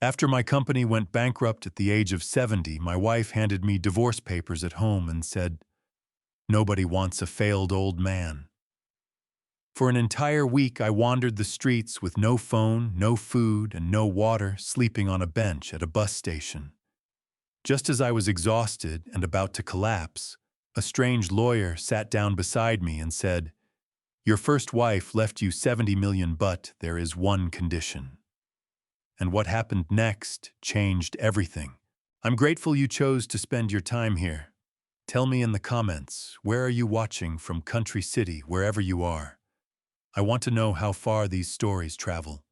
After my company went bankrupt at the age of 70, my wife handed me divorce papers at home and said, "Nobody wants a failed old man." For an entire week, I wandered the streets with no phone, no food, and no water, sleeping on a bench at a bus station. Just as I was exhausted and about to collapse, a strange lawyer sat down beside me and said, "Your first wife left you 70 million, but there is one condition." And what happened next changed everything. I'm grateful you chose to spend your time here. Tell me in the comments, where are you watching from, country, city, wherever you are? I want to know how far these stories travel.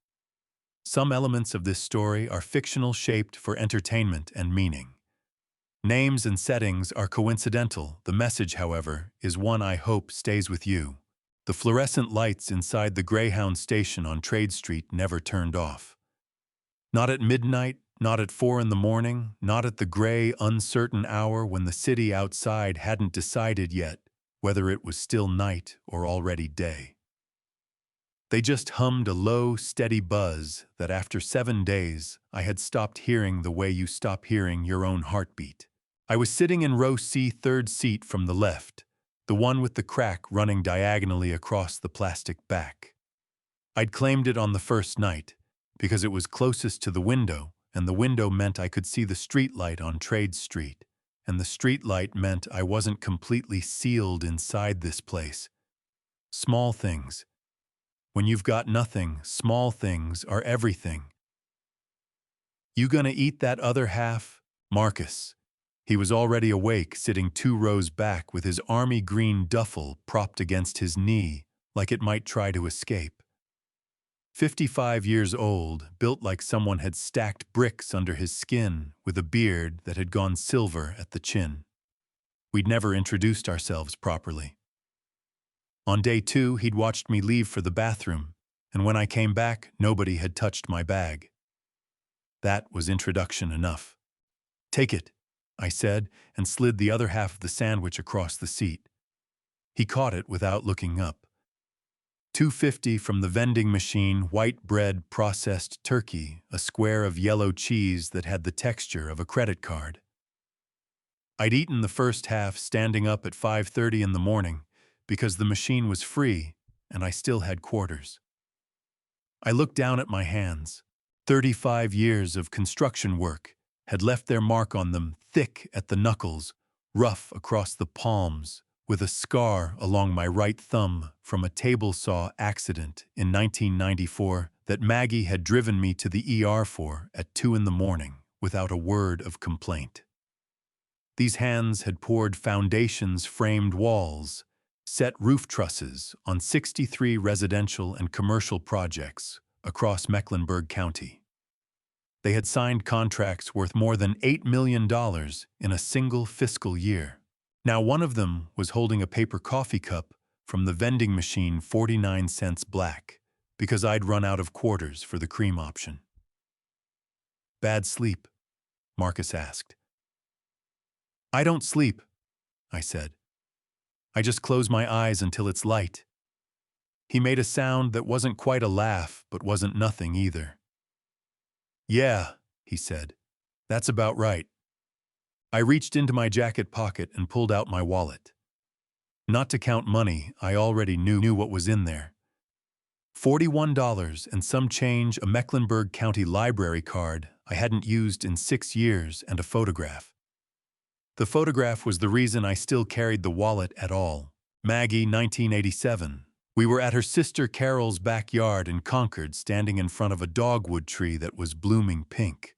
Some elements of this story are fictional, shaped for entertainment and meaning. Names and settings are coincidental. The message, however, is one I hope stays with you. The fluorescent lights inside the Greyhound station on Trade Street never turned off. Not at midnight, not at 4 in the morning, not at the gray, uncertain hour when the city outside hadn't decided yet whether it was still night or already day. They just hummed a low, steady buzz that after 7 days I had stopped hearing the way you stop hearing your own heartbeat. I was sitting in row C, third seat from the left, the one with the crack running diagonally across the plastic back. I'd claimed it on the first night because it was closest to the window, and the window meant I could see the streetlight on Trade Street, and the streetlight meant I wasn't completely sealed inside this place. Small things. When you've got nothing, small things are everything. "You gonna eat that other half?" Marcus. He was already awake, sitting 2 rows back with his army green duffel propped against his knee, like it might try to escape. 55 years old, built like someone had stacked bricks under his skin, with a beard that had gone silver at the chin. We'd never introduced ourselves properly. On day 2, he'd watched me leave for the bathroom, and when I came back, nobody had touched my bag. That was introduction enough. "Take it," I said, and slid the other half of the sandwich across the seat. He caught it without looking up. $2.50 from the vending machine, white bread, processed turkey, a square of yellow cheese that had the texture of a credit card. I'd eaten the first half standing up at 5:30 in the morning because the machine was free and I still had quarters. I looked down at my hands. 35 years of construction work had left their mark on them, thick at the knuckles, rough across the palms, with a scar along my right thumb from a table saw accident in 1994 that Maggie had driven me to the ER for at 2 in the morning without a word of complaint. These hands had poured foundations, framed walls, set roof trusses on 63 residential and commercial projects across Mecklenburg County. They had signed contracts worth more than $8 million in a single fiscal year. Now one of them was holding a paper coffee cup from the vending machine, 49 cents black, because I'd run out of quarters for the cream option. "Bad sleep?" Marcus asked. "I don't sleep," I said. "I just close my eyes until it's light." He made a sound that wasn't quite a laugh, but wasn't nothing either. "Yeah," he said, "that's about right." I reached into my jacket pocket and pulled out my wallet. Not to count money, I already knew what was in there. $41 and some change, a Mecklenburg County library card I hadn't used in 6 years, and a photograph. The photograph was the reason I still carried the wallet at all. Maggie, 1987. We were at her sister Carol's backyard in Concord, standing in front of a dogwood tree that was blooming pink.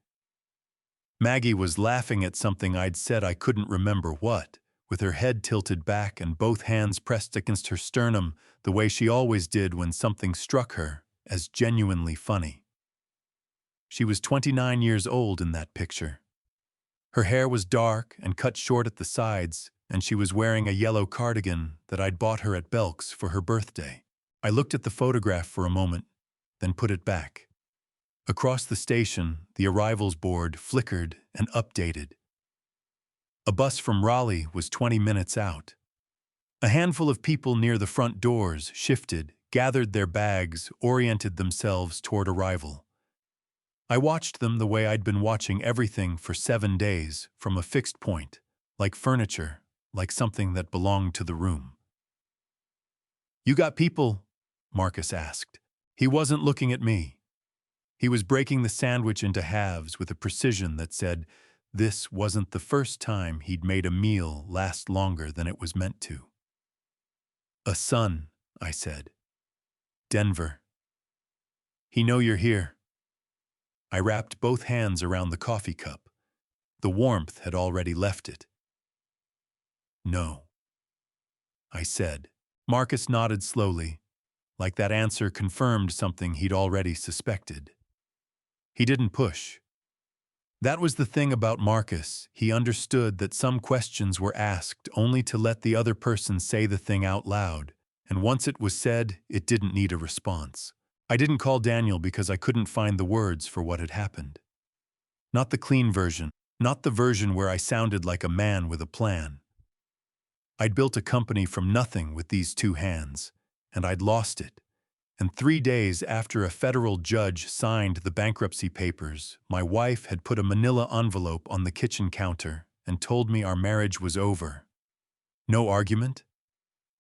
Maggie was laughing at something I'd said, I couldn't remember what, with her head tilted back and both hands pressed against her sternum, the way she always did when something struck her as genuinely funny. She was 29 years old in that picture. Her hair was dark and cut short at the sides, and she was wearing a yellow cardigan that I'd bought her at Belk's for her birthday. I looked at the photograph for a moment, then put it back. Across the station, the arrivals board flickered and updated. A bus from Raleigh was 20 minutes out. A handful of people near the front doors shifted, gathered their bags, oriented themselves toward arrival. I watched them the way I'd been watching everything for 7 days, from a fixed point, like furniture, like something that belonged to the room. "You got people?" Marcus asked. He wasn't looking at me. He was breaking the sandwich into halves with a precision that said this wasn't the first time he'd made a meal last longer than it was meant to. "A son," I said. "Denver. He know you're here." I wrapped both hands around the coffee cup. The warmth had already left it. "No," I said. Marcus nodded slowly, like that answer confirmed something he'd already suspected. He didn't push. That was the thing about Marcus. He understood that some questions were asked only to let the other person say the thing out loud, and once it was said, it didn't need a response. I didn't call Daniel because I couldn't find the words for what had happened. Not the clean version, not the version where I sounded like a man with a plan. I'd built a company from nothing with these two hands, and I'd lost it. And 3 days after a federal judge signed the bankruptcy papers, my wife had put a manila envelope on the kitchen counter and told me our marriage was over. No argument,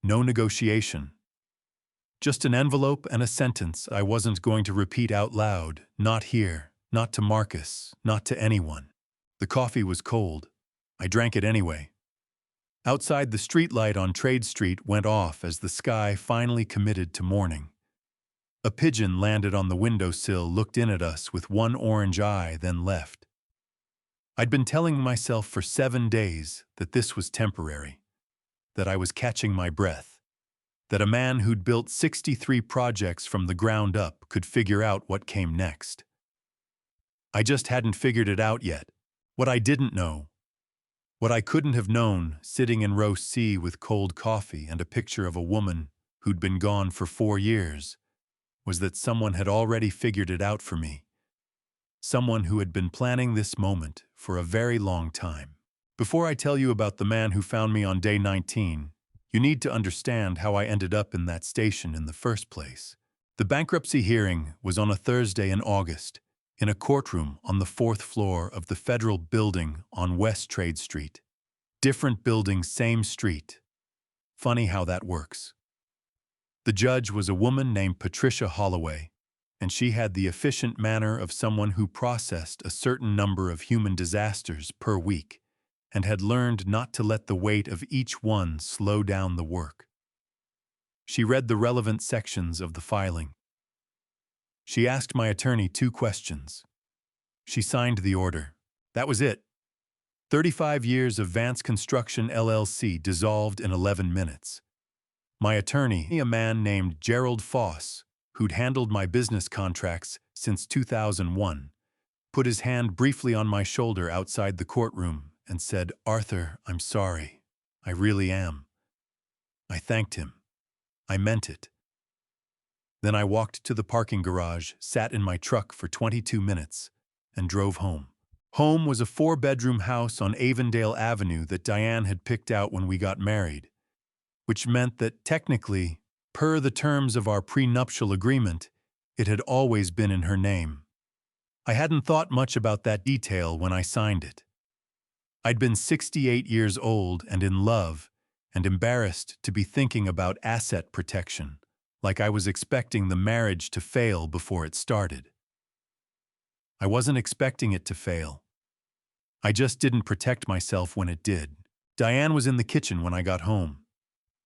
no negotiation. Just an envelope and a sentence I wasn't going to repeat out loud, not here, not to Marcus, not to anyone. The coffee was cold. I drank it anyway. Outside, the streetlight on Trade Street went off as the sky finally committed to morning. A pigeon landed on the windowsill, looked in at us with one orange eye, then left. I'd been telling myself for 7 days that this was temporary, that I was catching my breath, that a man who'd built 63 projects from the ground up could figure out what came next. I just hadn't figured it out yet. What I didn't know, what I couldn't have known, sitting in row C with cold coffee and a picture of a woman who'd been gone for 4 years, was that someone had already figured it out for me. Someone who had been planning this moment for a very long time. Before I tell you about the man who found me on day 19, you need to understand how I ended up in that station in the first place. The bankruptcy hearing was on a Thursday in August, in a courtroom on the 4th floor of the federal building on West Trade Street. Different building, same street. Funny how that works. The judge was a woman named Patricia Holloway, and she had the efficient manner of someone who processed a certain number of human disasters per week and had learned not to let the weight of each one slow down the work. She read the relevant sections of the filing. She asked my attorney 2 questions. She signed the order. That was it. 35 years of Vance Construction LLC dissolved in 11 minutes. My attorney, a man named Gerald Foss, who'd handled my business contracts since 2001, put his hand briefly on my shoulder outside the courtroom and said, "Arthur, I'm sorry. I really am." I thanked him. I meant it. Then I walked to the parking garage, sat in my truck for 22 minutes, and drove home. Home was a 4-bedroom house on Avondale Avenue that Diane had picked out when we got married, which meant that technically, per the terms of our prenuptial agreement, it had always been in her name. I hadn't thought much about that detail when I signed it. I'd been 68 years old and in love, and embarrassed to be thinking about asset protection, like I was expecting the marriage to fail before it started. I wasn't expecting it to fail. I just didn't protect myself when it did. Diane was in the kitchen when I got home.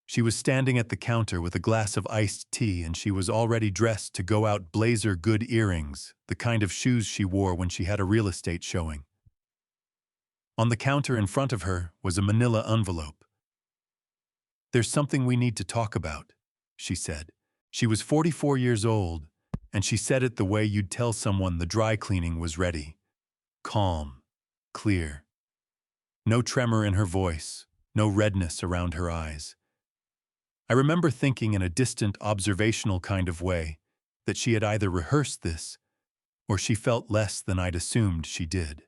She was standing at the counter with a glass of iced tea, and she was already dressed to go out, blazer good earrings, the kind of shoes she wore when she had a real estate showing. On the counter in front of her was a manila envelope. "There's something we need to talk about," she said. She was 44 years old, and she said it the way you'd tell someone the dry cleaning was ready. Calm, clear. No tremor in her voice, no redness around her eyes. I remember thinking in a distant, observational kind of way that she had either rehearsed this or she felt less than I'd assumed she did.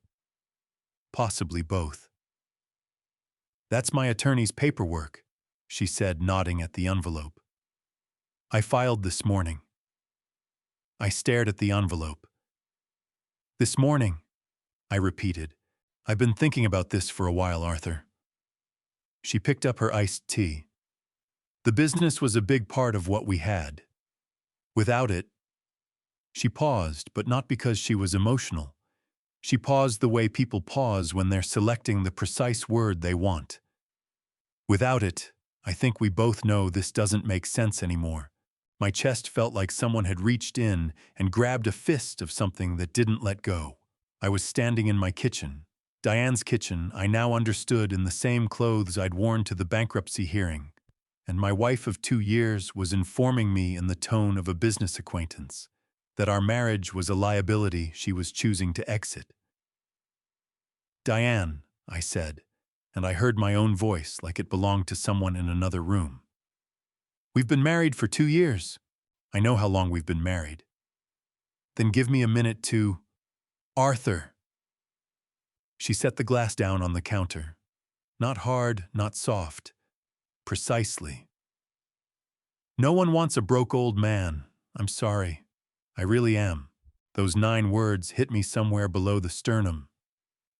Possibly both. "That's my attorney's paperwork," she said, nodding at the envelope. "I filed this morning." I stared at the envelope. This morning, I repeated. I've been thinking about this for a while, Arthur. She picked up her iced tea. The business was a big part of what we had. Without it, she paused, but not because she was emotional. She paused the way people pause when they're selecting the precise word they want. Without it, I think we both know this doesn't make sense anymore. My chest felt like someone had reached in and grabbed a fist of something that didn't let go. I was standing in my kitchen. Diane's kitchen, I now understood, in the same clothes I'd worn to the bankruptcy hearing. And my wife of 2 years was informing me in the tone of a business acquaintance that our marriage was a liability she was choosing to exit. Diane, I said, and I heard my own voice like it belonged to someone in another room. We've been married for 2 years. I know how long we've been married. Then give me a minute to... Arthur. She set the glass down on the counter. Not hard, not soft. Precisely. No one wants a broke old man. I'm sorry. I really am. Those 9 words hit me somewhere below the sternum.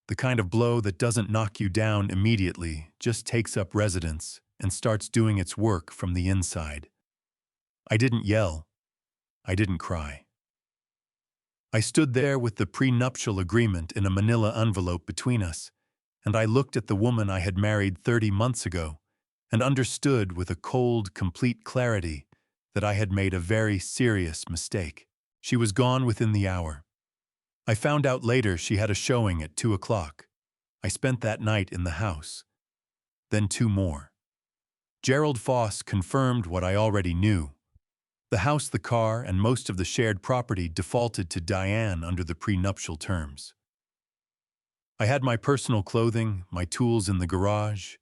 The kind of blow that doesn't knock you down immediately, just takes up residence and starts doing its work from the inside. I didn't yell. I didn't cry. I stood there with the prenuptial agreement in a manila envelope between us, and I looked at the woman I had married 30 months ago and understood with a cold, complete clarity that I had made a very serious mistake. She was gone within the hour. I found out later she had a showing at 2 o'clock. I spent that night in the house. Then 2 more. Gerald Foss confirmed what I already knew. The house, the car, and most of the shared property defaulted to Diane under the prenuptial terms. I had my personal clothing, my tools in the garage,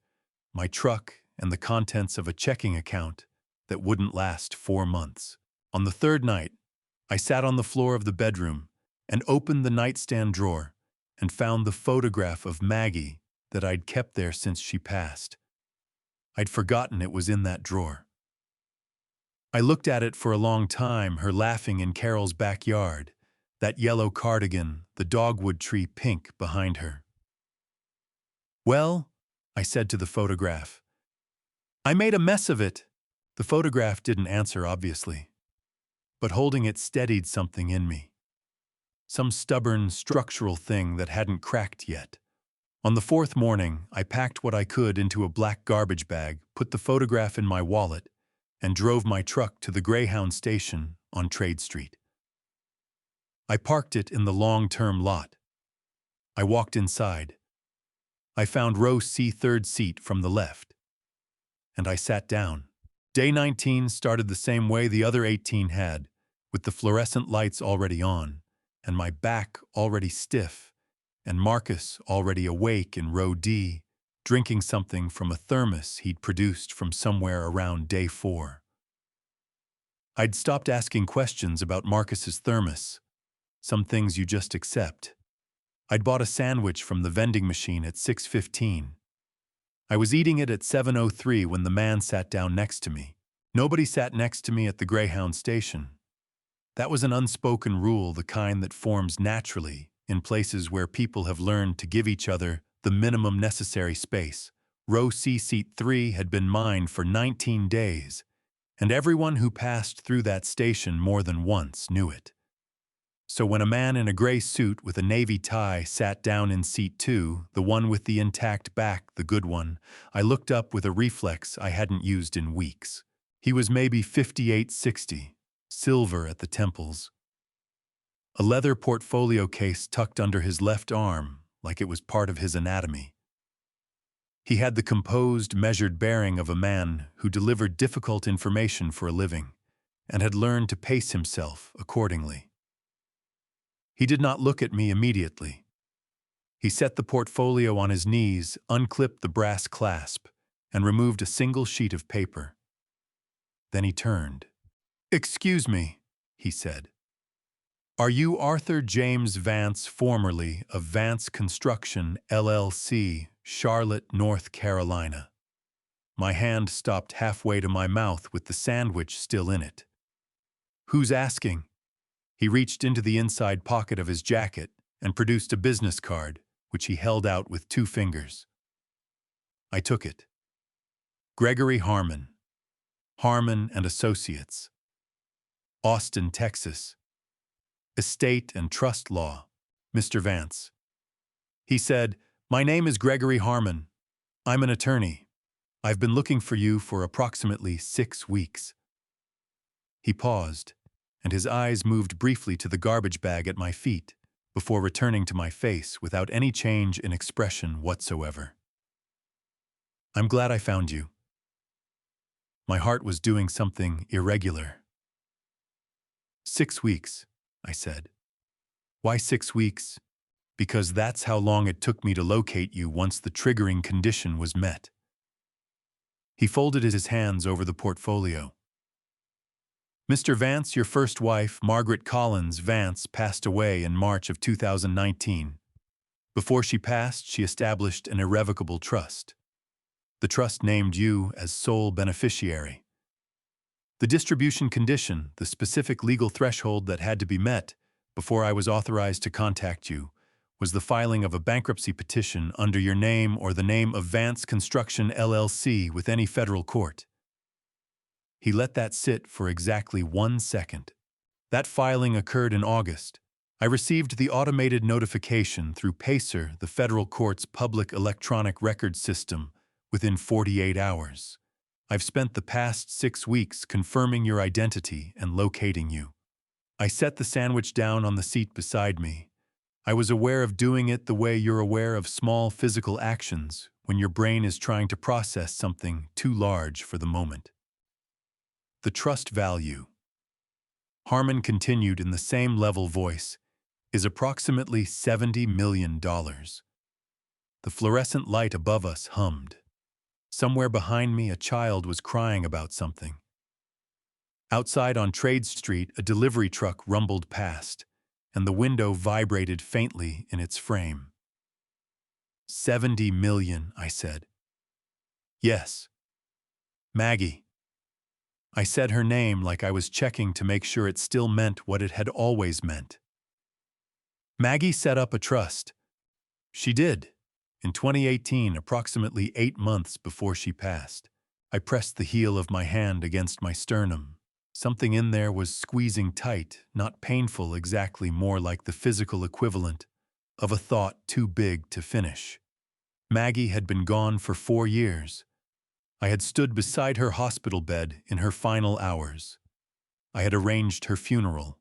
my truck, and the contents of a checking account that wouldn't last 4 months. On the 3rd night, I sat on the floor of the bedroom and opened the nightstand drawer and found the photograph of Maggie that I'd kept there since she passed. I'd forgotten it was in that drawer. I looked at it for a long time, her laughing in Carol's backyard, that yellow cardigan, the dogwood tree pink behind her. Well, I said to the photograph, I made a mess of it. The photograph didn't answer, obviously, but holding it steadied something in me. Some stubborn, structural thing that hadn't cracked yet. On the 4th morning, I packed what I could into a black garbage bag, put the photograph in my wallet, and drove my truck to the Greyhound station on Trade Street. I parked it in the long-term lot. I walked inside. I found row C, 3rd seat from the left. And I sat down. Day 19 started the same way the other 18 had, with the fluorescent lights already on, and my back already stiff, and Marcus already awake in row D, drinking something from a thermos he'd produced from somewhere around day 4. I'd stopped asking questions about Marcus's thermos. Some things you just accept. I'd bought a sandwich from the vending machine at 6:15. I was eating it at 7:03 when the man sat down next to me. Nobody sat next to me at the Greyhound station. That was an unspoken rule, the kind that forms naturally in places where people have learned to give each other the minimum necessary space. Row C, seat 3 had been mine for 19 days, and everyone who passed through that station more than once knew it. So when a man in a gray suit with a navy tie sat down in seat 2, the one with the intact back, the good one, I looked up with a reflex I hadn't used in weeks. He was maybe 58-60, silver at the temples. A leather portfolio case tucked under his left arm, like it was part of his anatomy. He had the composed, measured bearing of a man who delivered difficult information for a living, and had learned to pace himself accordingly. He did not look at me immediately. He set the portfolio on his knees, unclipped the brass clasp, and removed a single sheet of paper. Then he turned. "Excuse me," he said. "Are you Arthur James Vance, formerly of Vance Construction, LLC, Charlotte, North Carolina?" My hand stopped halfway to my mouth with the sandwich still in it. "Who's asking?" He reached into the inside pocket of his jacket and produced a business card, which he held out with 2 fingers. I took it. Gregory Harmon, Harmon and Associates, Austin, Texas. Estate and Trust Law, Mr. Vance. He said, "My name is Gregory Harmon. I'm an attorney. I've been looking for you for approximately 6 weeks." He paused, and his eyes moved briefly to the garbage bag at my feet before returning to my face without any change in expression whatsoever. "I'm glad I found you." My heart was doing something irregular. 6 weeks, I said. "Why 6 weeks?" "Because that's how long it took me to locate you once the triggering condition was met." He folded his hands over the portfolio. "Mr. Vance, your first wife, Margaret Collins Vance, passed away in March of 2019. Before she passed, she established an irrevocable trust. The trust named you as sole beneficiary. The distribution condition, the specific legal threshold that had to be met before I was authorized to contact you, was the filing of a bankruptcy petition under your name or the name of Vance Construction LLC with any federal court." He let that sit for exactly 1 second. "That filing occurred in August. I received the automated notification through PACER, the federal court's public electronic record system, within 48 hours. I've spent the past 6 weeks confirming your identity and locating you." I set the sandwich down on the seat beside me. I was aware of doing it the way you're aware of small physical actions when your brain is trying to process something too large for the moment. "The trust value," Harmon continued in the same level voice, "is approximately $70 million. The fluorescent light above us hummed. Somewhere behind me, a child was crying about something. Outside on Trade Street, a delivery truck rumbled past, and the window vibrated faintly in its frame. 70 million, I said. "Yes." "Maggie." I said her name like I was checking to make sure it still meant what it had always meant. "Maggie set up a trust." "She did. In 2018, approximately 8 months before she passed." I pressed the heel of my hand against my sternum. Something in there was squeezing tight, not painful exactly, more like the physical equivalent of a thought too big to finish. Maggie had been gone for 4 years. I had stood beside her hospital bed in her final hours. I had arranged her funeral.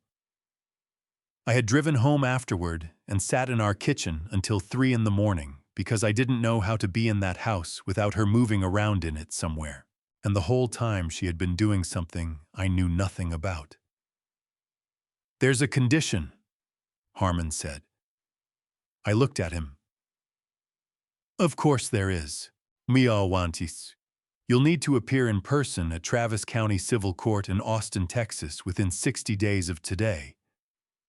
I had driven home afterward and sat in our kitchen until 3 in the morning because I didn't know how to be in that house without her moving around in it somewhere. And the whole time she had been doing something I knew nothing about. "There's a condition," Harmon said. I looked at him. "Of course there is. Miawantis. You'll need to appear in person at Travis County Civil Court in Austin, Texas within 60 days of today.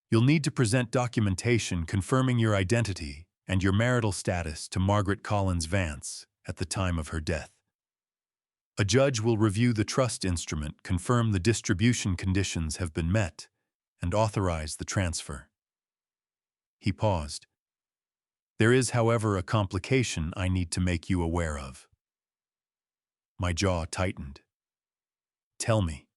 You'll need to present documentation confirming your identity and your marital status to Margaret Collins Vance at the time of her death. A judge will review the trust instrument, confirm the distribution conditions have been met, and authorize the transfer." He paused. "There is, however, a complication I need to make you aware of." My jaw tightened. "Tell me."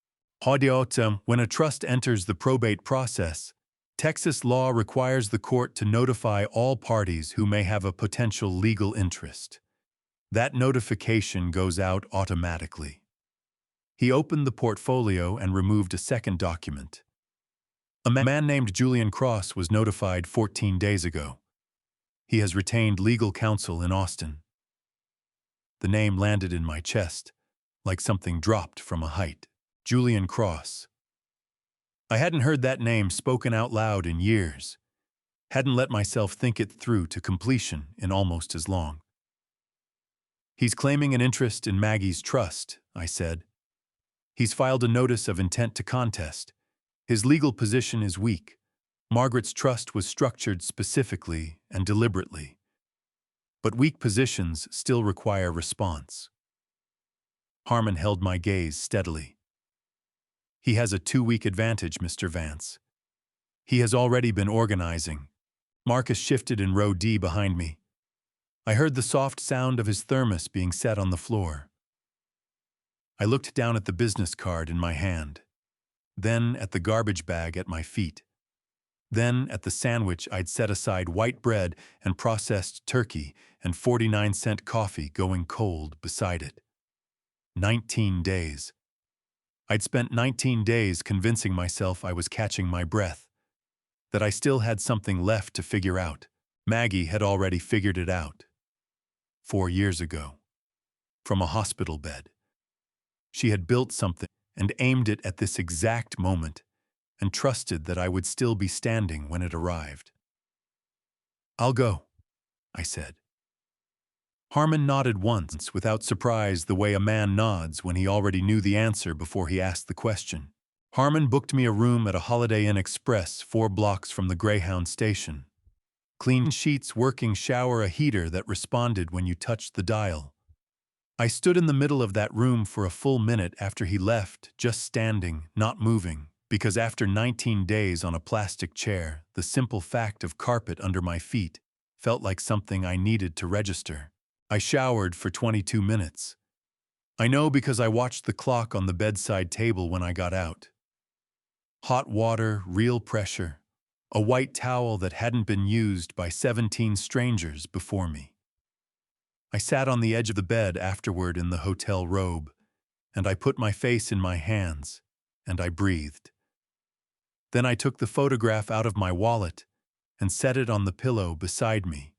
"When a trust enters the probate process, Texas law requires the court to notify all parties who may have a potential legal interest. That notification goes out automatically." He opened the portfolio and removed a second document. "A man named Julian Cross was notified 14 days ago. He has retained legal counsel in Austin." The name landed in my chest, like something dropped from a height. Julian Cross. I hadn't heard that name spoken out loud in years. Hadn't let myself think it through to completion in almost as long. "He's claiming an interest in Maggie's trust," I said. "He's filed a notice of intent to contest. His legal position is weak. Margaret's trust was structured specifically and deliberately. But weak positions still require response." Harmon held my gaze steadily. "He has a 2-week advantage, Mr. Vance. He has already been organizing. Marcus shifted in row D behind me. I heard the soft sound of his thermos being set on the floor. I looked down at the business card in my hand, then at the garbage bag at my feet, then at the sandwich I'd set aside, white bread and processed turkey and 49-cent coffee going cold beside it. 19 days. I'd spent 19 days convincing myself I was catching my breath, that I still had something left to figure out. Maggie had already figured it out. 4 years ago. From a hospital bed. She had built something and aimed it at this exact moment and trusted that I would still be standing when it arrived. "I'll go," I said. Harmon nodded once without surprise, the way a man nods when he already knew the answer before he asked the question. Harmon booked me a room at a Holiday Inn Express 4 blocks from the Greyhound station. Clean sheets, working shower, a heater that responded when you touched the dial. I stood in the middle of that room for a full minute after he left, just standing, not moving, because after 19 days on a plastic chair, the simple fact of carpet under my feet felt like something I needed to register. I showered for 22 minutes. I know because I watched the clock on the bedside table when I got out. Hot water, real pressure, a white towel that hadn't been used by 17 strangers before me. I sat on the edge of the bed afterward in the hotel robe, and I put my face in my hands, and I breathed. Then I took the photograph out of my wallet and set it on the pillow beside me.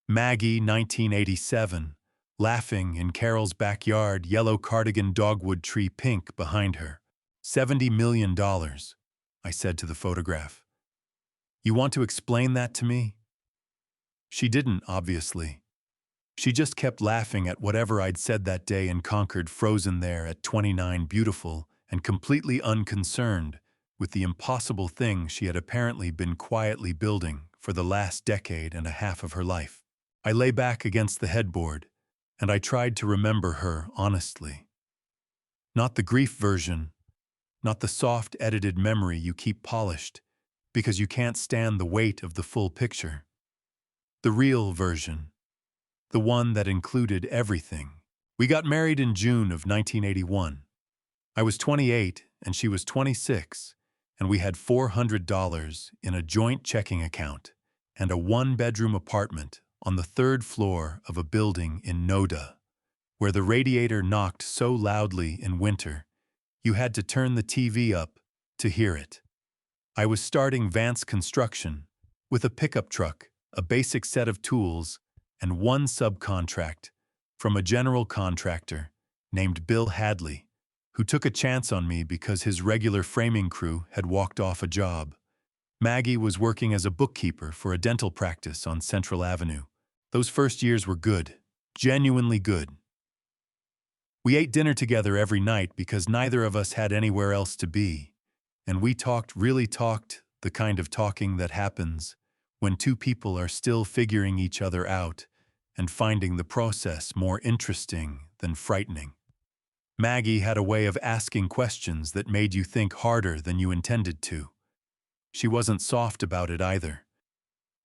Maggie, 1987, laughing in Carol's backyard, yellow cardigan, dogwood tree pink behind her. $70 million, I said to the photograph. "You want to explain that to me?" She didn't, obviously. She just kept laughing at whatever I'd said that day in Concord, frozen there at 29, beautiful and completely unconcerned with the impossible thing she had apparently been quietly building for the last decade and a half of her life. I lay back against the headboard, and I tried to remember her honestly. Not the grief version, not the soft, edited memory you keep polished because you can't stand the weight of the full picture. The real version. The one that included everything. We got married in June of 1981. I was 28 and she was 26, and we had $400 in a joint checking account and a 1-bedroom apartment on the 3rd floor of a building in Noda, where the radiator knocked so loudly in winter you had to turn the TV up to hear it. I was starting Vance Construction with a pickup truck, a basic set of tools, and 1 subcontract from a general contractor named Bill Hadley, who took a chance on me because his regular framing crew had walked off a job. Maggie was working as a bookkeeper for a dental practice on Central Avenue. Those first years were good, genuinely good. We ate dinner together every night because neither of us had anywhere else to be, and we really talked, the kind of talking that happens when 2 people are still figuring each other out and finding the process more interesting than frightening. Maggie had a way of asking questions that made you think harder than you intended to. She wasn't soft about it either.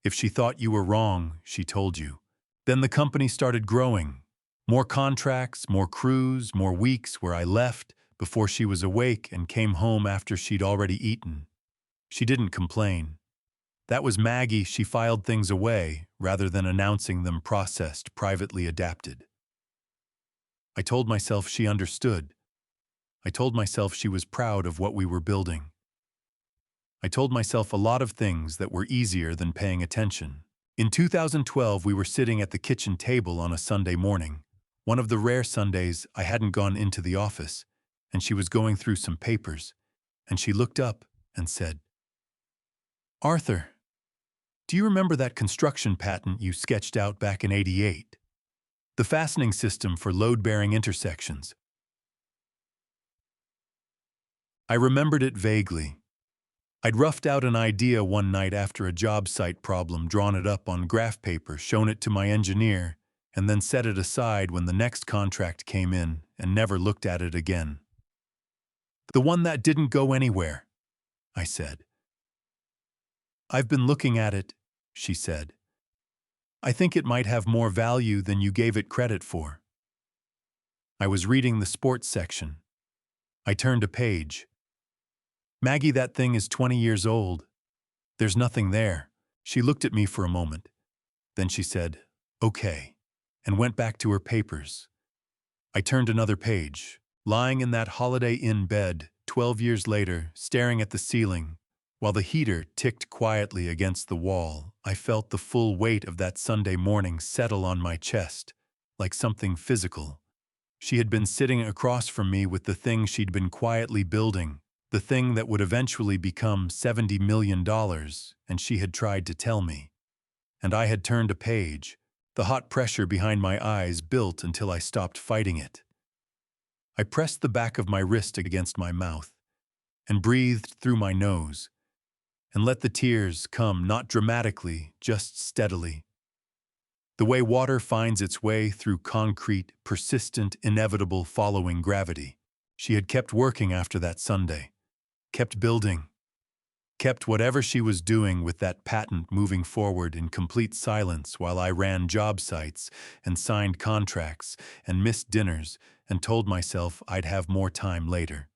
If she thought you were wrong, she told you. Then the company started growing. More contracts, more crews, more weeks where I left before she was awake and came home after she'd already eaten. She didn't complain. That was Maggie. She filed things away rather than announcing them processed, privately adapted. I told myself she understood. I told myself she was proud of what we were building. I told myself a lot of things that were easier than paying attention. In 2012, we were sitting at the kitchen table on a Sunday morning, one of the rare Sundays I hadn't gone into the office, and she was going through some papers, and she looked up and said, "Arthur, do you remember that construction patent you sketched out back in '88? The fastening system for load-bearing intersections." I remembered it vaguely. I'd roughed out an idea one night after a job site problem, drawn it up on graph paper, shown it to my engineer, and then set it aside when the next contract came in and never looked at it again. "The one that didn't go anywhere," I said. "I've been looking at it, she said. I think it might have more value than you gave it credit for. I was reading the sports section. I turned a page. Maggie, that thing is 20 years old. There's nothing there. She looked at me for a moment. Then she said, okay, and went back to her papers. I turned another page. Lying in that Holiday Inn bed, 12 years later, staring at the ceiling, while the heater ticked quietly against the wall, I felt the full weight of that Sunday morning settle on my chest, like something physical. She had been sitting across from me with the thing she'd been quietly building, the thing that would eventually become $70 million, and she had tried to tell me. And I had turned a page. The hot pressure behind my eyes built until I stopped fighting it. I pressed the back of my wrist against my mouth and breathed through my nose and let the tears come not dramatically, just steadily. The way water finds its way through concrete, persistent, inevitable following gravity. She had kept working after that Sunday, kept building, kept whatever she was doing with that patent moving forward in complete silence while I ran job sites and signed contracts and missed dinners and told myself I'd have more time later.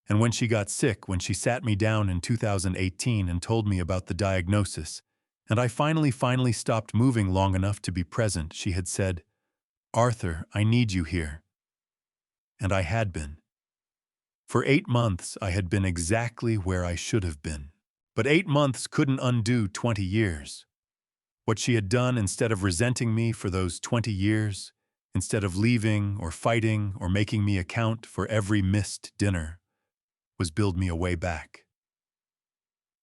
And when she got sick, when she sat me down in 2018 and told me about the diagnosis, and I finally stopped moving long enough to be present, she had said, Arthur, I need you here. And I had been. For 8 months, I had been exactly where I should have been. But 8 months couldn't undo 20 years. What she had done, instead of resenting me for those 20 years, instead of leaving or fighting or making me account for every missed dinner, was build me a way back.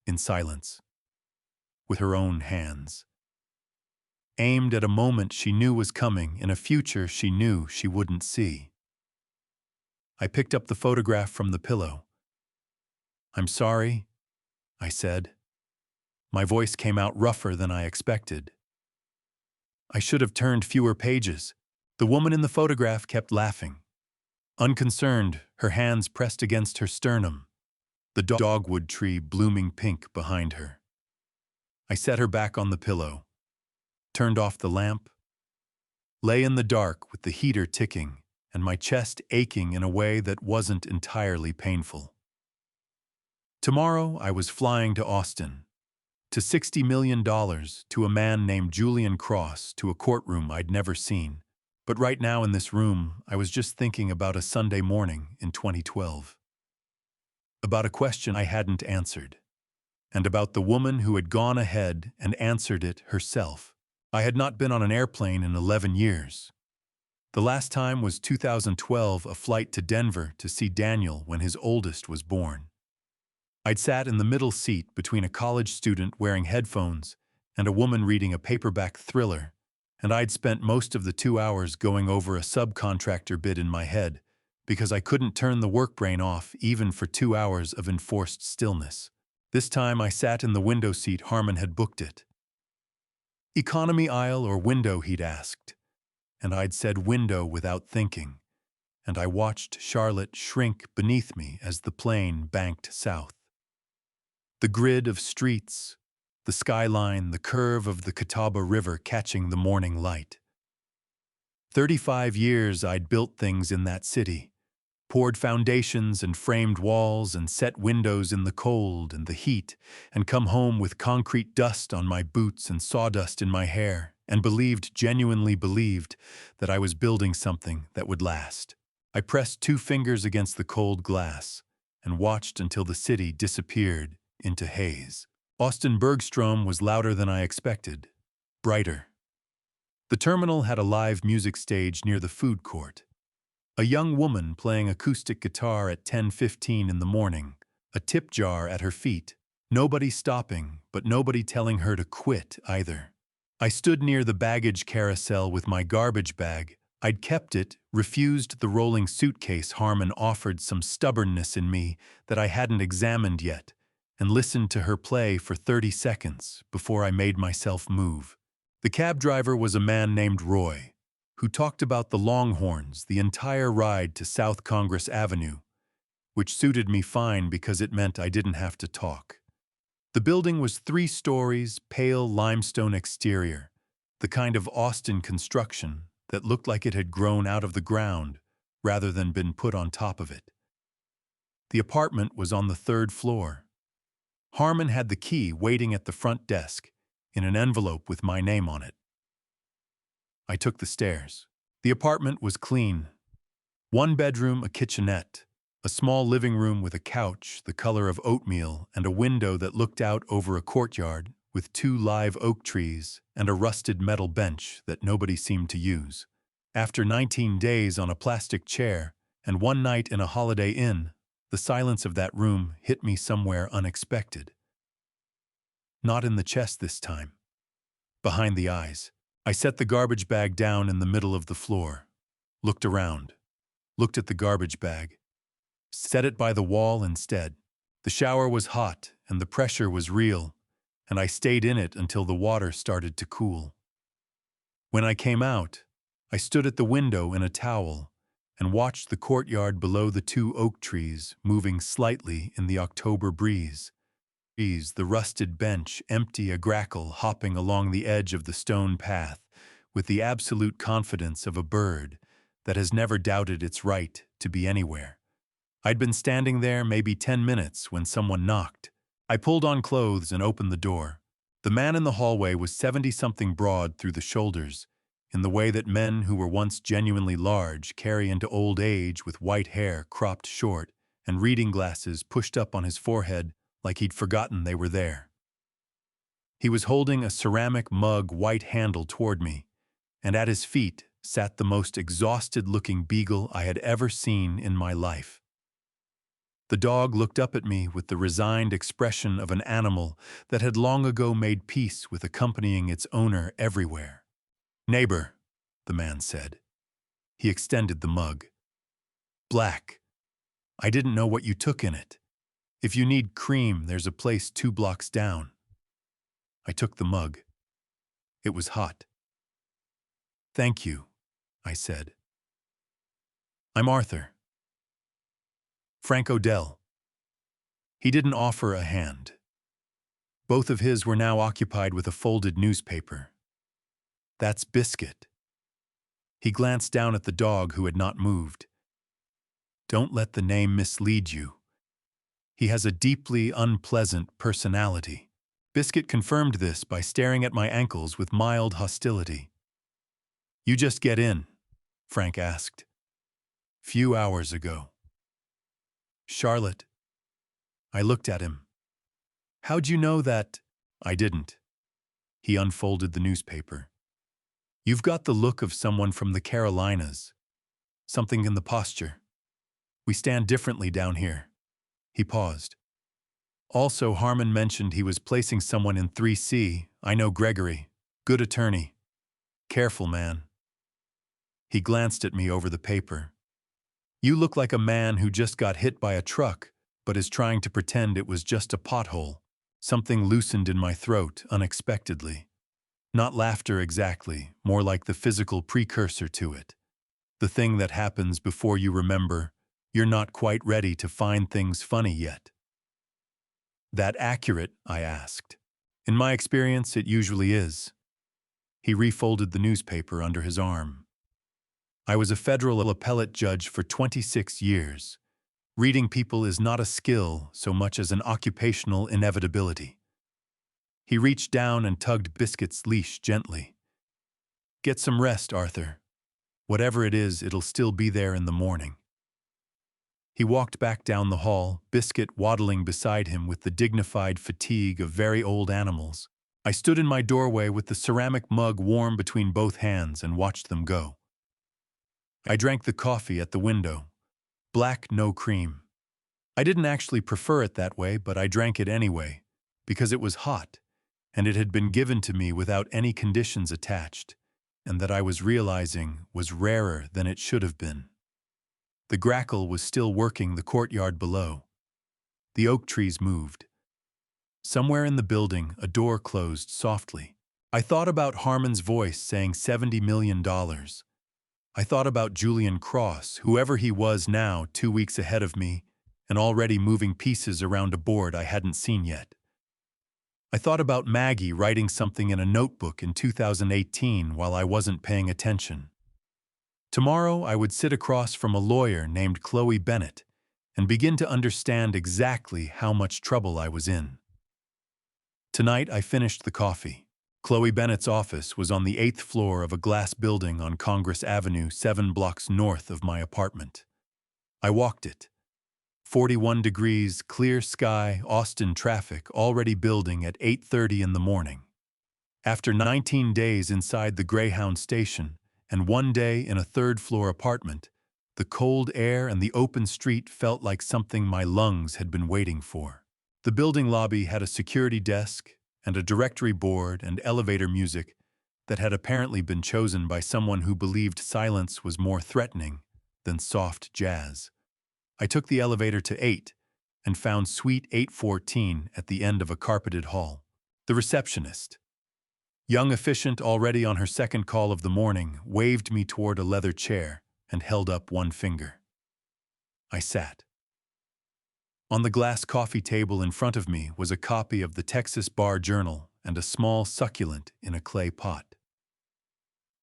In silence. With her own hands. Aimed at a moment she knew was coming in a future she knew she wouldn't see. I picked up the photograph from the pillow. I'm sorry, I said. My voice came out rougher than I expected. I should have turned fewer pages. The woman in the photograph kept laughing. Unconcerned, her hands pressed against her sternum, the dogwood tree blooming pink behind her. I set her back on the pillow, turned off the lamp, lay in the dark with the heater ticking and my chest aching in a way that wasn't entirely painful. Tomorrow I was flying to Austin, to $60 million, to a man named Julian Cross, to a courtroom I'd never seen. But right now in this room, I was just thinking about a Sunday morning in 2012. About a question I hadn't answered. And about the woman who had gone ahead and answered it herself. I had not been on an airplane in 11 years. The last time was 2012, a flight to Denver to see Daniel when his oldest was born. I'd sat in the middle seat between a college student wearing headphones and a woman reading a paperback thriller, and I'd spent most of the 2 hours going over a subcontractor bid in my head because I couldn't turn the work brain off even for 2 hours of enforced stillness. This time I sat in the window seat Harmon had booked it. Economy aisle or window, he'd asked, and I'd said window without thinking, and I watched Charlotte shrink beneath me as the plane banked south. The grid of streets, the skyline, the curve of the Catawba River catching the morning light. 35 years I'd built things in that city. Poured foundations and framed walls and set windows in the cold and the heat, and come home with concrete dust on my boots and sawdust in my hair, and genuinely believed, that I was building something that would last. I pressed 2 fingers against the cold glass and watched until the city disappeared into haze. Austin Bergstrom was louder than I expected, brighter. The terminal had a live music stage near the food court. A young woman playing acoustic guitar at 10:15 in the morning, a tip jar at her feet. Nobody stopping, but nobody telling her to quit either. I stood near the baggage carousel with my garbage bag. I'd kept it, refused the rolling suitcase Harmon offered, some stubbornness in me that I hadn't examined yet, and listened to her play for 30 seconds before I made myself move. The cab driver was a man named Roy, who talked about the Longhorns the entire ride to South Congress Avenue, which suited me fine because it meant I didn't have to talk. The building was 3 stories, pale limestone exterior, the kind of Austin construction that looked like it had grown out of the ground rather than been put on top of it. The apartment was on the 3rd floor. Harmon had the key waiting at the front desk in an envelope with my name on it. I took the stairs. The apartment was clean. 1 bedroom, a kitchenette, a small living room with a couch the color of oatmeal and a window that looked out over a courtyard with 2 live oak trees and a rusted metal bench that nobody seemed to use. After 19 days on a plastic chair and 1 night in a Holiday Inn, the silence of that room hit me somewhere unexpected. Not in the chest this time. Behind the eyes. I set the garbage bag down in the middle of the floor, looked around, looked at the garbage bag, set it by the wall instead. The shower was hot and the pressure was real, and I stayed in it until the water started to cool. When I came out, I stood at the window in a towel and watched the courtyard below the 2 oak trees moving slightly in the October breeze. The rusted bench empty, a grackle hopping along the edge of the stone path with the absolute confidence of a bird that has never doubted its right to be anywhere. I'd been standing there maybe 10 minutes when someone knocked. I pulled on clothes and opened the door. The man in the hallway was 70-something broad through the shoulders, in the way that men who were once genuinely large carry into old age, with white hair cropped short and reading glasses pushed up on his forehead like he'd forgotten they were there. He was holding a ceramic mug, white handle, toward me, and at his feet sat the most exhausted-looking beagle I had ever seen in my life. The dog looked up at me with the resigned expression of an animal that had long ago made peace with accompanying its owner everywhere. "Neighbor," the man said. He extended the mug. "Black. I didn't know what you took in it. If you need cream, there's a place 2 blocks down." I took the mug. It was hot. "Thank you," I said. "I'm Arthur." Frank Odell. He didn't offer a hand. Both of his were now occupied with a folded newspaper. "That's Biscuit." He glanced down at the dog who had not moved. "Don't let the name mislead you. He has a deeply unpleasant personality." Biscuit confirmed this by staring at my ankles with mild hostility. "You just get in?" Frank asked. "Few hours ago." "Charlotte." I looked at him. "How'd you know that?" "I didn't." He unfolded the newspaper. "You've got the look of someone from the Carolinas. Something in the posture. We stand differently down here." He paused. "Also, Harmon mentioned he was placing someone in 3C. I know Gregory. Good attorney. Careful, man." He glanced at me over the paper. "You look like a man who just got hit by a truck, but is trying to pretend it was just a pothole." Something loosened in my throat unexpectedly. Not laughter exactly, more like the physical precursor to it. The thing that happens before you remember you're not quite ready to find things funny yet. "That accurate?" I asked. "In my experience, it usually is." He refolded the newspaper under his arm. "I was a federal appellate judge for 26 years. Reading people is not a skill so much as an occupational inevitability." He reached down and tugged Biscuit's leash gently. "Get some rest, Arthur. Whatever it is, it'll still be there in the morning." He walked back down the hall, Biscuit waddling beside him with the dignified fatigue of very old animals. I stood in my doorway with the ceramic mug warm between both hands and watched them go. I drank the coffee at the window. Black, no cream. I didn't actually prefer it that way, but I drank it anyway, because it was hot, and it had been given to me without any conditions attached, and that I was realizing was rarer than it should have been. The grackle was still working the courtyard below. The oak trees moved. Somewhere in the building, a door closed softly. I thought about Harmon's voice saying $70 million. I thought about Julian Cross, whoever he was now, 2 weeks ahead of me, and already moving pieces around a board I hadn't seen yet. I thought about Maggie writing something in a notebook in 2018 while I wasn't paying attention. Tomorrow I would sit across from a lawyer named Chloe Bennett and begin to understand exactly how much trouble I was in. Tonight I finished the coffee. Chloe Bennett's office was on the 8th floor of a glass building on Congress Avenue, 7 blocks north of my apartment. I walked it. 41 degrees, clear sky, Austin traffic already building at 8:30 in the morning. After 19 days inside the Greyhound station and 1 day in a third-floor apartment, the cold air and the open street felt like something my lungs had been waiting for. The building lobby had a security desk and a directory board and elevator music that had apparently been chosen by someone who believed silence was more threatening than soft jazz. I took the elevator to 8 and found suite 814 at the end of a carpeted hall. The receptionist, young efficient already on her second call of the morning, waved me toward a leather chair and held up one finger. I sat. On the glass coffee table in front of me was a copy of the Texas Bar Journal and a small succulent in a clay pot.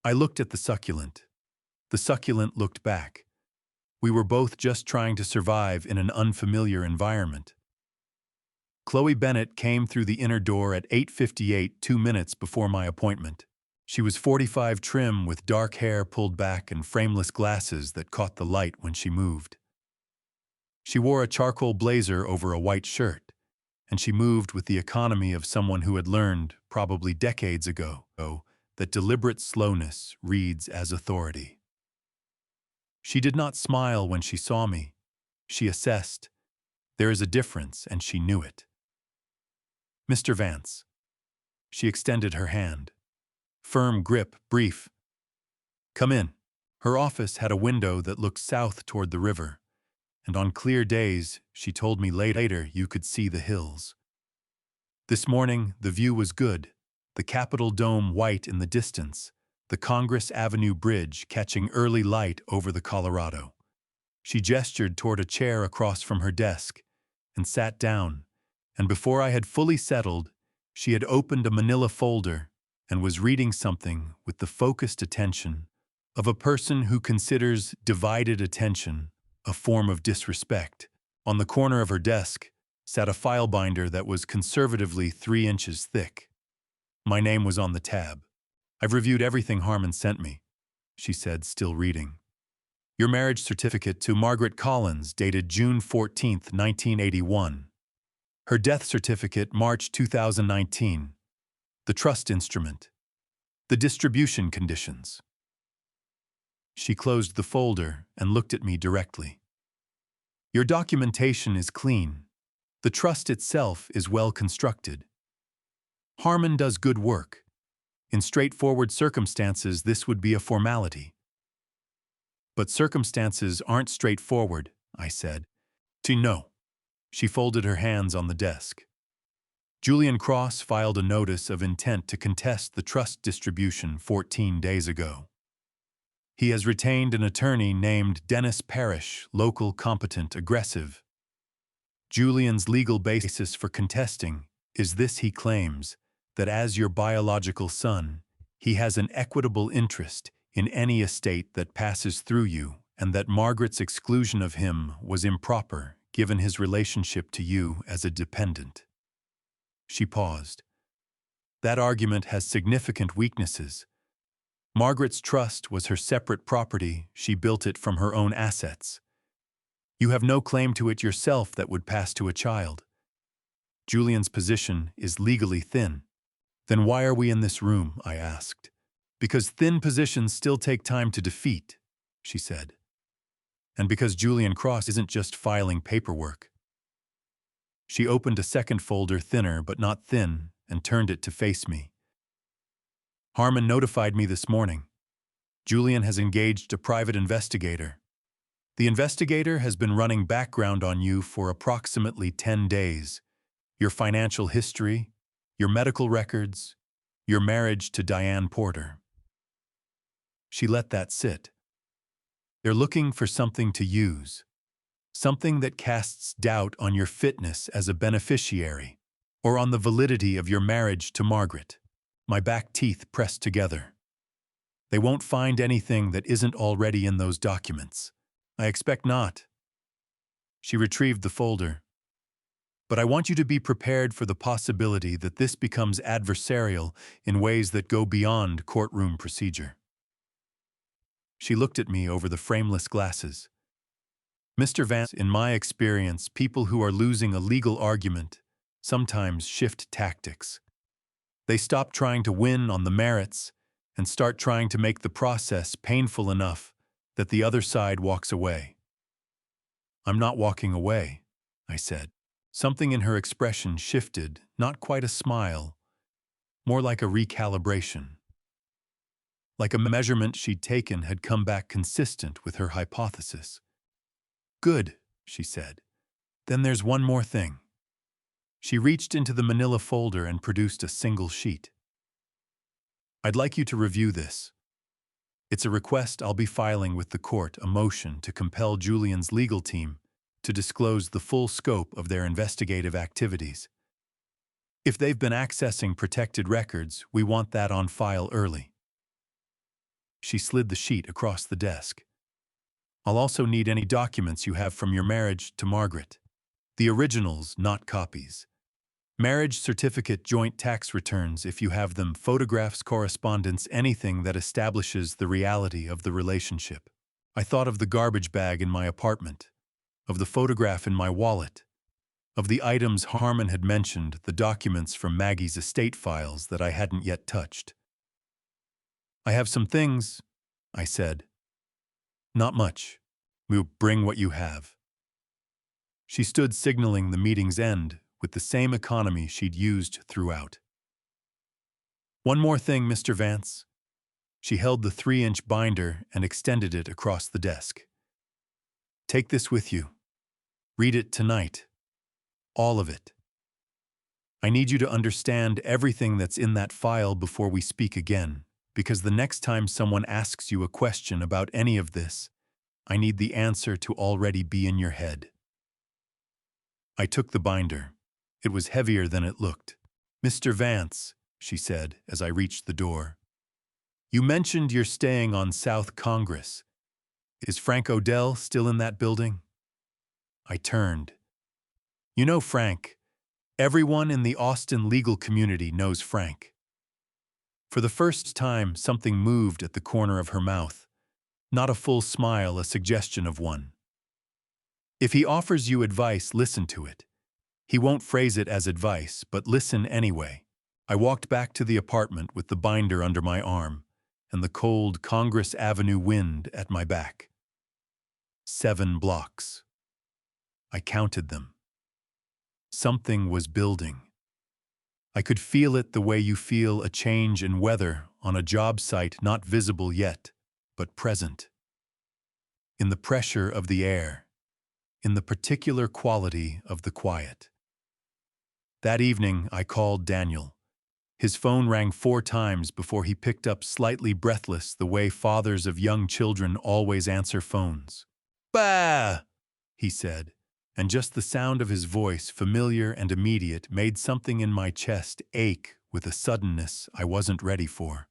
I looked at the succulent. The succulent looked back. We were both just trying to survive in an unfamiliar environment. Chloe Bennett came through the inner door at 8:58, 2 minutes before my appointment. She was 45, trim with dark hair pulled back and frameless glasses that caught the light when she moved. She wore a charcoal blazer over a white shirt, and she moved with the economy of someone who had learned, probably decades ago, that deliberate slowness reads as authority. She did not smile when she saw me. She assessed. There is a difference, and she knew it. Mr. Vance. She extended her hand. Firm grip, brief. Come in. Her office had a window that looked south toward the river, and on clear days, she told me later, you could see the hills. This morning, the view was good, the Capitol Dome white in the distance, the Congress Avenue Bridge catching early light over the Colorado. She gestured toward a chair across from her desk and sat down, and before I had fully settled, she had opened a manila folder and was reading something with the focused attention of a person who considers divided attention a form of disrespect. On the corner of her desk sat a file binder that was conservatively 3 inches thick. My name was on the tab. I've reviewed everything Harmon sent me, she said, still reading. Your marriage certificate to Margaret Collins, dated June 14, 1981. Her death certificate, March 2019. The trust instrument. The distribution conditions. She closed the folder and looked at me directly. Your documentation is clean. The trust itself is well constructed. Harmon does good work. In straightforward circumstances, this would be a formality. But circumstances aren't straightforward, I said. No. She folded her hands on the desk. Julian Cross filed a notice of intent to contest the trust distribution 14 days ago. He has retained an attorney named Dennis Parrish, local, competent, aggressive. Julian's legal basis for contesting is this: he claims that as your biological son, he has an equitable interest in any estate that passes through you, and that Margaret's exclusion of him was improper given his relationship to you as a dependent. She paused. That argument has significant weaknesses. Margaret's trust was her separate property. She built it from her own assets. You have no claim to it yourself that would pass to a child. Julian's position is legally thin. Then why are we in this room? I asked. Because thin positions still take time to defeat, she said. And because Julian Cross isn't just filing paperwork. She opened a second folder, thinner but not thin, and turned it to face me. Harmon notified me this morning. Julian has engaged a private investigator. The investigator has been running background on you for approximately 10 days. Your financial history, your medical records, your marriage to Diane Porter. She let that sit. They're looking for something to use, something that casts doubt on your fitness as a beneficiary, or on the validity of your marriage to Margaret. My back teeth pressed together. They won't find anything that isn't already in those documents. I expect not. She retrieved the folder. But I want you to be prepared for the possibility that this becomes adversarial in ways that go beyond courtroom procedure. She looked at me over the frameless glasses. Mr. Vance, in my experience, people who are losing a legal argument sometimes shift tactics. They stop trying to win on the merits and start trying to make the process painful enough that the other side walks away. I'm not walking away, I said. Something in her expression shifted, not quite a smile, more like a recalibration. Like a measurement she'd taken had come back consistent with her hypothesis. Good, she said. Then there's one more thing. She reached into the manila folder and produced a single sheet. I'd like you to review this. It's a request I'll be filing with the court, a motion to compel Julian's legal team to disclose the full scope of their investigative activities. If they've been accessing protected records, we want that on file early. She slid the sheet across the desk. I'll also need any documents you have from your marriage to Margaret. The originals, not copies. Marriage certificate, joint tax returns if you have them, photographs, correspondence, anything that establishes the reality of the relationship. I thought of the garbage bag in my apartment, of the photograph in my wallet, of the items Harmon had mentioned, the documents from Maggie's estate files that I hadn't yet touched. I have some things, I said. Not much. We'll bring what you have. She stood signaling the meeting's end with the same economy she'd used throughout. One more thing, Mr. Vance. She held the 3-inch binder and extended it across the desk. Take this with you. Read it tonight. All of it. I need you to understand everything that's in that file before we speak again, because the next time someone asks you a question about any of this, I need the answer to already be in your head. I took the binder. It was heavier than it looked. Mr. Vance, she said as I reached the door, you mentioned you're staying on South Congress. Is Frank Odell still in that building? I turned. You know Frank. Everyone in the Austin legal community knows Frank. For the first time, something moved at the corner of her mouth. Not a full smile, a suggestion of one. If he offers you advice, listen to it. He won't phrase it as advice, but listen anyway. I walked back to the apartment with the binder under my arm and the cold Congress Avenue wind at my back. 7 blocks. I counted them. Something was building. I could feel it the way you feel a change in weather on a job site not visible yet, but present. In the pressure of the air, in the particular quality of the quiet. That evening, I called Daniel. His phone rang 4 times before he picked up, slightly breathless, the way fathers of young children always answer phones. "Bah!" he said, and just the sound of his voice, familiar and immediate, made something in my chest ache with a suddenness I wasn't ready for.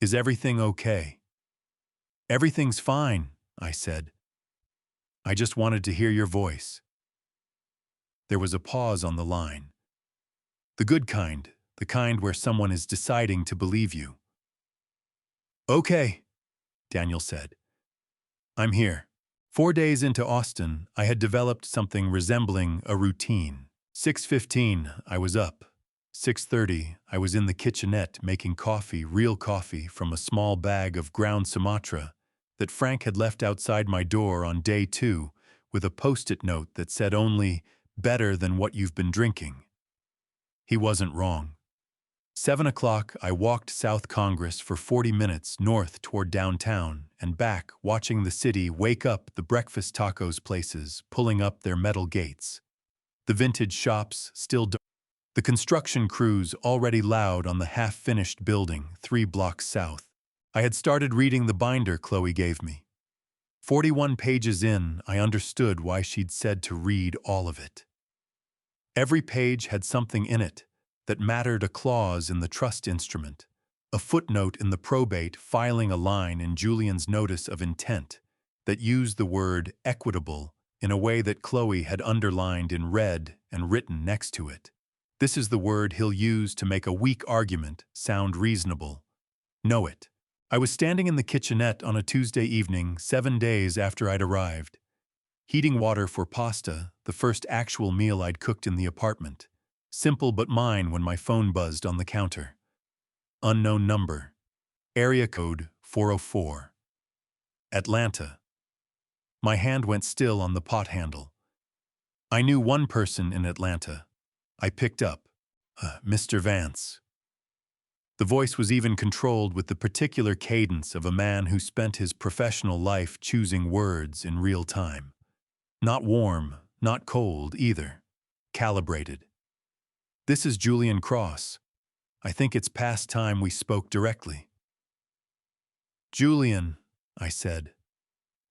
Is everything okay? Everything's fine, I said. I just wanted to hear your voice. There was a pause on the line. The good kind, the kind where someone is deciding to believe you. Okay, Daniel said. I'm here. 4 days into Austin, I had developed something resembling a routine. 6:15, I was up. 6:30, I was in the kitchenette making coffee, real coffee, from a small bag of ground Sumatra that Frank had left outside my door on day 2 with a post-it note that said only, "Better than what you've been drinking." He wasn't wrong. 7 o'clock, I walked South Congress for 40 minutes north toward downtown and back, watching the city wake up, the breakfast tacos places pulling up their metal gates. The vintage shops still dark. The construction crews already loud on the half-finished building 3 blocks south. I had started reading the binder Chloe gave me. 41 pages in, I understood why she'd said to read all of it. Every page had something in it that mattered: a clause in the trust instrument, a footnote in the probate filing, a line in Julian's notice of intent that used the word equitable in a way that Chloe had underlined in red and written next to it. This is the word he'll use to make a weak argument sound reasonable. Know it. I was standing in the kitchenette on a Tuesday evening, 7 days after I'd arrived, heating water for pasta, the first actual meal I'd cooked in the apartment. Simple but mine, when my phone buzzed on the counter. Unknown number. Area code 404. Atlanta. My hand went still on the pot handle. I knew one person in Atlanta. I picked up. Mr. Vance. The voice was even controlled with the particular cadence of a man who spent his professional life choosing words in real time. Not warm, not cold either. Calibrated. This is Julian Cross. I think it's past time we spoke directly. Julian, I said.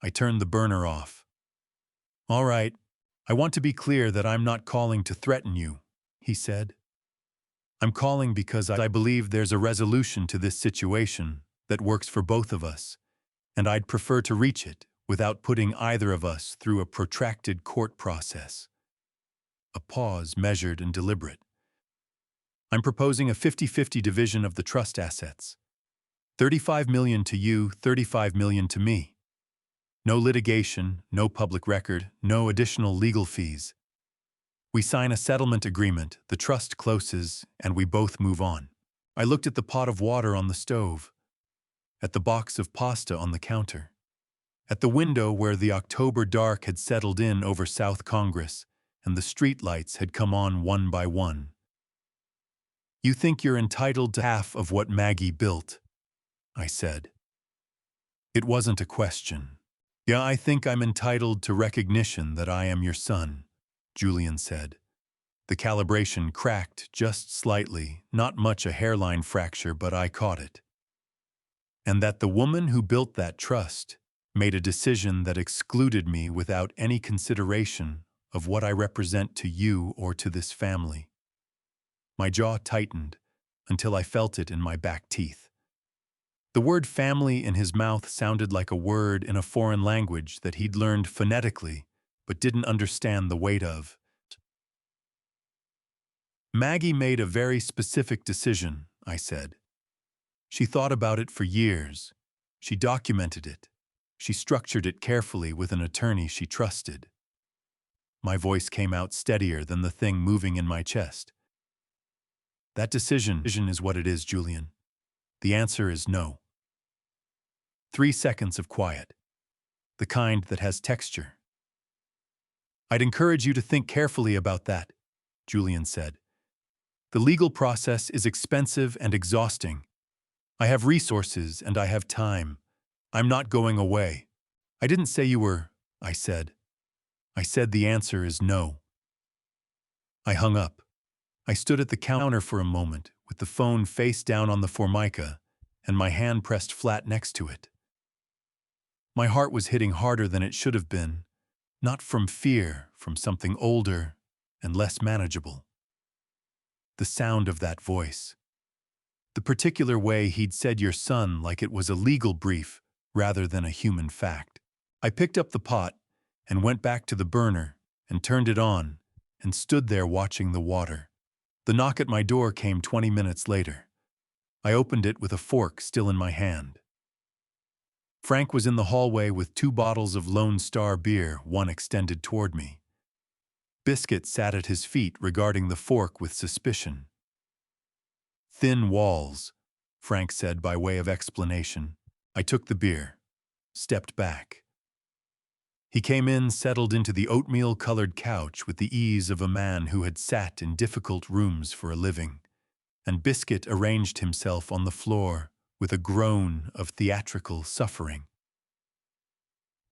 I turned the burner off. All right, I want to be clear that I'm not calling to threaten you, he said. I'm calling because I believe there's a resolution to this situation that works for both of us, and I'd prefer to reach it without putting either of us through a protracted court process. A pause, measured and deliberate. I'm proposing a 50-50 division of the trust assets. $35 million to you, $35 million to me. No litigation, no public record, no additional legal fees. We sign a settlement agreement, the trust closes, and we both move on. I looked at the pot of water on the stove, at the box of pasta on the counter, at the window where the October dark had settled in over South Congress and the streetlights had come on one by one. You think you're entitled to half of what Maggie built, I said. It wasn't a question. Yeah, I think I'm entitled to recognition that I am your son, Julian said. The calibration cracked just slightly, not much a hairline fracture, but I caught it. And that the woman who built that trust made a decision that excluded me without any consideration of what I represent to you or to this family. My jaw tightened until I felt it in my back teeth. The word family in his mouth sounded like a word in a foreign language that he'd learned phonetically but didn't understand the weight of. Maggie made a very specific decision, I said. She thought about it for years. She documented it. She structured it carefully with an attorney she trusted. My voice came out steadier than the thing moving in my chest. That decision is what it is, Julian. The answer is no. 3 seconds of quiet. The kind that has texture. I'd encourage you to think carefully about that, Julian said. The legal process is expensive and exhausting. I have resources and I have time. I'm not going away. I didn't say you were, I said. I said the answer is no. I hung up. I stood at the counter for a moment with the phone face down on the formica and my hand pressed flat next to it. My heart was hitting harder than it should have been, not from fear, from something older and less manageable. The sound of that voice. The particular way he'd said your son like it was a legal brief rather than a human fact. I picked up the pot and went back to the burner and turned it on and stood there watching the water. The knock at my door came 20 minutes later. I opened it with a fork still in my hand. Frank was in the hallway with 2 bottles of Lone Star beer, one extended toward me. Biscuit sat at his feet regarding the fork with suspicion. Thin walls, Frank said by way of explanation. I took the beer, stepped back. He came in, settled into the oatmeal-colored couch with the ease of a man who had sat in difficult rooms for a living, and Biscuit arranged himself on the floor with a groan of theatrical suffering.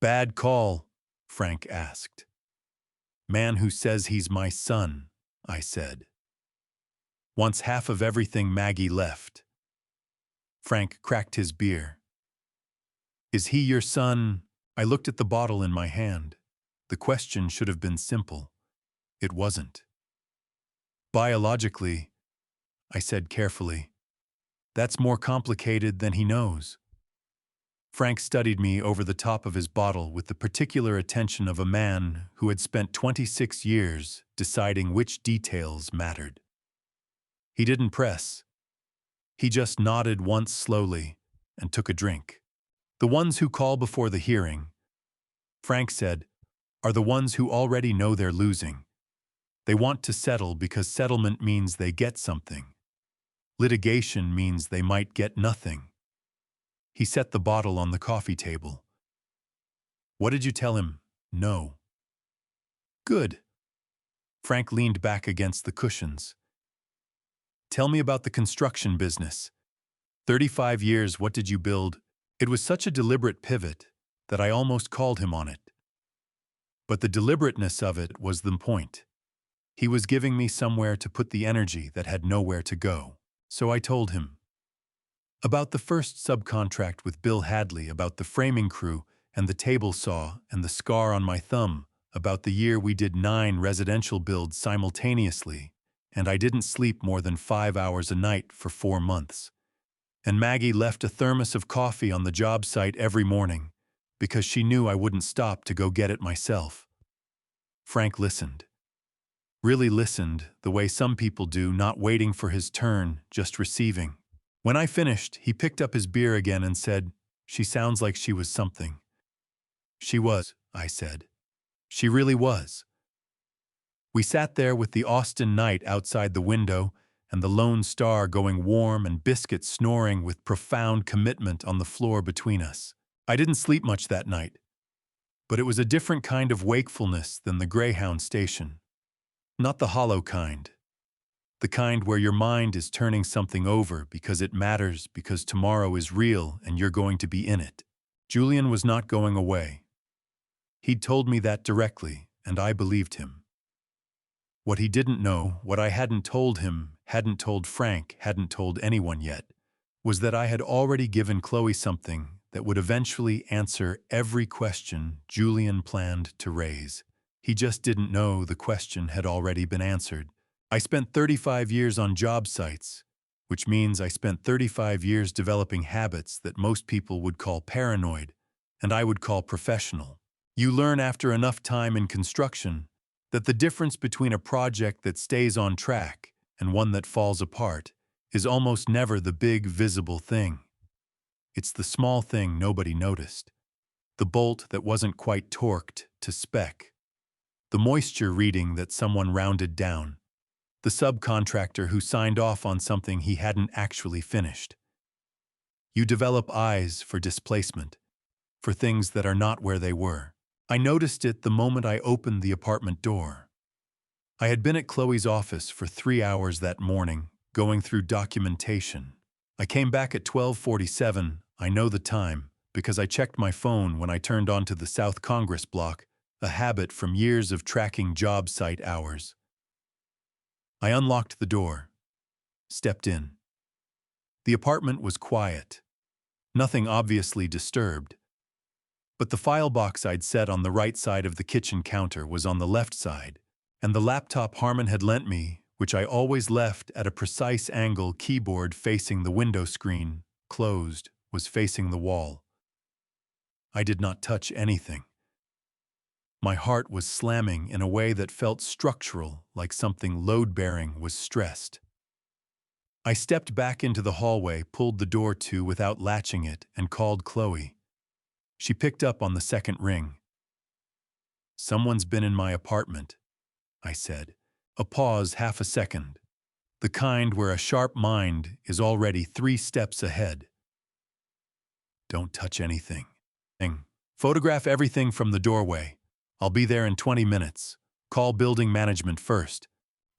Bad call, Frank asked. Man who says he's my son, I said. Wants half of everything Maggie left. Frank cracked his beer. Is he your son? I looked at the bottle in my hand. The question should have been simple. It wasn't. Biologically, I said carefully, that's more complicated than he knows. Frank studied me over the top of his bottle with the particular attention of a man who had spent 26 years deciding which details mattered. He didn't press. He just nodded once slowly and took a drink. The ones who call before the hearing, Frank said, are the ones who already know they're losing. They want to settle because settlement means they get something. Litigation means they might get nothing. He set the bottle on the coffee table. What did you tell him? No. Good. Frank leaned back against the cushions. Tell me about the construction business. 35 years, what did you build? It was such a deliberate pivot that I almost called him on it. But the deliberateness of it was the point. He was giving me somewhere to put the energy that had nowhere to go. So I told him. About the first subcontract with Bill Hadley, about the framing crew and the table saw and the scar on my thumb, about the year we did 9 residential builds simultaneously, and I didn't sleep more than 5 hours a night for 4 months. And Maggie left a thermos of coffee on the job site every morning because she knew I wouldn't stop to go get it myself. Frank listened. Really listened the way some people do, not waiting for his turn, just receiving. When I finished, he picked up his beer again and said, "She sounds like she was something." She was, I said. She really was. We sat there with the Austin night outside the window and the lone star going warm and Biscuit snoring with profound commitment on the floor between us. I didn't sleep much that night, but it was a different kind of wakefulness than the Greyhound station. Not the hollow kind. The kind where your mind is turning something over because it matters, because tomorrow is real and you're going to be in it. Julian was not going away. He'd told me that directly, and I believed him. What he didn't know, what I hadn't told him, hadn't told Frank, hadn't told anyone yet, was that I had already given Chloe something that would eventually answer every question Julian planned to raise. He just didn't know the question had already been answered. I spent 35 years on job sites, which means I spent 35 years developing habits that most people would call paranoid, and I would call professional. You learn after enough time in construction that the difference between a project that stays on track and one that falls apart is almost never the big, visible thing. It's the small thing nobody noticed. The bolt that wasn't quite torqued to spec. The moisture reading that someone rounded down. The subcontractor who signed off on something he hadn't actually finished. You develop eyes for displacement, for things that are not where they were. I noticed it the moment I opened the apartment door. I had been at Chloe's office for 3 hours that morning, going through documentation. I came back at 12:47, I know the time, because I checked my phone when I turned onto the South Congress block, a habit from years of tracking job site hours. I unlocked the door, stepped in. The apartment was quiet, nothing obviously disturbed. But the file box I'd set on the right side of the kitchen counter was on the left side, and the laptop Harmon had lent me, which I always left at a precise angle keyboard facing the window screen, closed, was facing the wall. I did not touch anything. My heart was slamming in a way that felt structural, like something load-bearing was stressed. I stepped back into the hallway, pulled the door to without latching it, and called Chloe. She picked up on the second ring. "Someone's been in my apartment," I said. A pause, half a second. The kind where a sharp mind is already 3 steps ahead. "Don't touch anything. Photograph everything from the doorway. I'll be there in 20 minutes. Call building management first."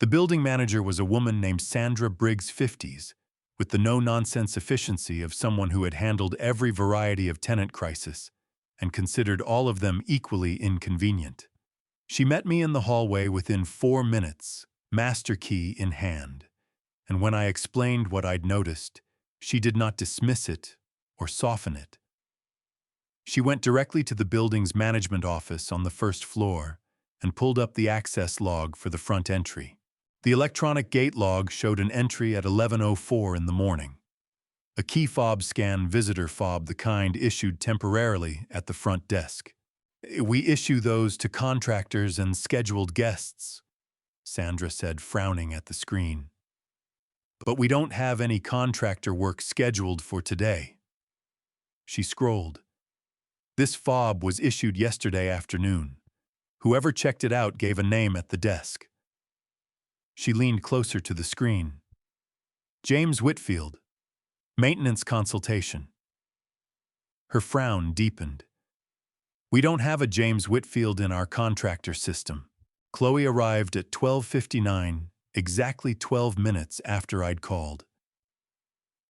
The building manager was a woman named Sandra Briggs, 50s, with the no-nonsense efficiency of someone who had handled every variety of tenant crisis and considered all of them equally inconvenient. She met me in the hallway within 4 minutes, master key in hand, and when I explained what I'd noticed, she did not dismiss it or soften it. She went directly to the building's management office on the first floor and pulled up the access log for the front entry. The electronic gate log showed an entry at 11:04 in the morning. A key fob scan visitor fob, the kind issued temporarily at the front desk. We issue those to contractors and scheduled guests, Sandra said, frowning at the screen. But we don't have any contractor work scheduled for today. She scrolled. This fob was issued yesterday afternoon. Whoever checked it out gave a name at the desk. She leaned closer to the screen. James Whitfield. Maintenance consultation. Her frown deepened. We don't have a James Whitfield in our contractor system. Chloe arrived at 12:59, exactly 12 minutes after I'd called.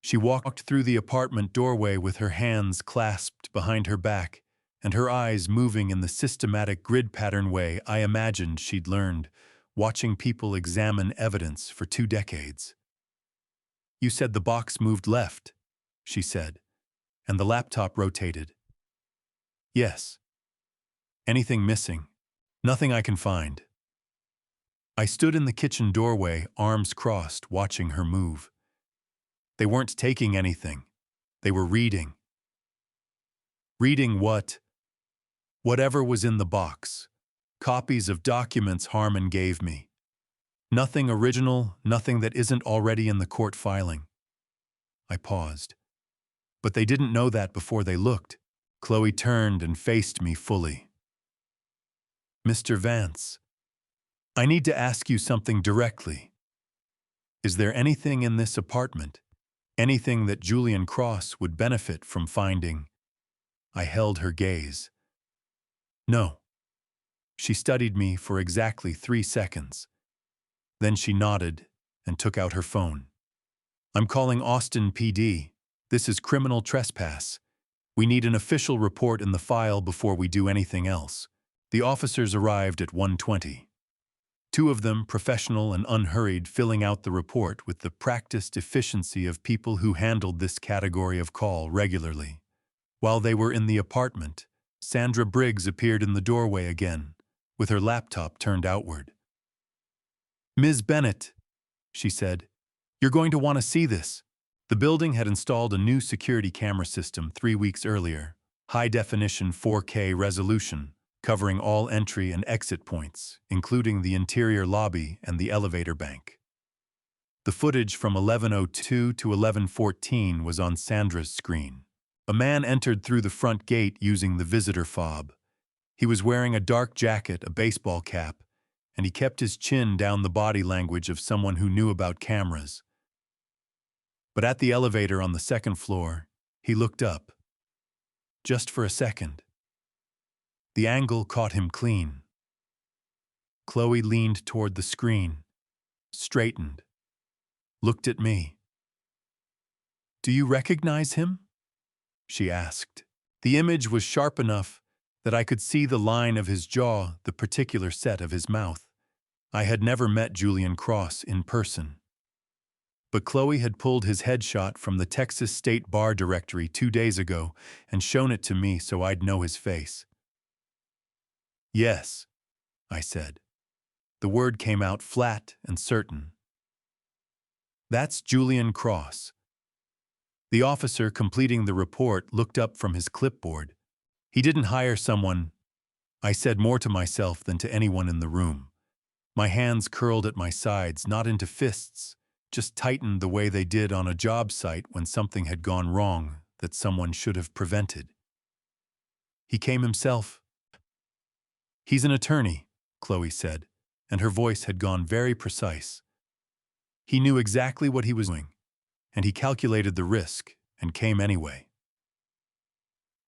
She walked through the apartment doorway with her hands clasped behind her back and her eyes moving in the systematic grid pattern way I imagined she'd learned, watching people examine evidence for 2 decades. You said the box moved left, she said, and the laptop rotated. Yes. Anything missing? Nothing I can find. I stood in the kitchen doorway, arms crossed, watching her move. They weren't taking anything. They were reading. Reading what? Whatever was in the box. Copies of documents Harmon gave me. Nothing original, nothing that isn't already in the court filing. I paused. But they didn't know that before they looked. Chloe turned and faced me fully. Mr. Vance, I need to ask you something directly. Is there anything in this apartment, anything that Julian Cross would benefit from finding? I held her gaze. No. She studied me for exactly 3 seconds. Then she nodded and took out her phone. I'm calling Austin PD. This is criminal trespass. We need an official report in the file before we do anything else. The officers arrived at 1:20. 2 of them, professional and unhurried, filling out the report with the practiced efficiency of people who handled this category of call regularly. While they were in the apartment, Sandra Briggs appeared in the doorway again, with her laptop turned outward. Ms. Bennett, she said, you're going to want to see this. The building had installed a new security camera system 3 weeks earlier, high-definition 4K resolution, covering all entry and exit points, including the interior lobby and the elevator bank. The footage from 11:02 to 11:14 was on Sandra's screen. A man entered through the front gate using the visitor fob. He was wearing a dark jacket, a baseball cap, and he kept his chin down, the body language of someone who knew about cameras. But at the elevator on the 2nd floor, he looked up. Just for a second. The angle caught him clean. Chloe leaned toward the screen, straightened, looked at me. Do you recognize him? She asked. The image was sharp enough that I could see the line of his jaw, the particular set of his mouth. I had never met Julian Cross in person. But Chloe had pulled his headshot from the Texas State Bar Directory 2 days ago and shown it to me so I'd know his face. Yes, I said. The word came out flat and certain. That's Julian Cross. The officer completing the report looked up from his clipboard. He didn't hire someone. I said more to myself than to anyone in the room. My hands curled at my sides, not into fists, just tightened the way they did on a job site when something had gone wrong that someone should have prevented. He came himself. He's an attorney, Chloe said, and her voice had gone very precise. He knew exactly what he was doing, and he calculated the risk and came anyway.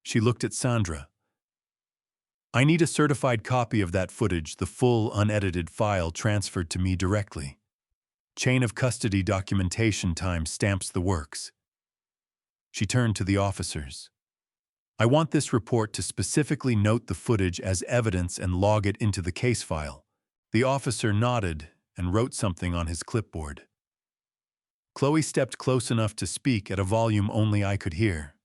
She looked at Sandra. I need a certified copy of that footage, the full, unedited file transferred to me directly. Chain of custody documentation time stamps the works. She turned to the officers. I want this report to specifically note the footage as evidence and log it into the case file. The officer nodded and wrote something on his clipboard. Chloe stepped close enough to speak at a volume only I could hear.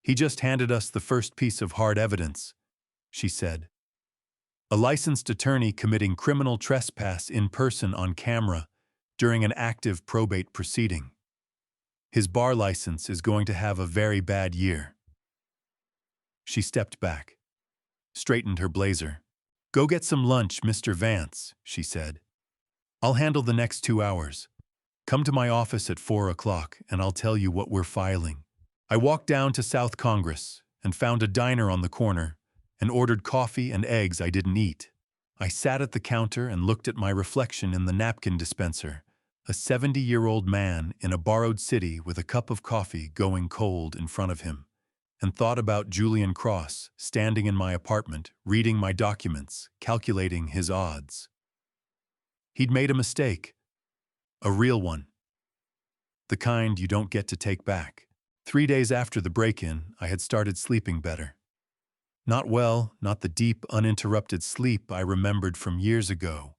He just handed us the first piece of hard evidence, she said. A licensed attorney committing criminal trespass in person on camera during an active probate proceeding. His bar license is going to have a very bad year. She stepped back, straightened her blazer. Go get some lunch, Mr. Vance, she said. I'll handle the next 2 hours. Come to my office at 4 o'clock and I'll tell you what we're filing. I walked down to South Congress and found a diner on the corner and ordered coffee and eggs I didn't eat. I sat at the counter and looked at my reflection in the napkin dispenser, a 70-year-old man in a borrowed city with a cup of coffee going cold in front of him, and thought about Julian Cross standing in my apartment, reading my documents, calculating his odds. He'd made a mistake, a real one, the kind you don't get to take back. 3 days after the break-in, I had started sleeping better. Not well, not the deep, uninterrupted sleep I remembered from years ago,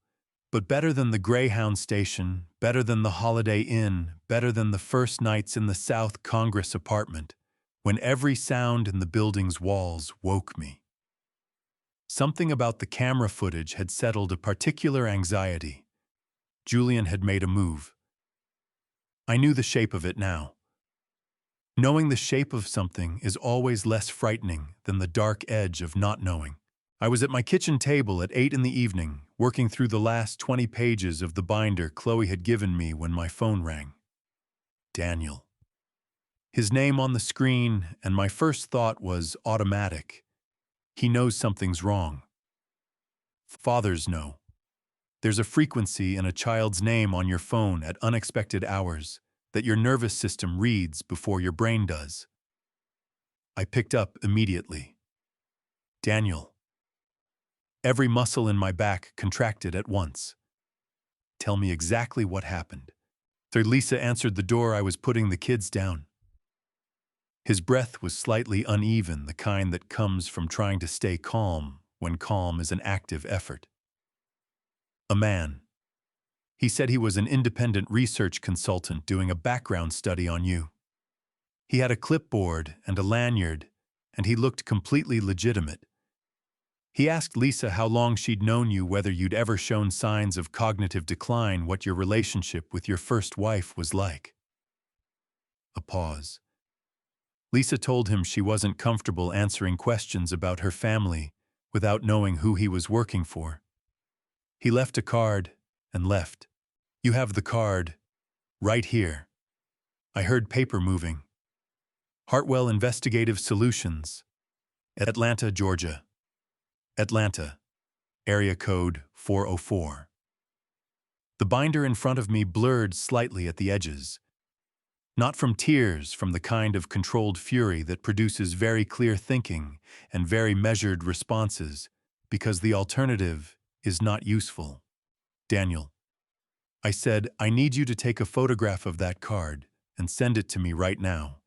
but better than the Greyhound station, better than the Holiday Inn, better than the first nights in the South Congress apartment, when every sound in the building's walls woke me. Something about the camera footage had settled a particular anxiety. Julian had made a move. I knew the shape of it now. Knowing the shape of something is always less frightening than the dark edge of not knowing. I was at my kitchen table at 8 in the evening, working through the last 20 pages of the binder Chloe had given me when my phone rang. Daniel. His name on the screen, and my first thought was automatic. He knows something's wrong. Fathers know. There's a frequency in a child's name on your phone at unexpected hours that your nervous system reads before your brain does. I picked up immediately. Daniel. Every muscle in my back contracted at once. Tell me exactly what happened. Lisa answered the door. I was putting the kids down. His breath was slightly uneven, the kind that comes from trying to stay calm when calm is an active effort. A man. He said he was an independent research consultant doing a background study on you. He had a clipboard and a lanyard, and he looked completely legitimate. He asked Lisa how long she'd known you, whether you'd ever shown signs of cognitive decline, what your relationship with your first wife was like. A pause. Lisa told him she wasn't comfortable answering questions about her family without knowing who he was working for. He left a card and left. You have the card, right here. I heard paper moving. Hartwell Investigative Solutions, Atlanta, Georgia. Atlanta, area code 404. The binder in front of me blurred slightly at the edges. Not from tears, from the kind of controlled fury that produces very clear thinking and very measured responses, because the alternative is not useful. Daniel. I said, I need you to take a photograph of that card and send it to me right now.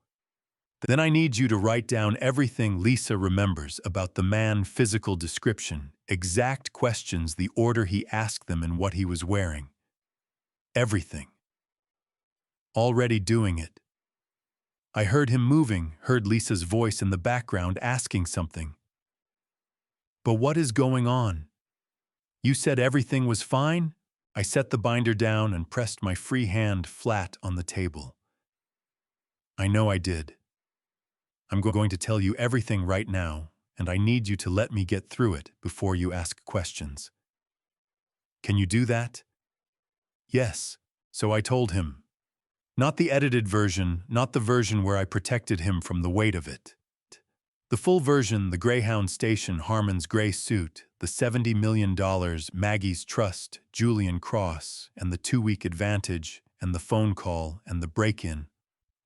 Then I need you to write down everything Lisa remembers about the man, physical description, exact questions, the order he asked them, and what he was wearing. Everything. Already doing it. I heard him moving, heard Lisa's voice in the background asking something. But what is going on? You said everything was fine? I set the binder down and pressed my free hand flat on the table. I know I did. I'm going to tell you everything right now, and I need you to let me get through it before you ask questions. Can you do that? Yes, so I told him. Not the edited version, not the version where I protected him from the weight of it. The full version, the Greyhound station, Harmon's gray suit, the $70 million, Maggie's trust, Julian Cross, and the 2-week advantage, and the phone call, and the break-in.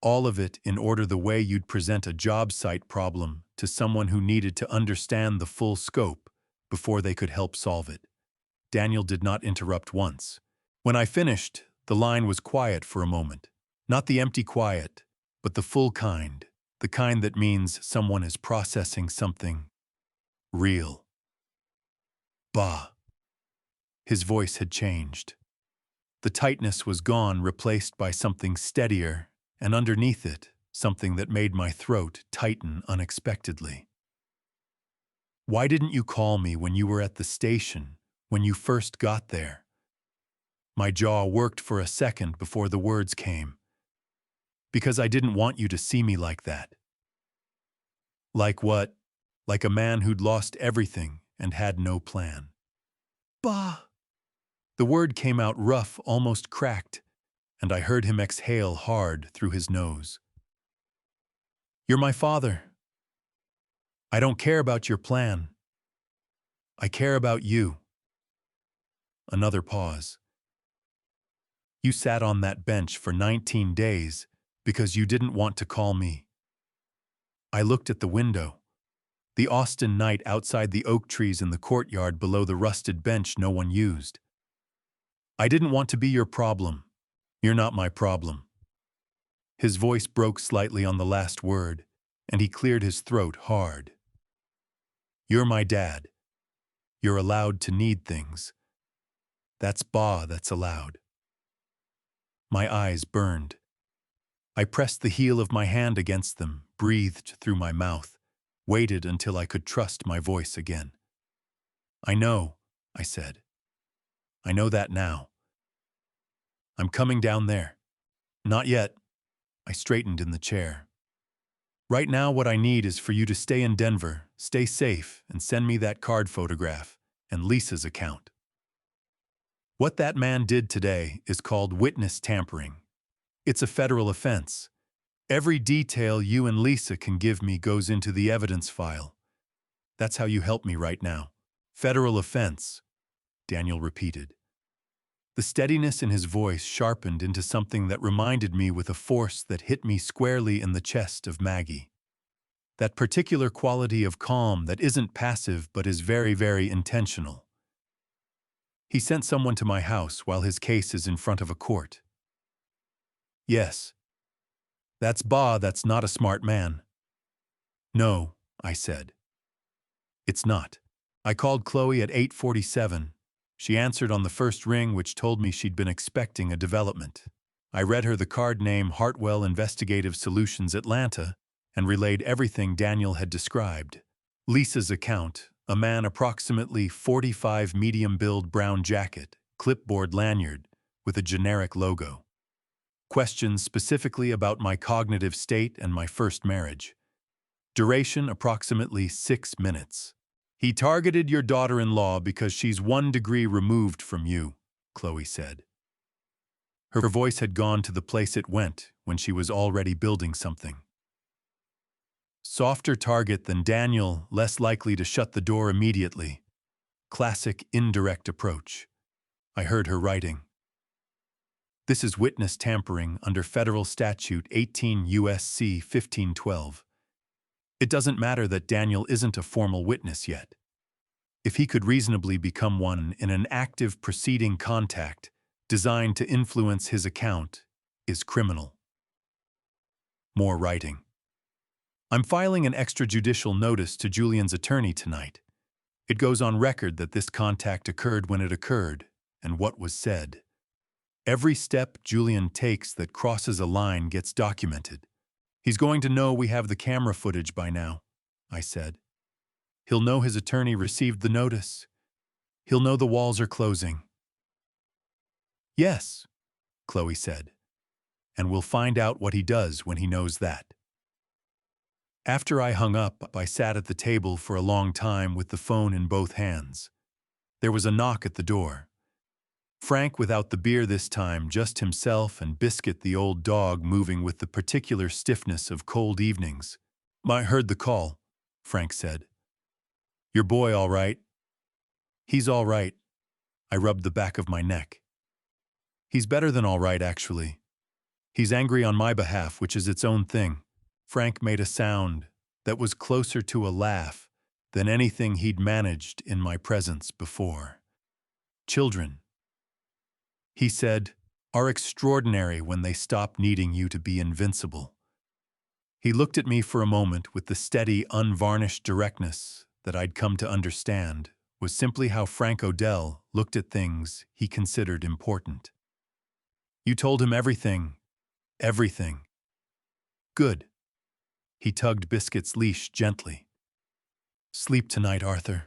All of it in order the way you'd present a job site problem to someone who needed to understand the full scope before they could help solve it. Daniel did not interrupt once. When I finished, the line was quiet for a moment. Not the empty quiet, but the full kind. The kind that means someone is processing something real. Bah. His voice had changed. The tightness was gone, replaced by something steadier, and underneath it, something that made my throat tighten unexpectedly. Why didn't you call me when you were at the station, when you first got there? My jaw worked for a second before the words came. Because I didn't want you to see me like that. Like what? Like a man who'd lost everything and had no plan. Bah! The word came out rough, almost cracked, and I heard him exhale hard through his nose. You're my father. I don't care about your plan. I care about you. Another pause. You sat on that bench for 19 days because you didn't want to call me. I looked at the window. The Austin night outside the oak trees in the courtyard below the rusted bench no one used. I didn't want to be your problem. You're not my problem. His voice broke slightly on the last word, and he cleared his throat hard. You're my dad. You're allowed to need things. That's that's allowed. My eyes burned. I pressed the heel of my hand against them, breathed through my mouth, waited until I could trust my voice again. I know, I said. I know that now. I'm coming down there. Not yet. I straightened in the chair. Right now what I need is for you to stay in Denver, stay safe, and send me that card photograph and Lisa's account. What that man did today is called witness tampering. It's a federal offense. Every detail you and Lisa can give me goes into the evidence file. That's how you help me right now. Federal offense, Daniel repeated. The steadiness in his voice sharpened into something that reminded me with a force that hit me squarely in the chest of Maggie. That particular quality of calm that isn't passive but is very, very intentional. He sent someone to my house while his case is in front of a court. Yes. That's that's not a smart man. No, I said. It's not. I called Chloe at 8:47. She answered on the first ring, which told me she'd been expecting a development. I read her the card name Hartwell Investigative Solutions Atlanta and relayed everything Daniel had described. Lisa's account, a man approximately 45, medium-build brown jacket, clipboard lanyard, with a generic logo. Questions specifically about my cognitive state and my first marriage. Duration approximately 6 minutes. He targeted your daughter-in-law because she's 1 degree removed from you, Chloe said. Her voice had gone to the place it went when she was already building something. Softer target than Daniel, less likely to shut the door immediately. Classic indirect approach. I heard her writing. This is witness tampering under Federal Statute 18 U.S.C. 1512. It doesn't matter that Daniel isn't a formal witness yet. If he could reasonably become one in an active preceding contact designed to influence his account, is criminal. More writing. I'm filing an extrajudicial notice to Julian's attorney tonight. It goes on record that this contact occurred when it occurred, and what was said. Every step Julian takes that crosses a line gets documented. He's going to know we have the camera footage by now, I said. He'll know his attorney received the notice. He'll know the walls are closing. Yes, Chloe said, and we'll find out what he does when he knows that. After I hung up, I sat at the table for a long time with the phone in both hands. There was a knock at the door. Frank without the beer this time, just himself and Biscuit the old dog moving with the particular stiffness of cold evenings. I heard the call, Frank said. Your boy all right? He's all right. I rubbed the back of my neck. He's better than all right, actually. He's angry on my behalf, which is its own thing. Frank made a sound that was closer to a laugh than anything he'd managed in my presence before. Children, he said, are extraordinary when they stop needing you to be invincible. He looked at me for a moment with the steady, unvarnished directness that I'd come to understand was simply how Frank Odell looked at things he considered important. You told him everything. Everything. Good. He tugged Biscuit's leash gently. Sleep tonight, Arthur.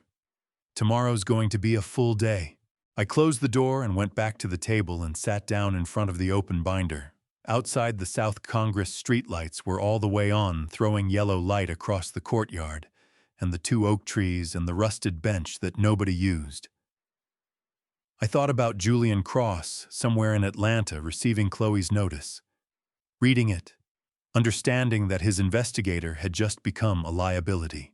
Tomorrow's going to be a full day. I closed the door and went back to the table and sat down in front of the open binder. Outside, the South Congress streetlights were all the way on, throwing yellow light across the courtyard, and the two oak trees and the rusted bench that nobody used. I thought about Julian Cross, somewhere in Atlanta, receiving Chloe's notice. Reading it, understanding that his investigator had just become a liability.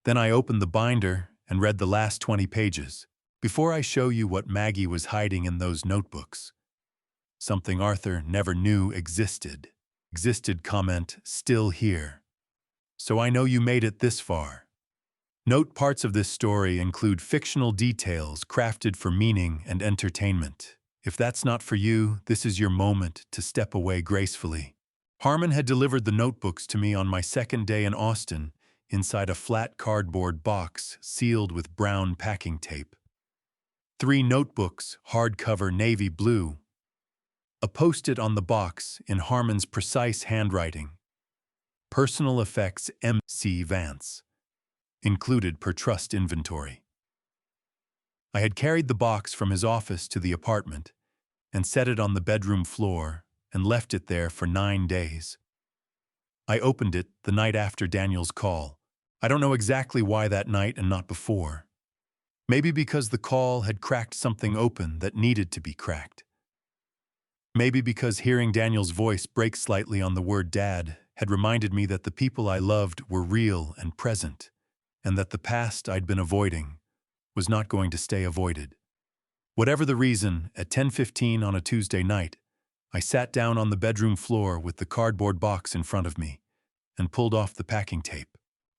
Then I opened the binder and read the last 20 pages. Before I show you what Maggie was hiding in those notebooks, something Arthur never knew existed. Comment, still here. So I know you made it this far. Note parts of this story include fictional details crafted for meaning and entertainment. If that's not for you, this is your moment to step away gracefully. Harmon had delivered the notebooks to me on my second day in Austin, inside a flat cardboard box sealed with brown packing tape. 3 notebooks, hardcover navy blue. A post-it on the box in Harmon's precise handwriting. Personal effects M.C. Vance. Included per trust inventory. I had carried the box from his office to the apartment and set it on the bedroom floor and left it there for 9 days. I opened it the night after Daniel's call. I don't know exactly why that night and not before. Maybe because the call had cracked something open that needed to be cracked. Maybe because hearing Daniel's voice break slightly on the word Dad had reminded me that the people I loved were real and present, and that the past I'd been avoiding was not going to stay avoided. Whatever the reason, at 10:15 on a Tuesday night, I sat down on the bedroom floor with the cardboard box in front of me and pulled off the packing tape.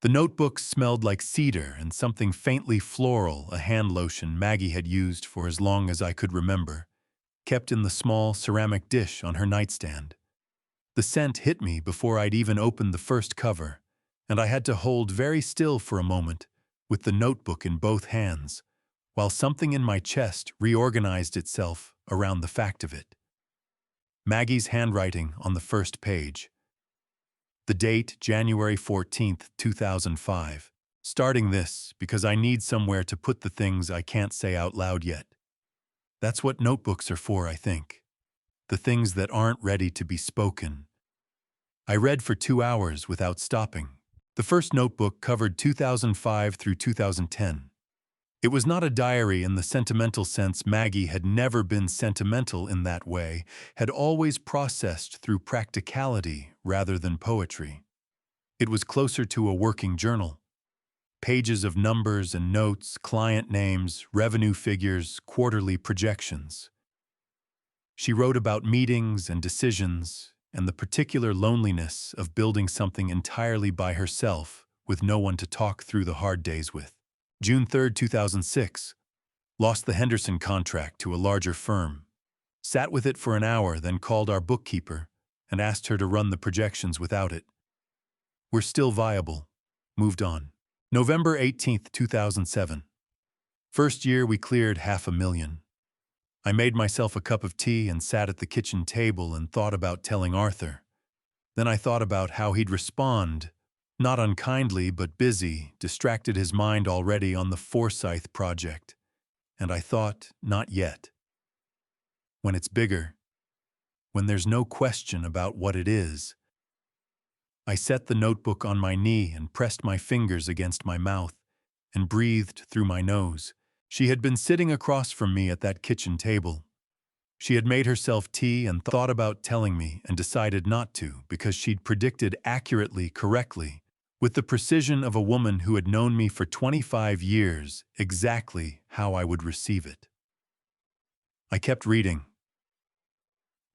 The notebooks smelled like cedar and something faintly floral, a hand lotion Maggie had used for as long as I could remember, kept in the small ceramic dish on her nightstand. The scent hit me before I'd even opened the first cover, and I had to hold very still for a moment with the notebook in both hands, while something in my chest reorganized itself around the fact of it. Maggie's handwriting on the first page. The date, January 14th, 2005. Starting this because I need somewhere to put the things I can't say out loud yet. That's what notebooks are for, I think. The things that aren't ready to be spoken. I read for 2 hours without stopping. The first notebook covered 2005 through 2010. It was not a diary in the sentimental sense. Maggie had never been sentimental in that way, had always processed through practicality rather than poetry. It was closer to a working journal. Pages of numbers and notes, client names, revenue figures, quarterly projections. She wrote about meetings and decisions and the particular loneliness of building something entirely by herself with no one to talk through the hard days with. June 3, 2006. Lost the Henderson contract to a larger firm. Sat with it for an hour, then called our bookkeeper and asked her to run the projections without it. We're still viable. Moved on. November 18, 2007. First year we cleared $500,000. I made myself a cup of tea and sat at the kitchen table and thought about telling Arthur. Then I thought about how he'd respond. Not unkindly, but busy, distracted his mind already on the Forsyth project. And I thought, not yet. When it's bigger, when there's no question about what it is. I set the notebook on my knee and pressed my fingers against my mouth and breathed through my nose. She had been sitting across from me at that kitchen table. She had made herself tea and thought about telling me and decided not to because she'd predicted accurately, correctly, with the precision of a woman who had known me for 25 years, exactly how I would receive it. I kept reading.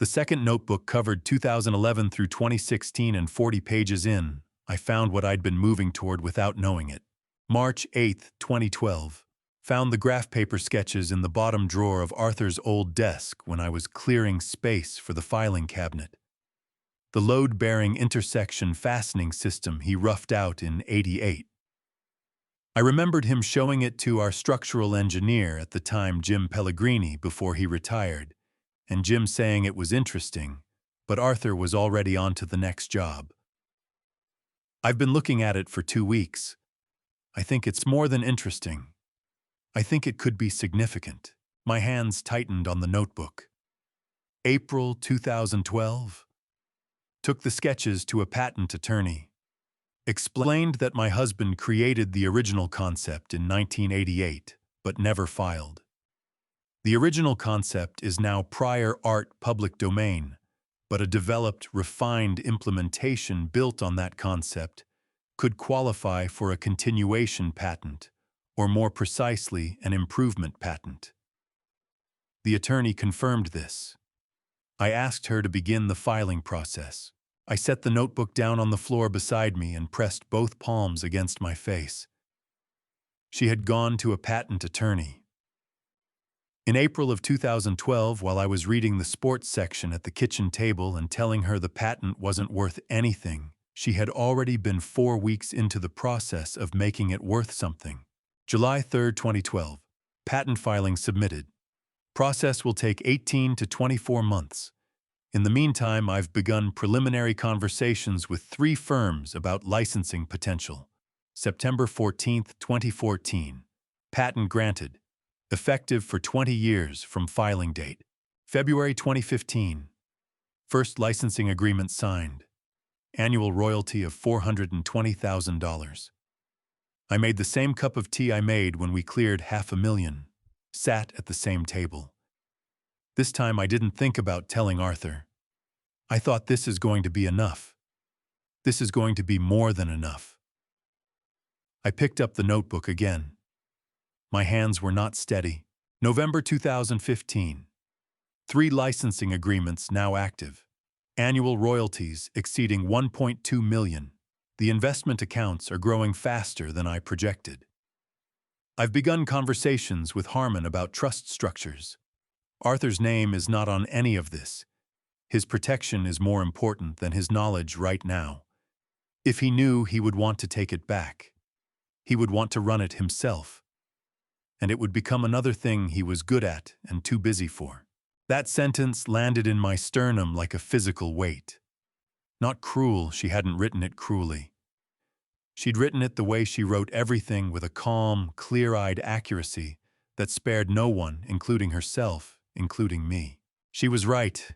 The second notebook covered 2011 through 2016, and 40 pages in, I found what I'd been moving toward without knowing it. March 8, 2012. Found the graph paper sketches in the bottom drawer of Arthur's old desk when I was clearing space for the filing cabinet. The load-bearing intersection fastening system he roughed out in '88. I remembered him showing it to our structural engineer at the time, Jim Pellegrini, before he retired, and Jim saying it was interesting, but Arthur was already on to the next job. I've been looking at it for 2 weeks. I think it's more than interesting. I think it could be significant. My hands tightened on the notebook. April 2012. Took the sketches to a patent attorney. Explained that my husband created the original concept in 1988, but never filed. The original concept is now prior art public domain, but a developed, refined implementation built on that concept could qualify for a continuation patent, or more precisely, an improvement patent. The attorney confirmed this. I asked her to begin the filing process. I set the notebook down on the floor beside me and pressed both palms against my face. She had gone to a patent attorney. In April of 2012, while I was reading the sports section at the kitchen table and telling her the patent wasn't worth anything, she had already been 4 weeks into the process of making it worth something. July 3, 2012. Patent filing submitted. Process will take 18 to 24 months. In the meantime, I've begun preliminary conversations with 3 firms about licensing potential. September 14, 2014. Patent granted. Effective for 20 years from filing date. February 2015. First licensing agreement signed. Annual royalty of $420,000. I made the same cup of tea I made when we cleared $500,000. Sat at the same table. This time I didn't think about telling Arthur. I thought this is going to be enough. This is going to be more than enough. I picked up the notebook again. My hands were not steady. November 2015. 3 licensing agreements now active. Annual royalties exceeding $1.2 million. The investment accounts are growing faster than I projected. I've begun conversations with Harmon about trust structures. Arthur's name is not on any of this. His protection is more important than his knowledge right now. If he knew, he would want to take it back. He would want to run it himself. And it would become another thing he was good at and too busy for. That sentence landed in my sternum like a physical weight. Not cruel, she hadn't written it cruelly. She'd written it the way she wrote everything, with a calm, clear-eyed accuracy that spared no one, including herself, including me. She was right.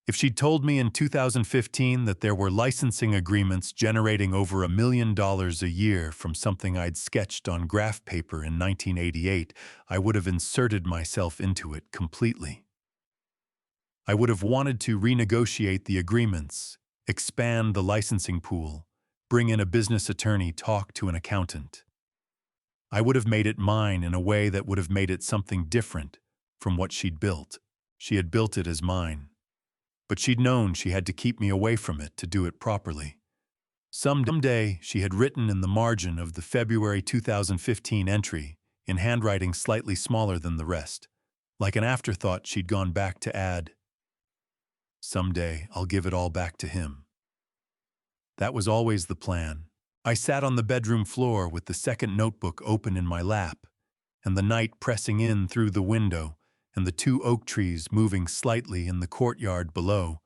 If she'd told me in 2015 that there were licensing agreements generating over $1 million a year from something I'd sketched on graph paper in 1988, I would have inserted myself into it completely. I would have wanted to renegotiate the agreements, expand the licensing pool, bring in a business attorney, talk to an accountant. I would have made it mine in a way that would have made it something different from what she'd built. She had built it as mine. But she'd known she had to keep me away from it to do it properly. Someday, she had written in the margin of the February 2015 entry, in handwriting slightly smaller than the rest. Like an afterthought, she'd gone back to add, "Someday, I'll give it all back to him." That was always the plan. I sat on the bedroom floor with the second notebook open in my lap, and the night pressing in through the window, and the 2 oak trees moving slightly in the courtyard below,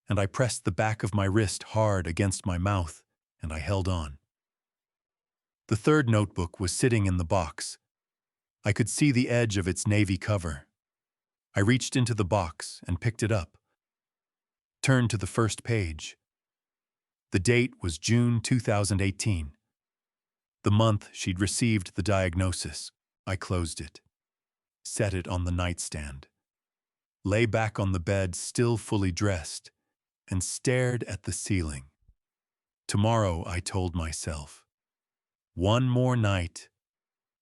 and I pressed the back of my wrist hard against my mouth, and I held on. The third notebook was sitting in the box. I could see the edge of its navy cover. I reached into the box and picked it up. Turned to the first page. The date was June 2018. The month she'd received the diagnosis. I closed it. Set it on the nightstand. Lay back on the bed, still fully dressed, and stared at the ceiling. Tomorrow, I told myself. One more night,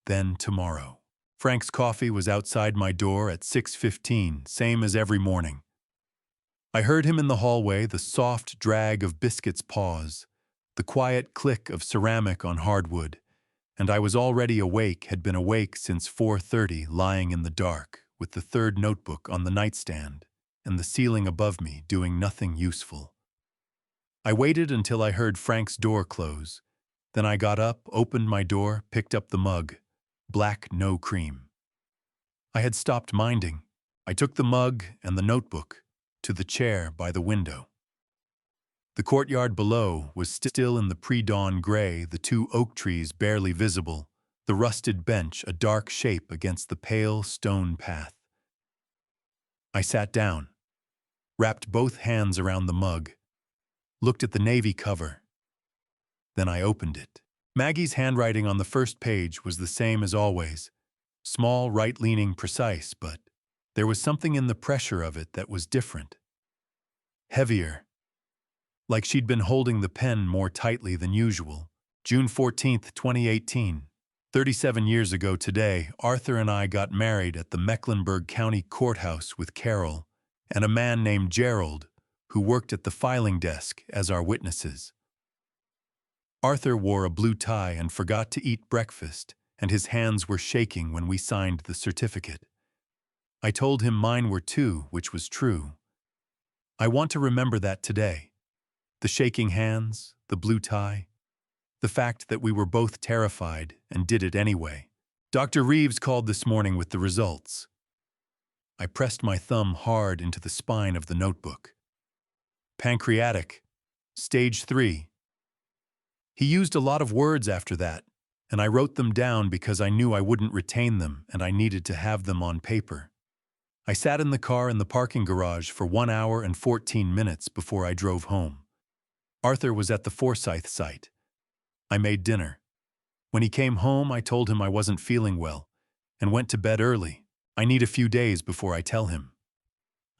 then tomorrow. Frank's coffee was outside my door at 6:15, same as every morning. I heard him in the hallway, the soft drag of biscuits' paws, the quiet click of ceramic on hardwood, and I was already awake, had been awake since 4:30, lying in the dark, with the third notebook on the nightstand, and the ceiling above me doing nothing useful. I waited until I heard Frank's door close. Then I got up, opened my door, picked up the mug. Black, no cream. I had stopped minding. I took the mug and the notebook to the chair by the window. The courtyard below was still in the pre-dawn gray, the two oak trees barely visible, the rusted bench a dark shape against the pale stone path. I sat down, wrapped both hands around the mug, looked at the navy cover. Then I opened it. Maggie's handwriting on the first page was the same as always, small, right-leaning, precise, but there was something in the pressure of it that was different. Heavier, like she'd been holding the pen more tightly than usual. June 14th, 2018. 37 years ago today, Arthur and I got married at the Mecklenburg County Courthouse with Carol and a man named Gerald, who worked at the filing desk, as our witnesses. Arthur wore a blue tie and forgot to eat breakfast, and his hands were shaking when we signed the certificate. I told him mine were too, which was true. I want to remember that today. The shaking hands, the blue tie, the fact that we were both terrified and did it anyway. Dr. Reeves called this morning with the results. I pressed my thumb hard into the spine of the notebook. Pancreatic, stage 3. He used a lot of words after that, and I wrote them down because I knew I wouldn't retain them and I needed to have them on paper. I sat in the car in the parking garage for 1 hour and 14 minutes before I drove home. Arthur was at the Forsyth site. I made dinner. When he came home, I told him I wasn't feeling well and went to bed early. I need a few days before I tell him.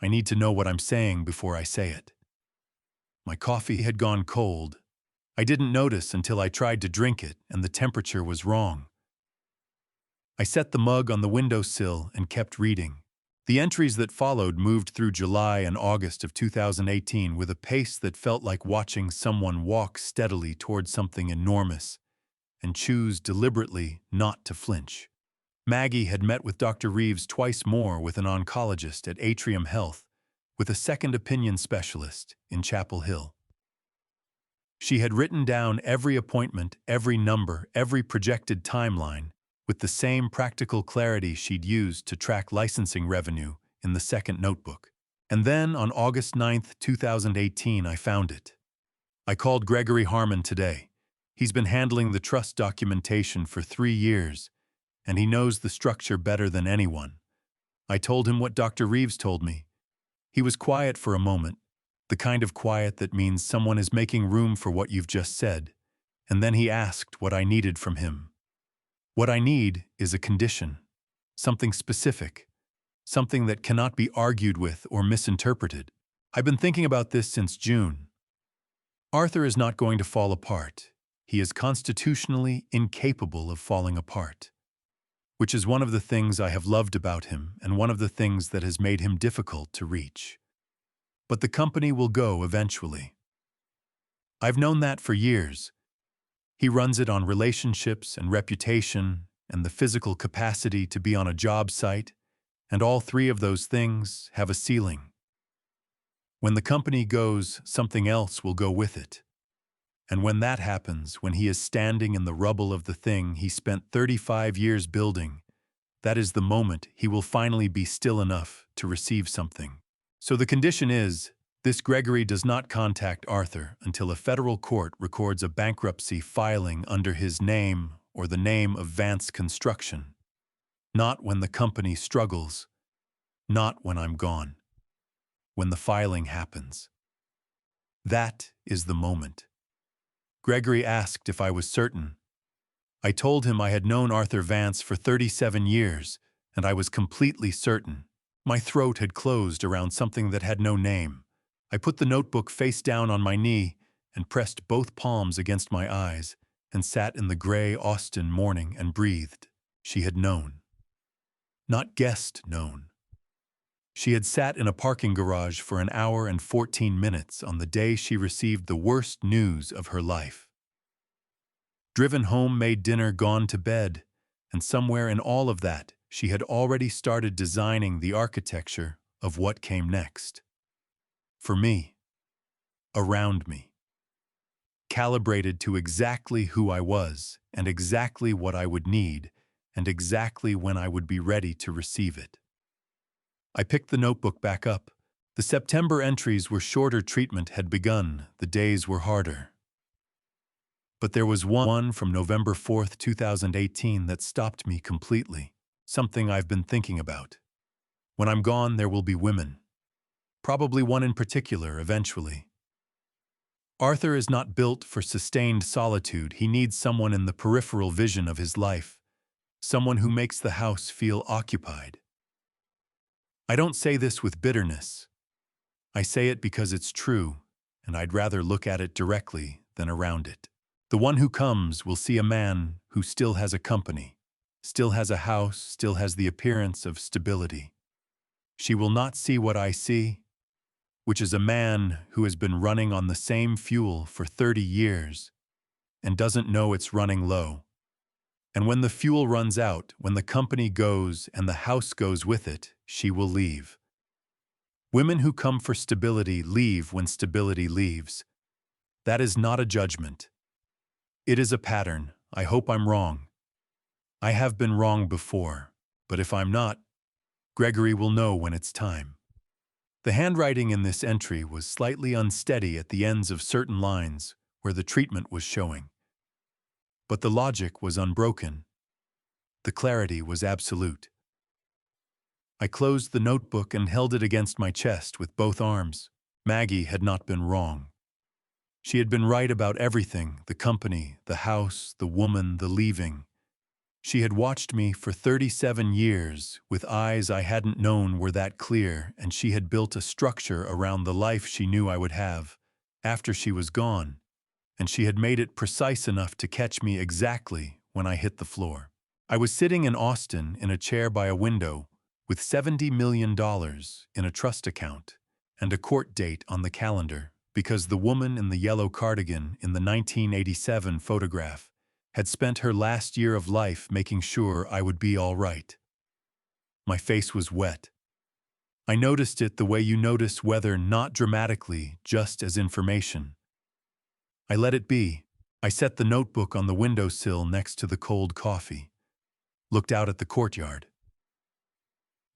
I need to know what I'm saying before I say it. My coffee had gone cold. I didn't notice until I tried to drink it and the temperature was wrong. I set the mug on the windowsill and kept reading. The entries that followed moved through July and August of 2018 with a pace that felt like watching someone walk steadily toward something enormous and choose deliberately not to flinch. Maggie had met with Dr. Reeves twice more, with an oncologist at Atrium Health, with a second opinion specialist in Chapel Hill. She had written down every appointment, every number, every projected timeline, with the same practical clarity she'd used to track licensing revenue in the second notebook. And then, on August 9th, 2018, I found it. I called Gregory Harmon today. He's been handling the trust documentation for 3 years, and he knows the structure better than anyone. I told him what Dr. Reeves told me. He was quiet for a moment, the kind of quiet that means someone is making room for what you've just said, and then he asked what I needed from him. What I need is a condition, something specific, something that cannot be argued with or misinterpreted. I've been thinking about this since June. Arthur is not going to fall apart. He is constitutionally incapable of falling apart, which is one of the things I have loved about him and one of the things that has made him difficult to reach. But the company will go eventually. I've known that for years. He runs it on relationships and reputation and the physical capacity to be on a job site, and all three of those things have a ceiling. When the company goes, something else will go with it. And when that happens, when he is standing in the rubble of the thing he spent 35 years building, that is the moment he will finally be still enough to receive something. So the condition is, this Gregory does not contact Arthur until a federal court records a bankruptcy filing under his name or the name of Vance Construction. Not when the company struggles. Not when I'm gone. When the filing happens. That is the moment. Gregory asked if I was certain. I told him I had known Arthur Vance for 37 years, and I was completely certain. My throat had closed around something that had no name. I put the notebook face down on my knee and pressed both palms against my eyes and sat in the gray Austin morning and breathed. She had known. Not guessed known. She had sat in a parking garage for 1 hour and 14 minutes on the day she received the worst news of her life. Driven home, made dinner, gone to bed, and somewhere in all of that, she had already started designing the architecture of what came next. For me, around me. Calibrated to exactly who I was and exactly what I would need and exactly when I would be ready to receive it. I picked the notebook back up, The September entries were shorter. Treatment had begun. The days were harder. But there was one from November 4th, 2018 that stopped me completely. Something I've been thinking about. When I'm gone, there will be women. Probably one in particular, eventually. Arthur is not built for sustained solitude. He needs someone in the peripheral vision of his life. Someone who makes the house feel occupied. I don't say this with bitterness. I say it because it's true, and I'd rather look at it directly than around it. The one who comes will see a man who still has a company, still has a house, still has the appearance of stability. She will not see what I see, which is a man who has been running on the same fuel for 30 years and doesn't know it's running low. And when the fuel runs out, when the company goes and the house goes with it, she will leave. Women who come for stability leave when stability leaves. That is not a judgment. It is a pattern. I hope I'm wrong. I have been wrong before, but if I'm not, Gregory will know when it's time. The handwriting in this entry was slightly unsteady at the ends of certain lines where the treatment was showing. But the logic was unbroken. The clarity was absolute. I closed the notebook and held it against my chest with both arms. Maggie had not been wrong. She had been right about everything: the company, the house, the woman, the leaving. She had watched me for 37 years with eyes I hadn't known were that clear, and she had built a structure around the life she knew I would have after she was gone, and she had made it precise enough to catch me exactly when I hit the floor. I was sitting in Austin in a chair by a window with $70 million in a trust account and a court date on the calendar because the woman in the yellow cardigan in the 1987 photograph had spent her last year of life making sure I would be all right. My face was wet. I noticed it the way you notice weather, not dramatically, just as information. I let it be. I set the notebook on the windowsill next to the cold coffee, looked out at the courtyard.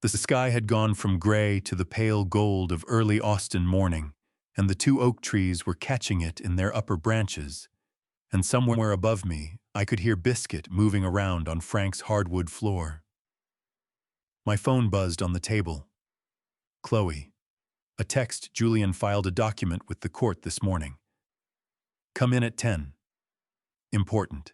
The sky had gone from gray to the pale gold of early Austin morning, and the 2 oak trees were catching it in their upper branches, and somewhere above me I could hear Biscuit moving around on Frank's hardwood floor. My phone buzzed on the table. Chloe. A text: Julian filed a document with the court this morning. Come in at 10. Important.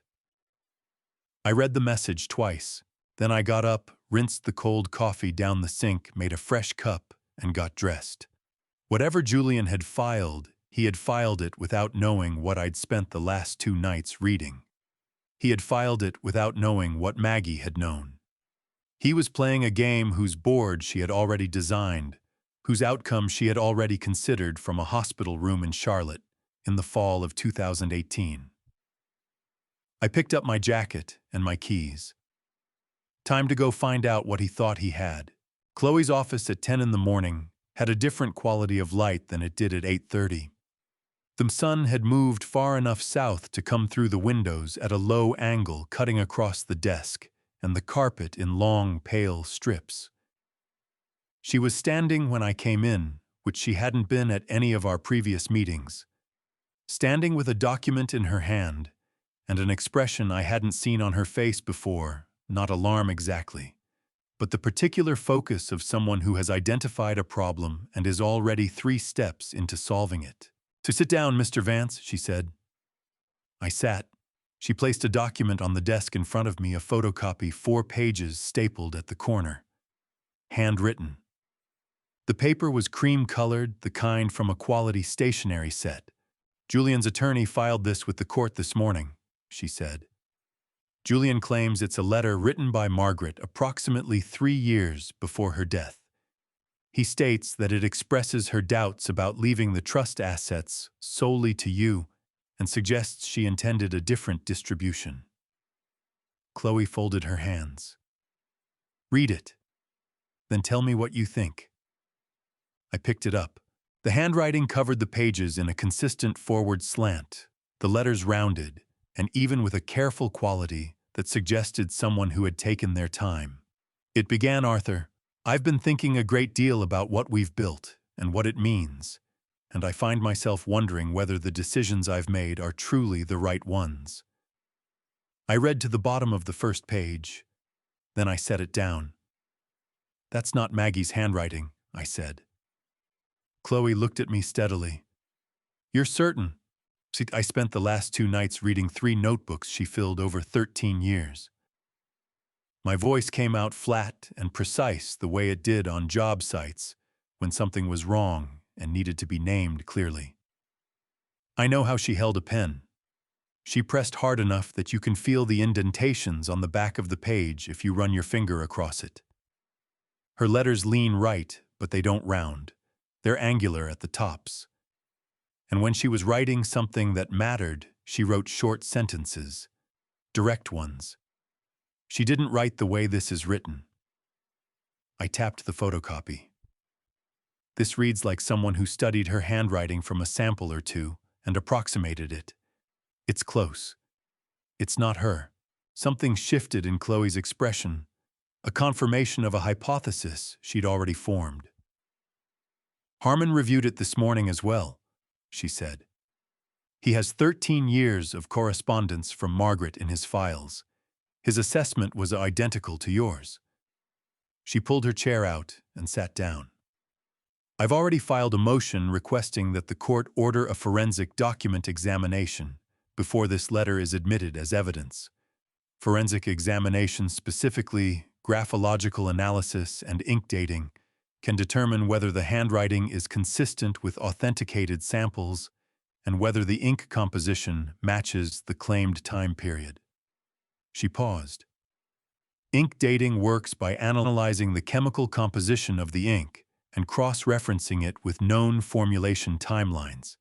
I read the message twice. Then I got up, rinsed the cold coffee down the sink, made a fresh cup, and got dressed. Whatever Julian had filed, he had filed it without knowing what I'd spent the last 2 nights reading. He had filed it without knowing what Maggie had known. He was playing a game whose board she had already designed, whose outcome she had already considered from a hospital room in Charlotte in the fall of 2018. I picked up my jacket and my keys. Time to go find out what he thought he had. Chloe's office at 10 in the morning had a different quality of light than it did at 8:30. The sun had moved far enough south to come through the windows at a low angle, cutting across the desk and the carpet in long, pale strips. She was standing when I came in, which she hadn't been at any of our previous meetings. Standing with a document in her hand and an expression I hadn't seen on her face before, not alarm exactly, but the particular focus of someone who has identified a problem and is already 3 steps into solving it. "To sit down, Mr. Vance," she said. I sat. She placed a document on the desk in front of me, a photocopy, 4 pages stapled at the corner. Handwritten. The paper was cream-colored, the kind from a quality stationery set. "Julian's attorney filed this with the court this morning," she said. Julian claims it's a letter written by Margaret approximately 3 years before her death. He states that it expresses her doubts about leaving the trust assets solely to you and suggests she intended a different distribution. Chloe folded her hands. "Read it. Then tell me what you think." I picked it up. The handwriting covered the pages in a consistent forward slant, the letters rounded, and even with a careful quality that suggested someone who had taken their time. It began, "Arthur, I've been thinking a great deal about what we've built, and what it means, and I find myself wondering whether the decisions I've made are truly the right ones. I read to the bottom of the first page. Then I set it down. "That's not Maggie's handwriting," I said. Chloe looked at me steadily. "You're certain?" See, I spent the last 2 nights reading 3 notebooks she filled over 13 years. My voice came out flat and precise the way it did on job sites when something was wrong and needed to be named clearly. I know how she held a pen. She pressed hard enough that you can feel the indentations on the back of the page if you run your finger across it. Her letters lean right, but they don't round. They're angular at the tops. And when she was writing something that mattered, she wrote short sentences, direct ones. She didn't write the way this is written. I tapped the photocopy. This reads like someone who studied her handwriting from a sample or two and approximated it. It's close. It's not her. Something shifted in Chloe's expression, a confirmation of a hypothesis she'd already formed. "Harmon reviewed it this morning as well," she said. "He has 13 years of correspondence from Margaret in his files. His assessment was identical to yours." She pulled her chair out and sat down. "I've already filed a motion requesting that the court order a forensic document examination before this letter is admitted as evidence. Forensic examination, specifically graphological analysis and ink dating, can determine whether the handwriting is consistent with authenticated samples and whether the ink composition matches the claimed time period." She paused. "Ink dating works by analyzing the chemical composition of the ink and cross-referencing it with known formulation timelines.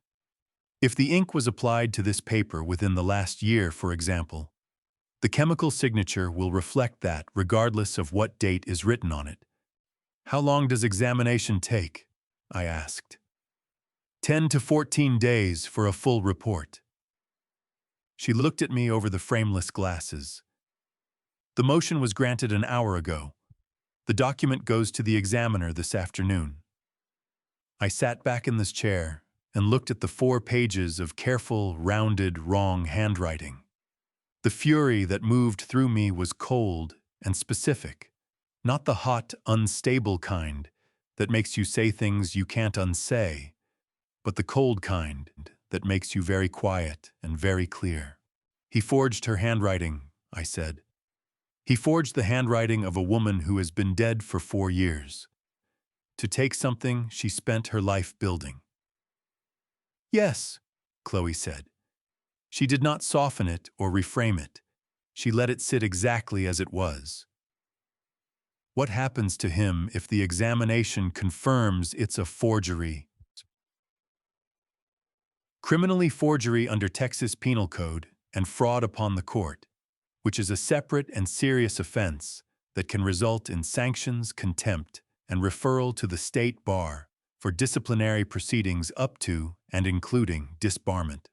If the ink was applied to this paper within the last year, for example, the chemical signature will reflect that regardless of what date is written on it." "How long does examination take?" I asked. 10 to 14 days for a full report." She looked at me over the frameless glasses. "The motion was granted an hour ago. The document goes to the examiner this afternoon." I sat back in this chair and looked at the 4 pages of careful, rounded, wrong handwriting. The fury that moved through me was cold and specific, not the hot, unstable kind that makes you say things you can't unsay, but the cold kind that makes you very quiet and very clear. "He forged her handwriting," I said. "He forged the handwriting of a woman who has been dead for 4 years. To take something she spent her life building." "Yes," Chloe said. She did not soften it or reframe it. She let it sit exactly as it was. "What happens to him if the examination confirms it's a forgery?" "Criminally forgery under Texas Penal Code and fraud upon the court, which is a separate and serious offense that can result in sanctions, contempt, and referral to the state bar for disciplinary proceedings up to and including disbarment."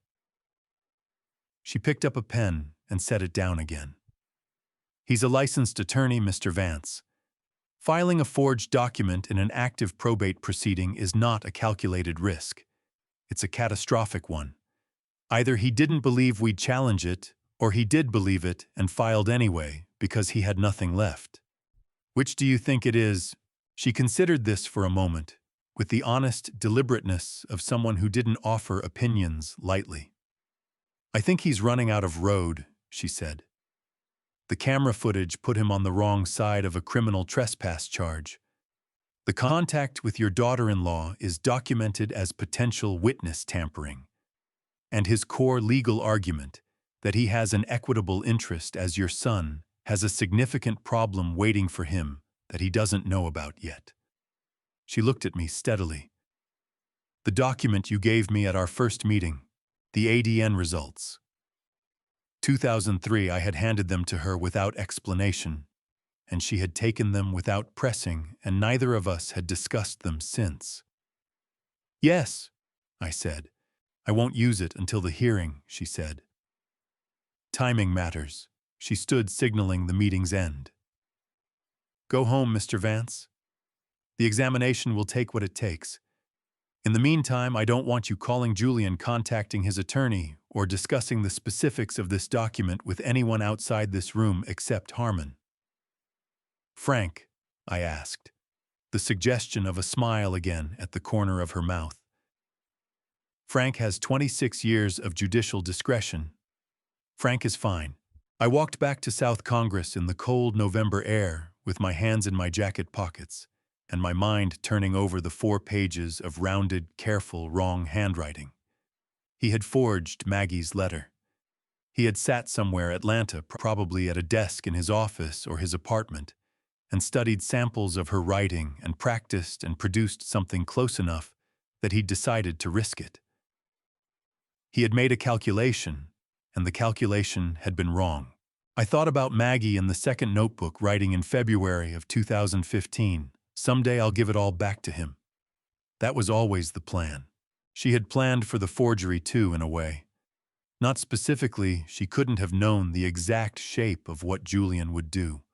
She picked up a pen and set it down again. "He's a licensed attorney, Mr. Vance. Filing a forged document in an active probate proceeding is not a calculated risk. It's a catastrophic one. Either he didn't believe we'd challenge it, or he did believe it and filed anyway because he had nothing left. Which do you think it is?" She considered this for a moment, with the honest deliberateness of someone who didn't offer opinions lightly. "I think he's running out of road," she said. "The camera footage put him on the wrong side of a criminal trespass charge. The contact with your daughter-in-law is documented as potential witness tampering, and his core legal argument that he has an equitable interest as your son has a significant problem waiting for him that he doesn't know about yet." She looked at me steadily. "The document you gave me at our first meeting, the ADN results. 2003, I had handed them to her without explanation, and she had taken them without pressing, and neither of us had discussed them since." "Yes," I said. "I won't use it until the hearing," she said. "Timing matters." She stood signaling the meeting's end. "Go home, Mr. Vance. The examination will take what it takes. In the meantime, I don't want you calling Julian, contacting his attorney, or discussing the specifics of this document with anyone outside this room except Harmon." "Frank?" I asked, the suggestion of a smile again at the corner of her mouth. "Frank has 26 years of judicial discretion. Frank is fine." I walked back to South Congress in the cold November air with my hands in my jacket pockets and my mind turning over the 4 pages of rounded, careful, wrong handwriting. He had forged Maggie's letter. He had sat somewhere Atlanta, probably at a desk in his office or his apartment, and studied samples of her writing and practiced and produced something close enough that he'd decided to risk it. He had made a calculation, and the calculation had been wrong. I thought about Maggie in the second notebook, writing in February of 2015, "Someday I'll give it all back to him." That was always the plan. She had planned for the forgery too, in a way. Not specifically, she couldn't have known the exact shape of what Julian would do.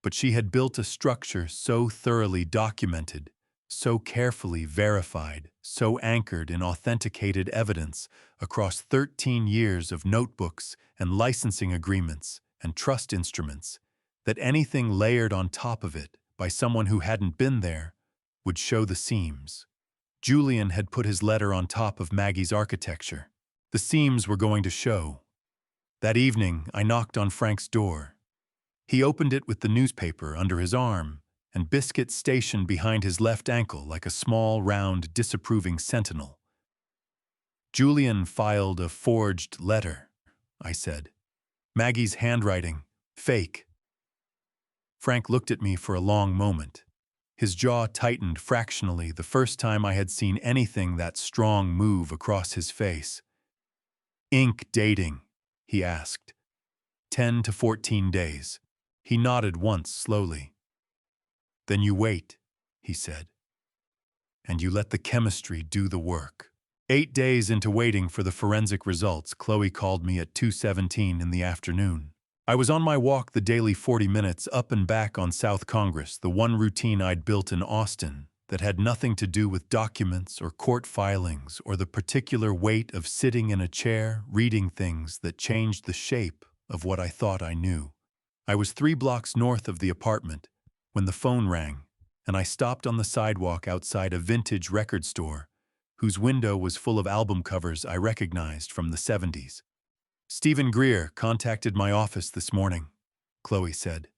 But she had built a structure so thoroughly documented, so carefully verified, so anchored in authenticated evidence across 13 years of notebooks and licensing agreements and trust instruments, that anything layered on top of it by someone who hadn't been there would show the seams. Julian had put his letter on top of Maggie's architecture. The seams were going to show. That evening, I knocked on Frank's door. He opened it with the newspaper under his arm and biscuit stationed behind his left ankle like a small, round, disapproving sentinel. "Julian filed a forged letter," I said. "Maggie's handwriting. Fake." Frank looked at me for a long moment. His jaw tightened fractionally, the first time I had seen anything that strong move across his face. "Ink dating?" he asked. 10 to 14 days. He nodded once slowly. "Then you wait," he said. "And you let the chemistry do the work." 8 days into waiting for the forensic results, Chloe called me at 2:17 in the afternoon. I was on my walk the daily 40 minutes up and back on South Congress, the one routine I'd built in Austin that had nothing to do with documents or court filings or the particular weight of sitting in a chair reading things that changed the shape of what I thought I knew. I was 3 blocks north of the apartment when the phone rang, and I stopped on the sidewalk outside a vintage record store whose window was full of album covers I recognized from the 70s. "Stephen Greer contacted my office this morning," Chloe said.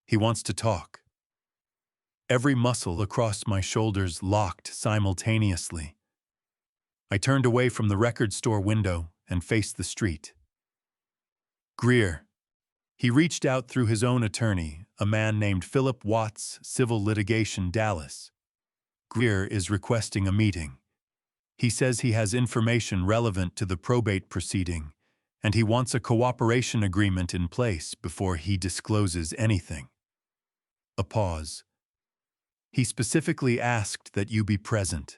"He wants to talk." Every muscle across my shoulders locked simultaneously. I turned away from the record store window and faced the street. "Greer." He reached out through his own attorney, a man named Philip Watts, Civil Litigation, Dallas. "Greer is requesting a meeting. He says he has information relevant to the probate proceeding, and he wants a cooperation agreement in place before he discloses anything." A pause. "He specifically asked that you be present."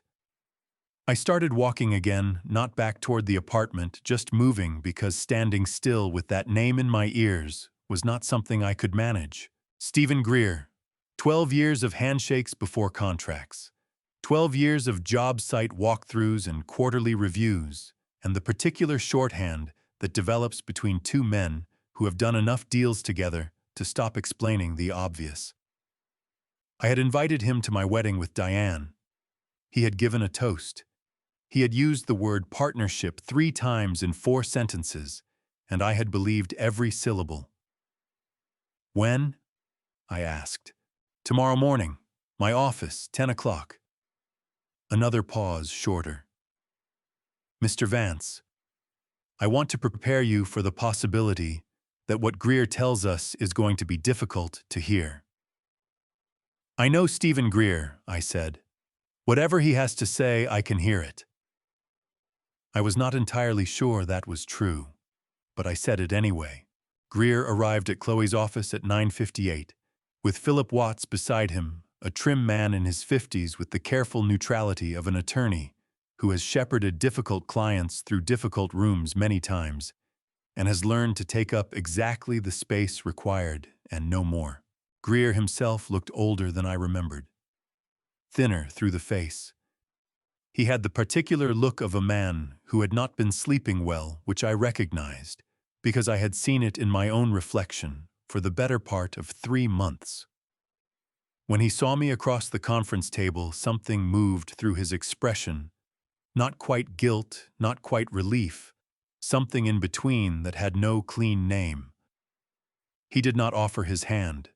I started walking again, not back toward the apartment, just moving because standing still with that name in my ears was not something I could manage. Stephen Greer. 12 years of handshakes before contracts. 12 years of job site walkthroughs and quarterly reviews, and the particular shorthand that develops between two men who have done enough deals together to stop explaining the obvious. I had invited him to my wedding with Diane. He had given a toast. He had used the word partnership 3 times in 4 sentences, and I had believed every syllable. "When?" I asked. "Tomorrow morning. My office, 10 o'clock. Another pause, shorter. "Mr. Vance, I want to prepare you for the possibility that what Greer tells us is going to be difficult to hear." "I know Stephen Greer," I said. "Whatever he has to say, I can hear it." I was not entirely sure that was true, but I said it anyway. Greer arrived at Chloe's office at 9:58, with Philip Watts beside him, a trim man in his 50s with the careful neutrality of an attorney who has shepherded difficult clients through difficult rooms many times and has learned to take up exactly the space required and no more. Greer himself looked older than I remembered. Thinner through the face, He had the particular look of a man who had not been sleeping well, which I recognized, because I had seen it in my own reflection for the better part of 3 months. When he saw me across the conference table, something moved through his expression, not quite guilt, not quite relief, something in between that had no clean name. He did not offer his hand.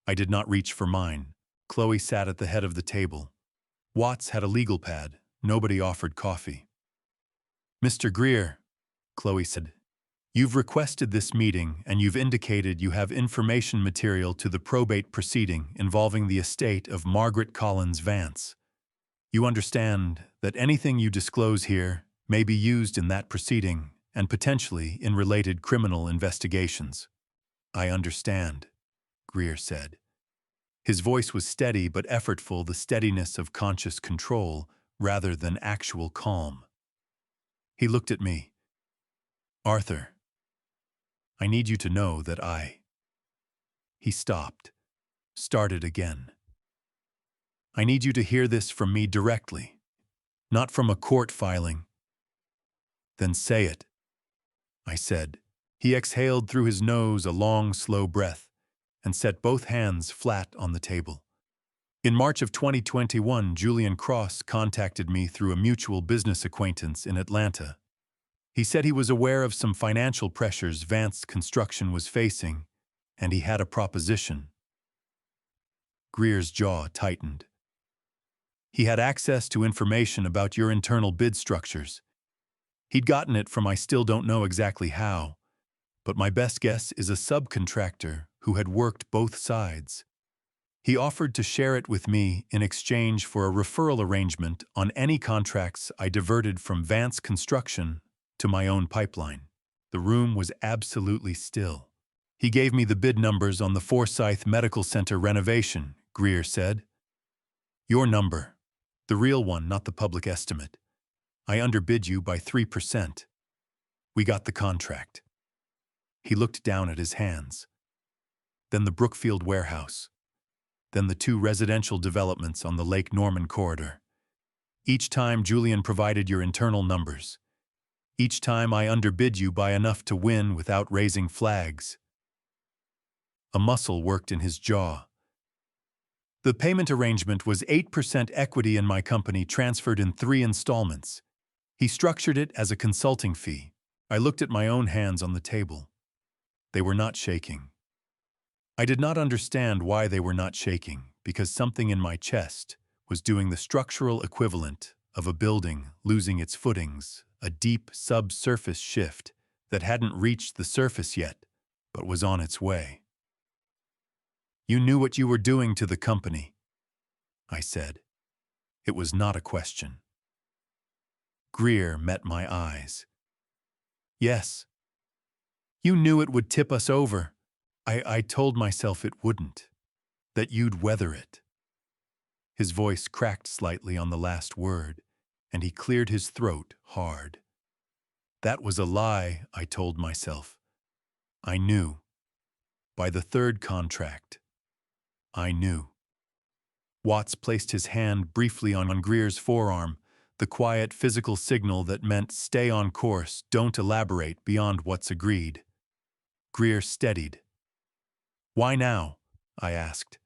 I did not reach for mine. Chloe sat at the head of the table. Watts had a legal pad. Nobody offered coffee. "Mr. Greer," Chloe said, "you've requested this meeting and you've indicated you have information material to the probate proceeding involving the estate of Margaret Collins Vance. You understand that anything you disclose here may be used in that proceeding and potentially in related criminal investigations." "I understand," Greer said. His voice was steady but effortful, the steadiness of conscious control rather than actual calm. He looked at me. "Arthur, I need you to know that He stopped, started again. "I need you to hear this from me directly, not from a court filing." "Then say it," I said. He exhaled through his nose a long, slow breath and set both hands flat on the table. "In March of 2021, Julian Cross contacted me through a mutual business acquaintance in Atlanta. He said he was aware of some financial pressures Vance Construction was facing, and he had a proposition." Greer's jaw tightened. "He had access to information about your internal bid structures. He'd gotten it from I still don't know exactly how, but my best guess is a subcontractor who had worked both sides. He offered to share it with me in exchange for a referral arrangement on any contracts I diverted from Vance Construction to my own pipeline." The room was absolutely still. "He gave me the bid numbers on the Forsyth Medical Center renovation," Greer said. "Your number. The real one, not the public estimate. I underbid you by 3%. We got the contract." He looked down at his hands. "Then the Brookfield warehouse. Then the 2 residential developments on the Lake Norman corridor. Each time Julian provided your internal numbers. Each time I underbid you by enough to win without raising flags." A muscle worked in his jaw. "The payment arrangement was 8% equity in my company transferred in 3 installments. He structured it as a consulting fee." I looked at my own hands on the table. They were not shaking. I did not understand why they were not shaking, because something in my chest was doing the structural equivalent of a building losing its footings, a deep subsurface shift that hadn't reached the surface yet, but was on its way. "You knew what you were doing to the company," I said. It was not a question. Greer met my eyes. "Yes. You knew it would tip us over. I told myself it wouldn't, that you'd weather it." His voice cracked slightly on the last word, and he cleared his throat hard. "That was a lie," I told myself. I knew. By the 3rd contract, I knew. Watts placed his hand briefly on Greer's forearm, the quiet physical signal that meant stay on course, don't elaborate beyond what's agreed. Greer steadied. "Why now?" I asked.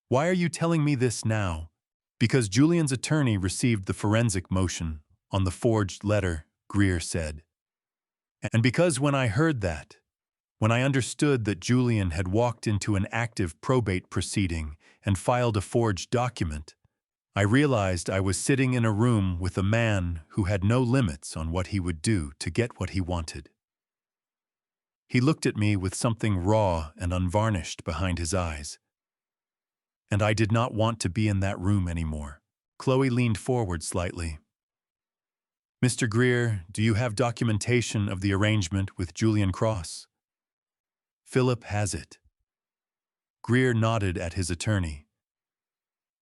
"Why are you telling me this now?" "Because Julian's attorney received the forensic motion on the forged letter," Greer said. "And because when I heard that, when I understood that Julian had walked into an active probate proceeding and filed a forged document, I realized I was sitting in a room with a man who had no limits on what he would do to get what he wanted." He looked at me with something raw and unvarnished behind his eyes. "And I did not want to be in that room anymore." Chloe leaned forward slightly. "Mr. Greer, do you have documentation of the arrangement with Julian Cross?" "Philip has it." Greer nodded at his attorney.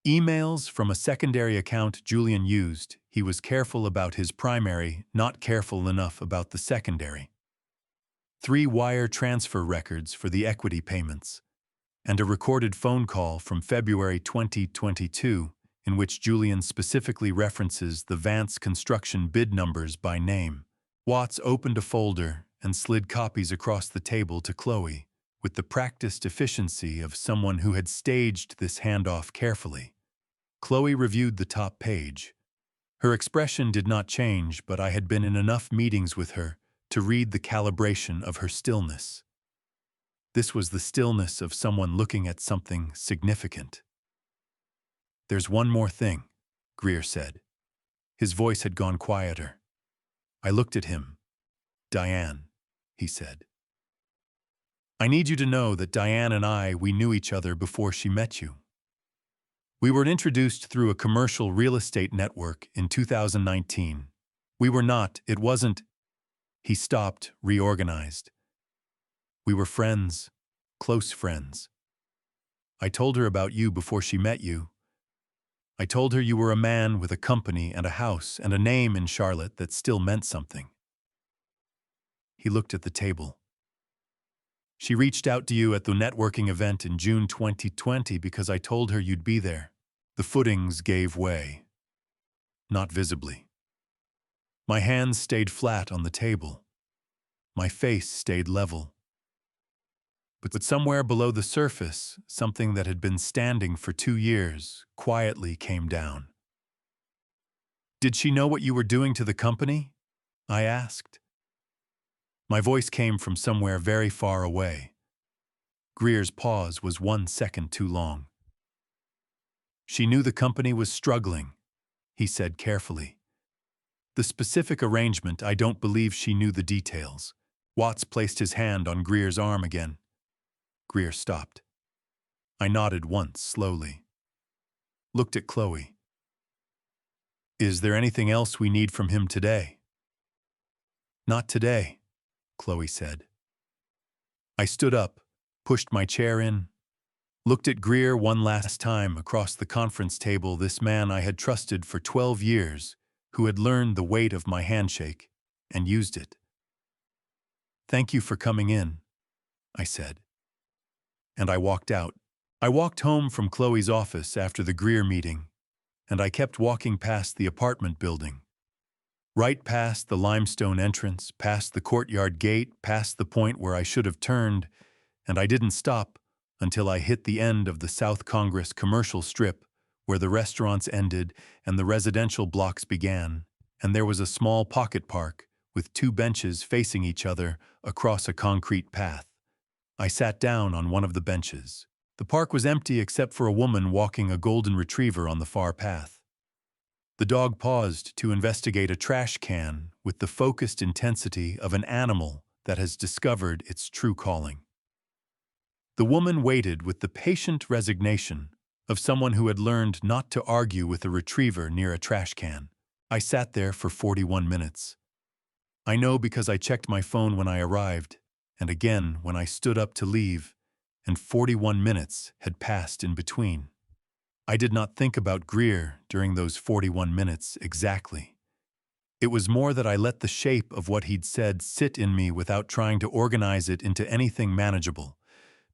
"Emails from a secondary account Julian used. He was careful about his primary, not careful enough about the secondary. 3 wire transfer records for the equity payments, and a recorded phone call from February 2022 in which Julian specifically references the Vance construction bid numbers by name. Watts opened a folder and slid copies across the table to Chloe, with the practiced efficiency of someone who had staged this handoff carefully. Chloe reviewed the top page. Her expression did not change, but I had been in enough meetings with her to read the calibration of her stillness. This was the stillness of someone looking at something significant. "There's one more thing," Greer said. His voice had gone quieter. I looked at him. "Diane," he said. "I need you to know that Diane and we knew each other before she met you. We were introduced through a commercial real estate network in 2019. It wasn't." He stopped, reorganized. "We were friends, close friends. I told her about you before she met you. I told her you were a man with a company and a house and a name in Charlotte that still meant something." He looked at the table. "She reached out to you at the networking event in June 2020 because I told her you'd be there." The footings gave way. Not visibly. My hands stayed flat on the table. My face stayed level. But somewhere below the surface, something that had been standing for 2 years quietly came down. "Did she know what you were doing to the company?" I asked. My voice came from somewhere very far away. Greer's pause was 1 second too long. "She knew the company was struggling," he said carefully. "The specific arrangement, I don't believe she knew the details." Watts placed his hand on Greer's arm again. Greer stopped. I nodded once, slowly. Looked at Chloe. "Is there anything else we need from him today?" "Not today," Chloe said. I stood up, pushed my chair in, looked at Greer one last time across the conference table, this man I had trusted for 12 years, who had learned the weight of my handshake and used it. "Thank you for coming in," I said. And I walked out. I walked home from Chloe's office after the Greer meeting, and I kept walking past the apartment building. Right past the limestone entrance, past the courtyard gate, past the point where I should have turned, and I didn't stop until I hit the end of the South Congress commercial strip, where the restaurants ended and the residential blocks began, and there was a small pocket park with 2 benches facing each other across a concrete path. I sat down on one of the benches. The park was empty except for a woman walking a golden retriever on the far path. The dog paused to investigate a trash can with the focused intensity of an animal that has discovered its true calling. The woman waited with the patient resignation of someone who had learned not to argue with a retriever near a trash can. I sat there for 41 minutes. I know because I checked my phone when I arrived, and again when I stood up to leave, and 41 minutes had passed in between. I did not think about Greer during those 41 minutes exactly. It was more that I let the shape of what he'd said sit in me without trying to organize it into anything manageable,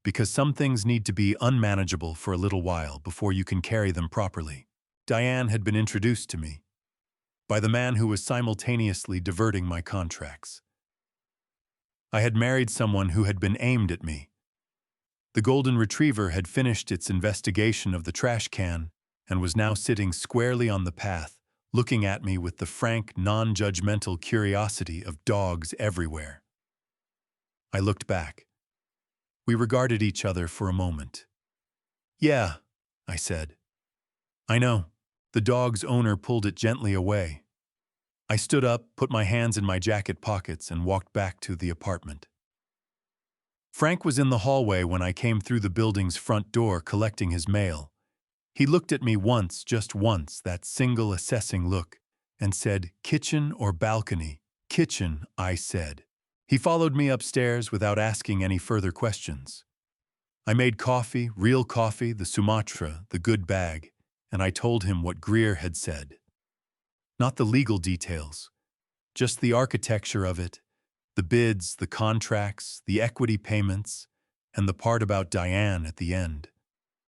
because some things need to be unmanageable for a little while before you can carry them properly. Diane had been introduced to me by the man who was simultaneously diverting my contracts. I had married someone who had been aimed at me. The golden retriever had finished its investigation of the trash can and was now sitting squarely on the path, looking at me with the frank, non-judgmental curiosity of dogs everywhere. I looked back. We regarded each other for a moment. "Yeah," I said. "I know." The dog's owner pulled it gently away. I stood up, put my hands in my jacket pockets, and walked back to the apartment. Frank was in the hallway when I came through the building's front door collecting his mail. He looked at me once, just once, that single assessing look, and said, "Kitchen or balcony?" "Kitchen," I said. He followed me upstairs without asking any further questions. I made coffee, real coffee, the Sumatra, the good bag, and I told him what Greer had said. Not the legal details, just the architecture of it, the bids, the contracts, the equity payments, and the part about Diane at the end.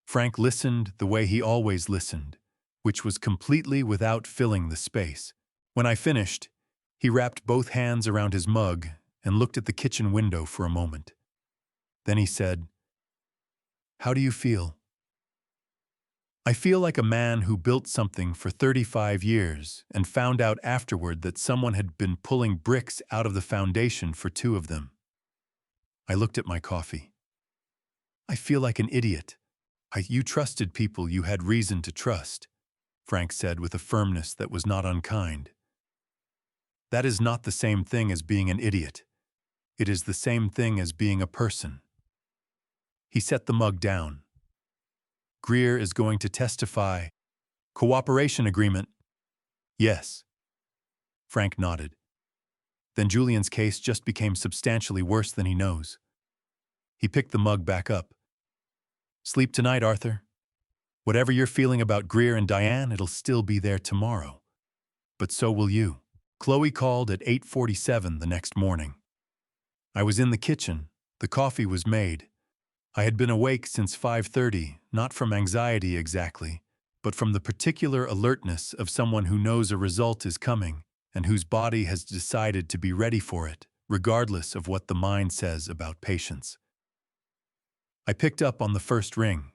Frank listened the way he always listened, which was completely without filling the space. When I finished, he wrapped both hands around his mug and looked at the kitchen window for a moment. Then he said, "How do you feel?" "I feel like a man who built something for 35 years and found out afterward that someone had been pulling bricks out of the foundation for 2 of them." I looked at my coffee. "I feel like an idiot." You trusted people you had reason to trust," Frank said with a firmness that was not unkind. "That is not the same thing as being an idiot. It is the same thing as being a person." He set the mug down. "Greer is going to testify. Cooperation agreement." "Yes." Frank nodded. "Then Julian's case just became substantially worse than he knows." He picked the mug back up. "Sleep tonight, Arthur. Whatever you're feeling about Greer and Diane, it'll still be there tomorrow. But so will you." Chloe called at 8:47 the next morning. I was in the kitchen. The coffee was made. I had been awake since 5:30, not from anxiety exactly, but from the particular alertness of someone who knows a result is coming and whose body has decided to be ready for it, regardless of what the mind says about patience. I picked up on the first ring.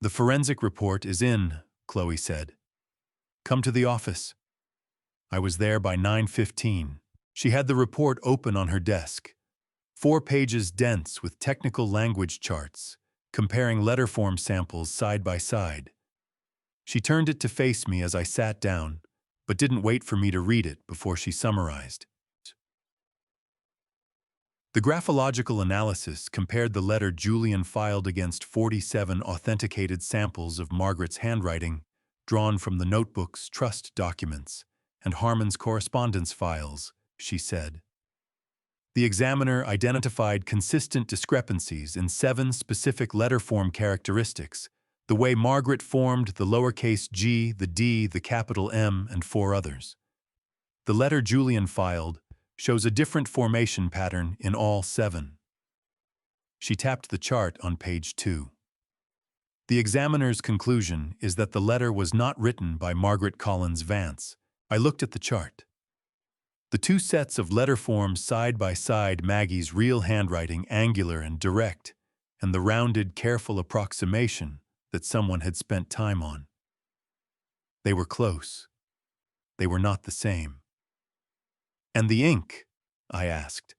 "The forensic report is in," Chloe said. "Come to the office." I was there by 9:15. She had the report open on her desk. 4 pages dense with technical language charts, comparing letterform samples side by side. She turned it to face me as I sat down, but didn't wait for me to read it before she summarized. The graphological analysis compared the letter Julian filed against 47 authenticated samples of Margaret's handwriting, drawn from the notebook's trust documents and Harmon's correspondence files, she said. The examiner identified consistent discrepancies in 7 specific letterform characteristics, the way Margaret formed the lowercase g, the d, the capital M, and 4 others. The letter Julian filed shows a different formation pattern in all 7. She tapped the chart on page 2. The examiner's conclusion is that the letter was not written by Margaret Collins Vance. I looked at the chart. The 2 sets of letter forms side by side, Maggie's real handwriting, angular and direct, and the rounded, careful approximation that someone had spent time on. They were close. They were not the same. "And the ink?" I asked.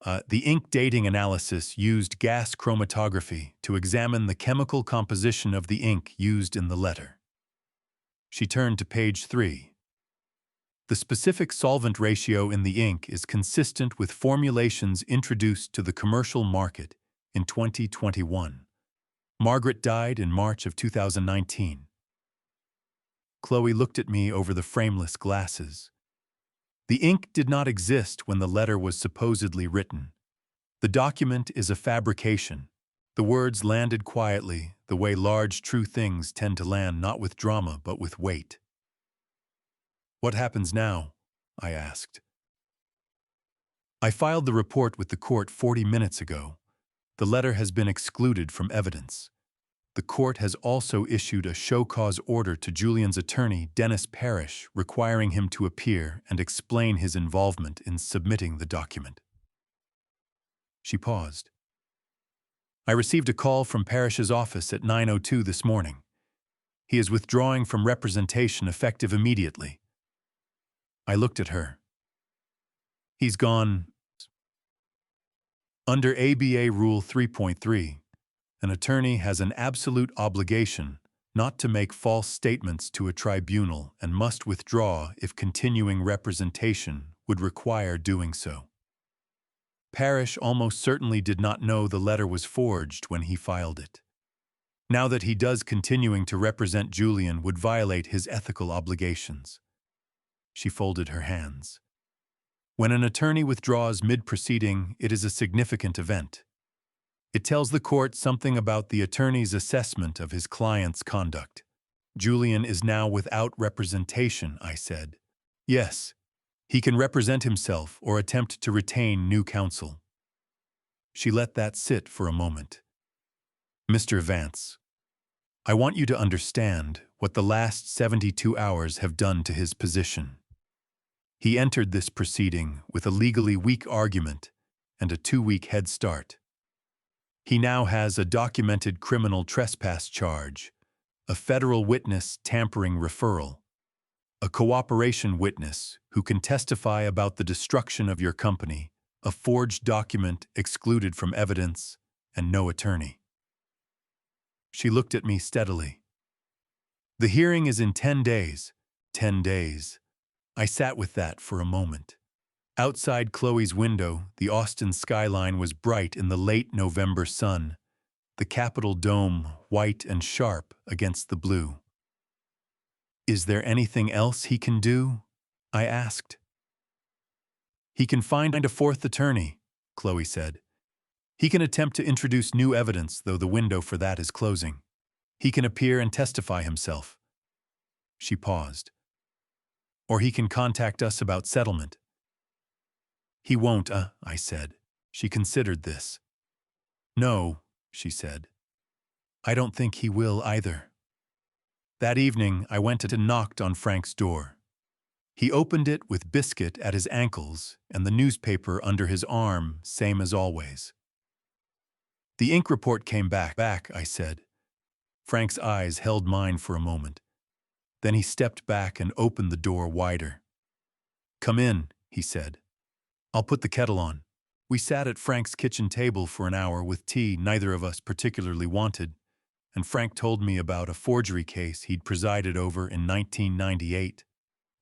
The ink dating analysis used gas chromatography to examine the chemical composition of the ink used in the letter. She turned to page 3. The specific solvent ratio in the ink is consistent with formulations introduced to the commercial market in 2021. Margaret died in March of 2019. Chloe looked at me over the frameless glasses. The ink did not exist when the letter was supposedly written. The document is a fabrication. The words landed quietly, the way large, true things tend to land, not with drama, but with weight. "What happens now?" I asked. "I filed the report with the court 40 minutes ago. The letter has been excluded from evidence. The court has also issued a show-cause order to Julian's attorney, Dennis Parrish, requiring him to appear and explain his involvement in submitting the document." She paused. "I received a call from Parrish's office at 9:02 this morning. He is withdrawing from representation effective immediately." I looked at her. "He's gone." Under ABA Rule 3.3, an attorney has an absolute obligation not to make false statements to a tribunal and must withdraw if continuing representation would require doing so. Parrish almost certainly did not know the letter was forged when he filed it. Now that he does, continuing to represent Julian would violate his ethical obligations. She folded her hands. When an attorney withdraws mid-proceeding, it is a significant event. It tells the court something about the attorney's assessment of his client's conduct. "Julian is now without representation," I said. "Yes, he can represent himself or attempt to retain new counsel." She let that sit for a moment. "Mr. Vance." I want you to understand what the last 72 hours have done to his position. He entered this proceeding with a legally weak argument and a 2-week head start. He now has a documented criminal trespass charge, a federal witness tampering referral, a cooperation witness who can testify about the destruction of your company, a forged document excluded from evidence, and no attorney. She looked at me steadily. The hearing is in 10 days. 10 days. I sat with that for a moment. Outside Chloe's window, the Austin skyline was bright in the late November sun, the Capitol dome white and sharp against the blue. Is there anything else he can do? I asked. He can find a fourth attorney, Chloe said. He can attempt to introduce new evidence, though the window for that is closing. He can appear and testify himself. She paused. Or he can contact us about settlement. He won't, I said. She considered this. No, she said. I don't think he will either. That evening, I went and knocked on Frank's door. He opened it with biscuit at his ankles and the newspaper under his arm, same as always. The ink report came back, I said. Frank's eyes held mine for a moment. Then he stepped back and opened the door wider. Come in, he said. I'll put the kettle on. We sat at Frank's kitchen table for an hour with tea neither of us particularly wanted, and Frank told me about a forgery case he'd presided over in 1998,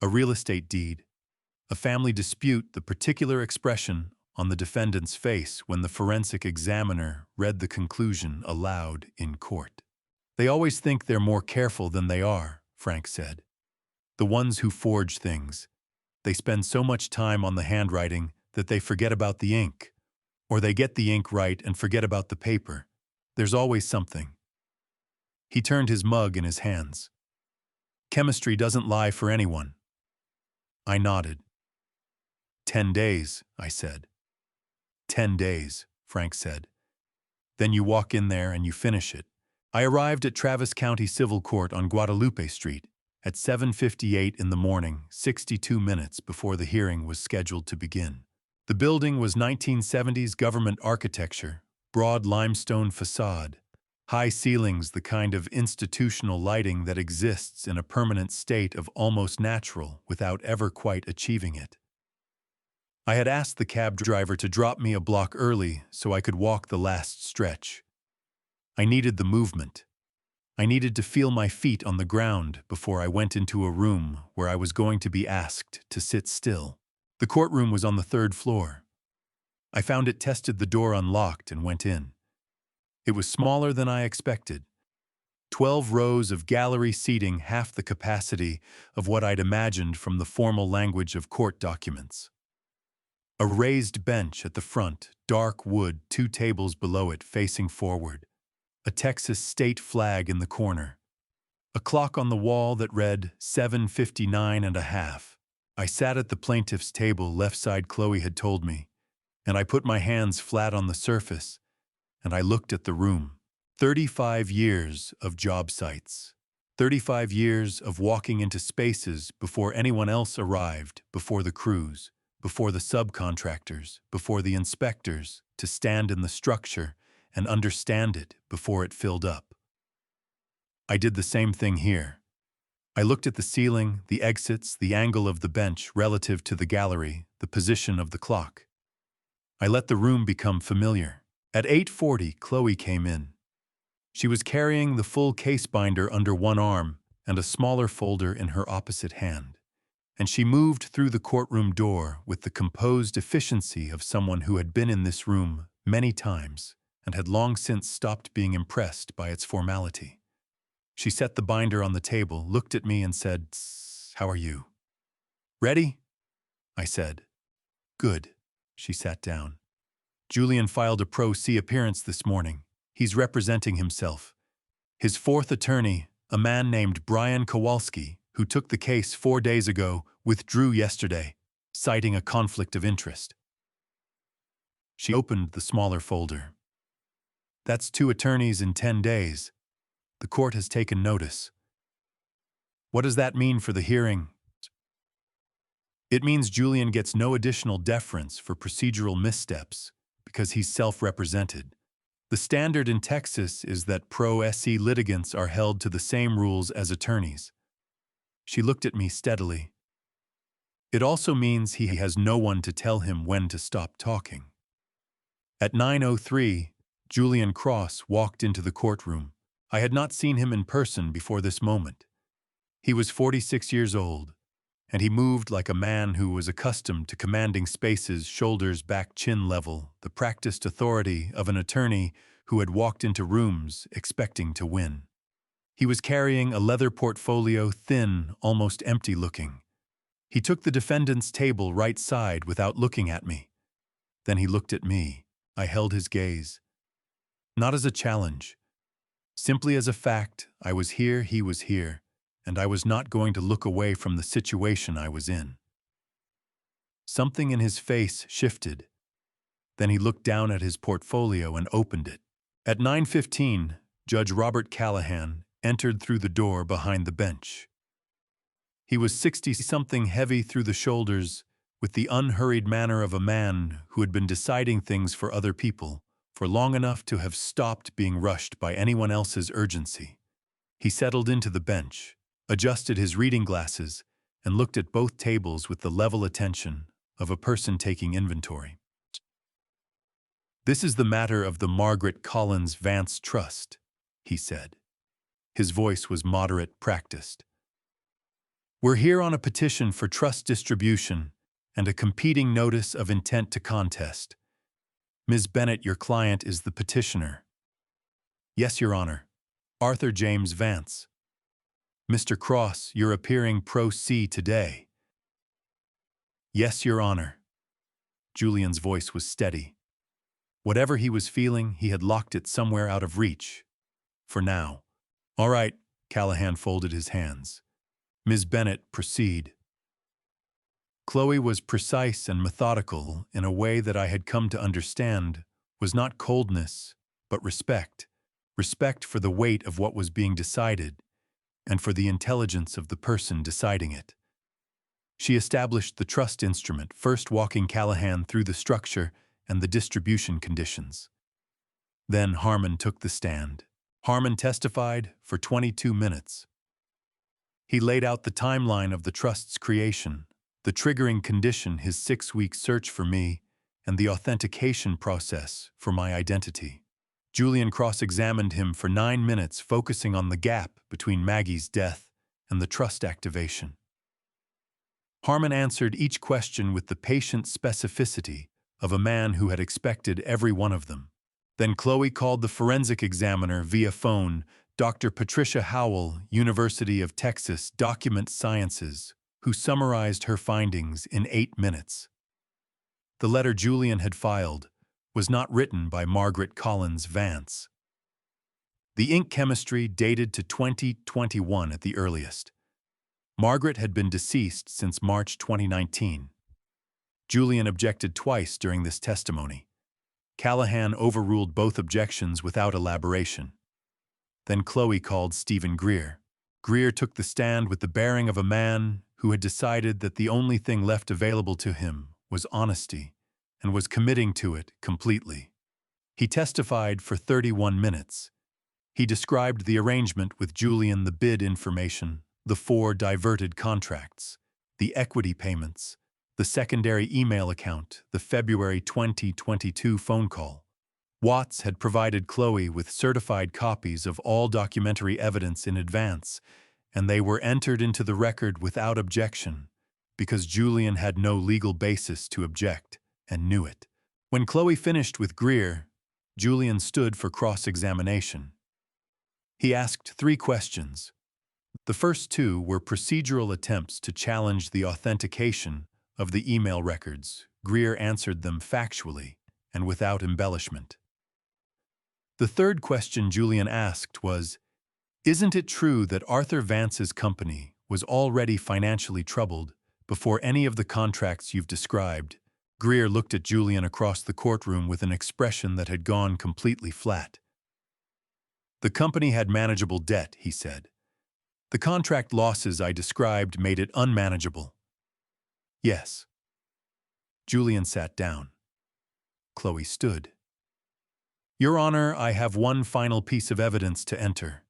a real estate deed, a family dispute, the particular expression on the defendant's face when the forensic examiner read the conclusion aloud in court. They always think they're more careful than they are, Frank said. The ones who forge things. They spend so much time on the handwriting that they forget about the ink, or they get the ink right and forget about the paper. There's always something. He turned his mug in his hands. Chemistry doesn't lie for anyone. I nodded. 10 days, I said. 10 days, Frank said. Then you walk in there and you finish it. I arrived at Travis County Civil Court on Guadalupe Street at 7:58 in the morning, 62 minutes before the hearing was scheduled to begin. The building was 1970s government architecture, broad limestone facade, high ceilings, the kind of institutional lighting that exists in a permanent state of almost natural without ever quite achieving it. I had asked the cab driver to drop me a block early so I could walk the last stretch. I needed the movement. I needed to feel my feet on the ground before I went into a room where I was going to be asked to sit still. The courtroom was on the 3rd floor. I found it, tested the door unlocked, and went in. It was smaller than I expected. 12 rows of gallery seating, half the capacity of what I'd imagined from the formal language of court documents. A raised bench at the front, dark wood, 2 tables below it facing forward. A Texas state flag in the corner. A clock on the wall that read 7:59 and a half. I sat at the plaintiff's table left side, Chloe had told me, and I put my hands flat on the surface, and I looked at the room. 35 years of job sites. 35 years of walking into spaces before anyone else arrived, before the crews, before the subcontractors, before the inspectors, to stand in the structure and understand it before it filled up. I did the same thing here. I looked at the ceiling, the exits, the angle of the bench relative to the gallery, the position of the clock. I let the room become familiar. At 8:40, Chloe came in. She was carrying the full case binder under one arm and a smaller folder in her opposite hand. And she moved through the courtroom door with the composed efficiency of someone who had been in this room many times and had long since stopped being impressed by its formality. She set the binder on the table, looked at me, and said, "How are you?" "Ready?" I said. "Good." She sat down. "Julian filed a pro se appearance this morning. He's representing himself. His fourth attorney, a man named Brian Kowalski, who took the case 4 days ago, withdrew yesterday, citing a conflict of interest." She opened the smaller folder. "That's 2 attorneys in 10 days. The court has taken notice. What does that mean for the hearing? It means Julian gets no additional deference for procedural missteps because he's self-represented. The standard in Texas is that pro-se litigants are held to the same rules as attorneys. She looked at me steadily. It also means he has no one to tell him when to stop talking. At 9:03, Julian Cross walked into the courtroom. I had not seen him in person before this moment. He was 46 years old, and he moved like a man who was accustomed to commanding spaces, shoulders back, chin level, the practiced authority of an attorney who had walked into rooms expecting to win. He was carrying a leather portfolio, thin, almost empty-looking. He took the defendant's table right side without looking at me. Then he looked at me. I held his gaze. Not as a challenge. Simply as a fact, I was here, he was here, and I was not going to look away from the situation I was in. Something in his face shifted. Then he looked down at his portfolio and opened it. At 9:15, Judge Robert Callahan entered through the door behind the bench. He was 60-something, heavy through the shoulders, with the unhurried manner of a man who had been deciding things for other people for long enough to have stopped being rushed by anyone else's urgency. He settled into the bench, adjusted his reading glasses, and looked at both tables with the level attention of a person taking inventory. "This is the matter of the Margaret Collins Vance Trust," he said. His voice was moderate, practiced. "We're here on a petition for trust distribution and a competing notice of intent to contest. Ms. Bennett, your client, is the petitioner." "Yes, Your Honor. Arthur James Vance." "Mr. Cross, you're appearing pro se today." "Yes, Your Honor." Julian's voice was steady. Whatever he was feeling, he had locked it somewhere out of reach. For now. "All right," Callahan folded his hands. "Ms. Bennett, proceed." Chloe was precise and methodical in a way that I had come to understand was not coldness, but respect. Respect for the weight of what was being decided and for the intelligence of the person deciding it. She established the trust instrument, first walking Callahan through the structure and the distribution conditions. Then Harmon took the stand. Harmon testified for 22 minutes. He laid out the timeline of the trust's creation, the triggering condition, his 6-week search for me, and the authentication process for my identity. Julian cross-examined him for 9 minutes, focusing on the gap between Maggie's death and the trust activation. Harmon answered each question with the patient specificity of a man who had expected every one of them. Then Chloe called the forensic examiner via phone, Dr. Patricia Howell, University of Texas Document Sciences, who summarized her findings in 8 minutes. The letter Julian had filed was not written by Margaret Collins Vance. The ink chemistry dated to 2021 at the earliest. Margaret had been deceased since March 2019. Julian objected twice during this testimony. Callahan overruled both objections without elaboration. Then Chloe called Stephen Greer. Greer took the stand with the bearing of a man who had decided that the only thing left available to him was honesty, and was committing to it completely. He testified for 31 minutes. He described the arrangement with Julian, the bid information, the 4 diverted contracts, the equity payments, the secondary email account, the February 2022 phone call. Watts had provided Chloe with certified copies of all documentary evidence in advance, and they were entered into the record without objection, because Julian had no legal basis to object, and knew it. When Chloe finished with Greer, Julian stood for cross-examination. He asked 3 questions. The first 2 were procedural attempts to challenge the authentication of the email records. Greer answered them factually and without embellishment. The third question Julian asked was, "Isn't it true that Arthur Vance's company was already financially troubled before any of the contracts you've described?" Greer looked at Julian across the courtroom with an expression that had gone completely flat. The company had manageable debt, he said. The contract losses I described made it unmanageable. Yes. Julian sat down. Chloe stood. Your Honor, I have one final piece of evidence to enter.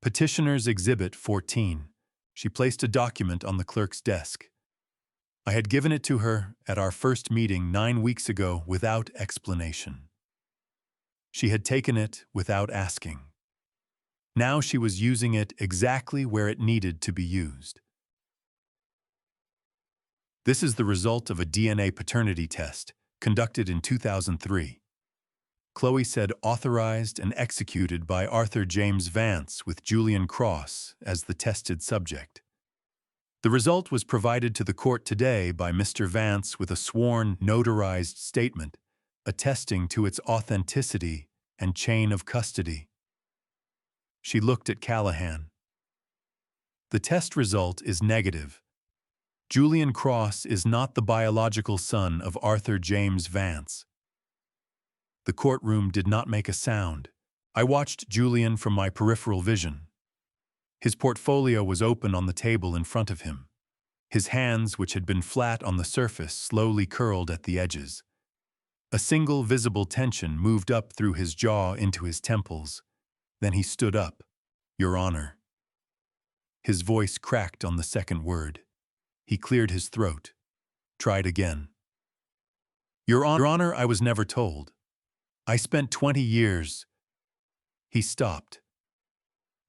Petitioner's Exhibit 14. She placed a document on the clerk's desk. I had given it to her at our first meeting 9 weeks ago without explanation. She had taken it without asking. Now she was using it exactly where it needed to be used. This is the result of a DNA paternity test conducted in 2003. Chloe said authorized and executed by Arthur James Vance with Julian Cross as the tested subject. The result was provided to the court today by Mr. Vance with a sworn, notarized statement attesting to its authenticity and chain of custody. She looked at Callahan. The test result is negative. Julian Cross is not the biological son of Arthur James Vance. The courtroom did not make a sound. I watched Julian from my peripheral vision. His portfolio was open on the table in front of him. His hands, which had been flat on the surface, slowly curled at the edges. A single visible tension moved up through his jaw into his temples. Then he stood up. Your Honor. His voice cracked on the second word. He cleared his throat. Tried again. Your Honor, I was never told. I spent 20 years. He stopped.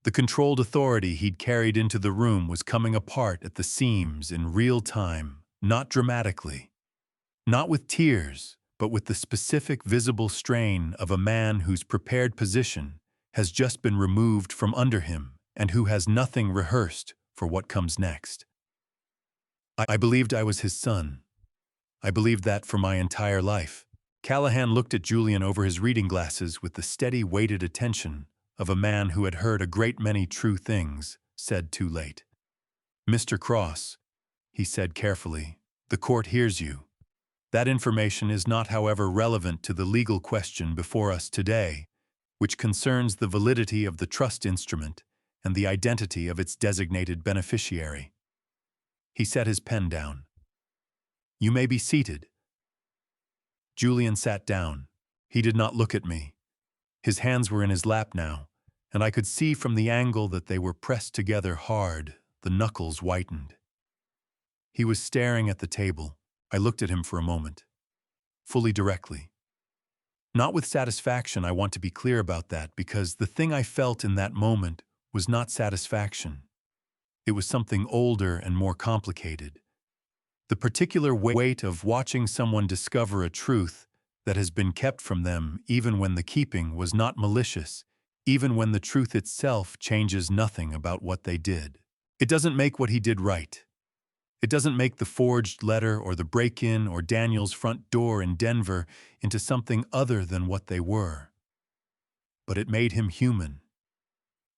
The controlled authority he'd carried into the room was coming apart at the seams in real time, not dramatically. Not with tears, but with the specific visible strain of a man whose prepared position has just been removed from under him and who has nothing rehearsed for what comes next. I believed I was his son. I believed that for my entire life. Callahan looked at Julian over his reading glasses with the steady, weighted attention of a man who had heard a great many true things said too late. Mr. Cross, he said carefully, the court hears you. That information is not, however, relevant to the legal question before us today, which concerns the validity of the trust instrument and the identity of its designated beneficiary. He set his pen down. You may be seated. Julian sat down. He did not look at me. His hands were in his lap now, and I could see from the angle that they were pressed together hard, the knuckles whitened. He was staring at the table. I looked at him for a moment. Fully directly. Not with satisfaction, I want to be clear about that, because the thing I felt in that moment was not satisfaction. It was something older and more complicated. The particular weight of watching someone discover a truth that has been kept from them even when the keeping was not malicious, even when the truth itself changes nothing about what they did. It doesn't make what he did right. It doesn't make the forged letter or the break-in or Daniel's front door in Denver into something other than what they were. But it made him human.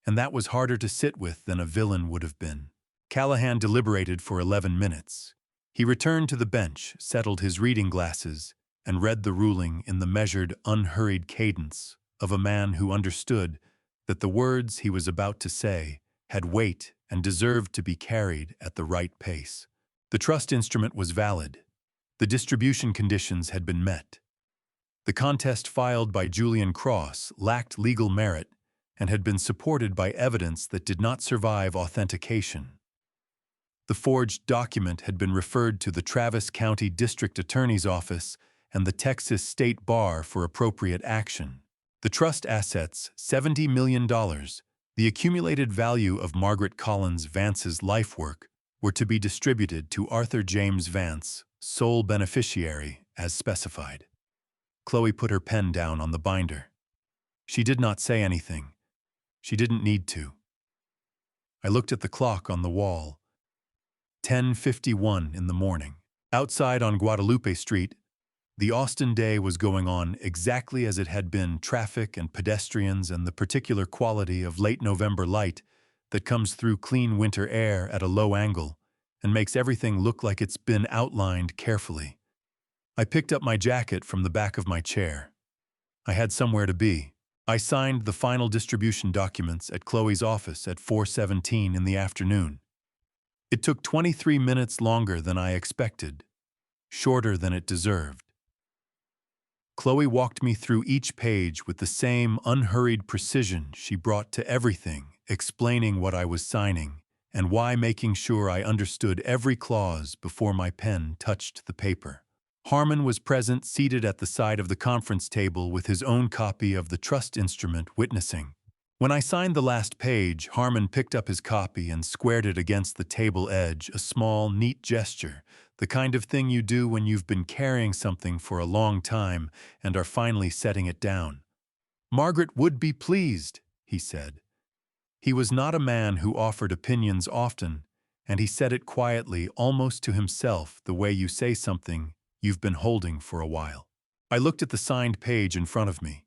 And that was harder to sit with than a villain would have been. Callahan deliberated for 11 minutes. He returned to the bench, settled his reading glasses, and read the ruling in the measured, unhurried cadence of a man who understood that the words he was about to say had weight and deserved to be carried at the right pace. The trust instrument was valid. The distribution conditions had been met. The contest filed by Julian Cross lacked legal merit and had been supported by evidence that did not survive authentication. The forged document had been referred to the Travis County District Attorney's Office and the Texas State Bar for appropriate action. The trust assets, $70 million, the accumulated value of Margaret Collins Vance's life work, were to be distributed to Arthur James Vance, sole beneficiary, as specified. Chloe put her pen down on the binder. She did not say anything. She didn't need to. I looked at the clock on the wall. 10:51 in the morning. Outside on Guadalupe Street, the Austin day was going on exactly as it had been, traffic and pedestrians and the particular quality of late November light that comes through clean winter air at a low angle and makes everything look like it's been outlined carefully. I picked up my jacket from the back of my chair. I had somewhere to be. I signed the final distribution documents at Chloe's office at 4:17 in the afternoon. It took 23 minutes longer than I expected, shorter than it deserved. Chloe walked me through each page with the same unhurried precision she brought to everything, explaining what I was signing and why, making sure I understood every clause before my pen touched the paper. Harmon was present, seated at the side of the conference table with his own copy of the trust instrument witnessing. When I signed the last page, Harmon picked up his copy and squared it against the table edge, a small, neat gesture, the kind of thing you do when you've been carrying something for a long time and are finally setting it down. "Margaret would be pleased," he said. He was not a man who offered opinions often, and he said it quietly, almost to himself, the way you say something you've been holding for a while. I looked at the signed page in front of me.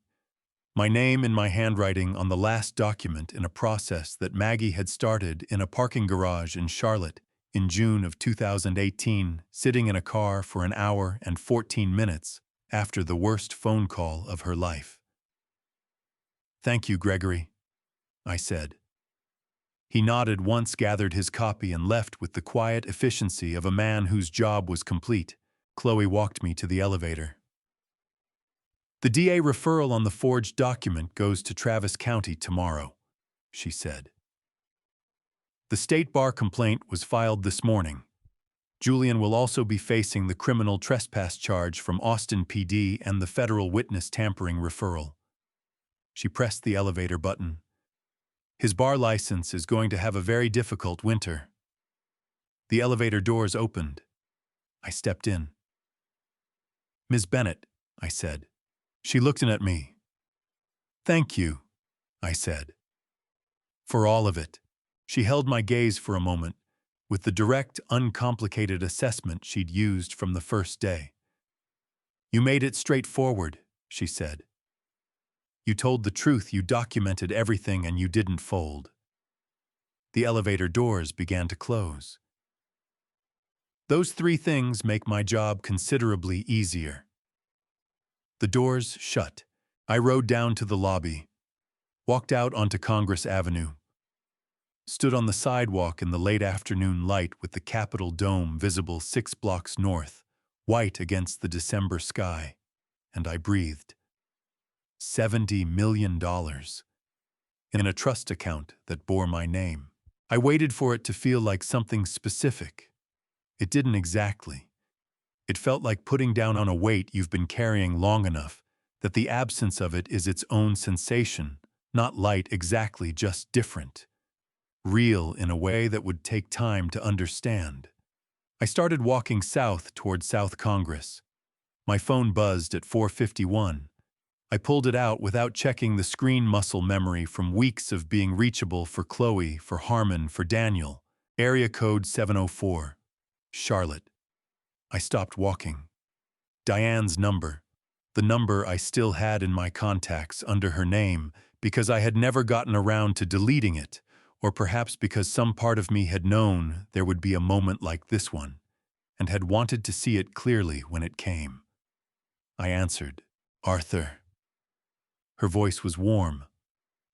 My name in my handwriting on the last document in a process that Maggie had started in a parking garage in Charlotte in June of 2018, sitting in a car for an hour and 14 minutes after the worst phone call of her life. "Thank you, Gregory," I said. He nodded once, gathered his copy, and left with the quiet efficiency of a man whose job was complete. Chloe walked me to the elevator. "The DA referral on the forged document goes to Travis County tomorrow," she said. "The state bar complaint was filed this morning. Julian will also be facing the criminal trespass charge from Austin PD and the federal witness tampering referral." She pressed the elevator button. "His bar license is going to have a very difficult winter." The elevator doors opened. I stepped in. "Ms. Bennett," I said. She looked in at me. "Thank you," I said. "For all of it." She held my gaze for a moment, with the direct, uncomplicated assessment she'd used from the first day. "You made it straightforward," she said. "You told the truth, you documented everything, and you didn't fold." The elevator doors began to close. Those three things make my job considerably easier. The doors shut. I rode down to the lobby, walked out onto Congress Avenue, stood on the sidewalk in the late afternoon light with the Capitol dome visible 6 blocks north, white against the December sky, and I breathed. $70 million in a trust account that bore my name. I waited for it to feel like something specific. It didn't exactly. It felt like putting down on a weight you've been carrying long enough that the absence of it is its own sensation, not light exactly, just different. Real in a way that would take time to understand. I started walking south toward South Congress. My phone buzzed at 4:51. I pulled it out without checking the screen muscle memory from weeks of being reachable for Chloe, for Harmon, for Daniel. Area code 704. Charlotte. I stopped walking. Diane's number. The number I still had in my contacts under her name because I had never gotten around to deleting it, or perhaps because some part of me had known there would be a moment like this one, and had wanted to see it clearly when it came. I answered, "Arthur." Her voice was warm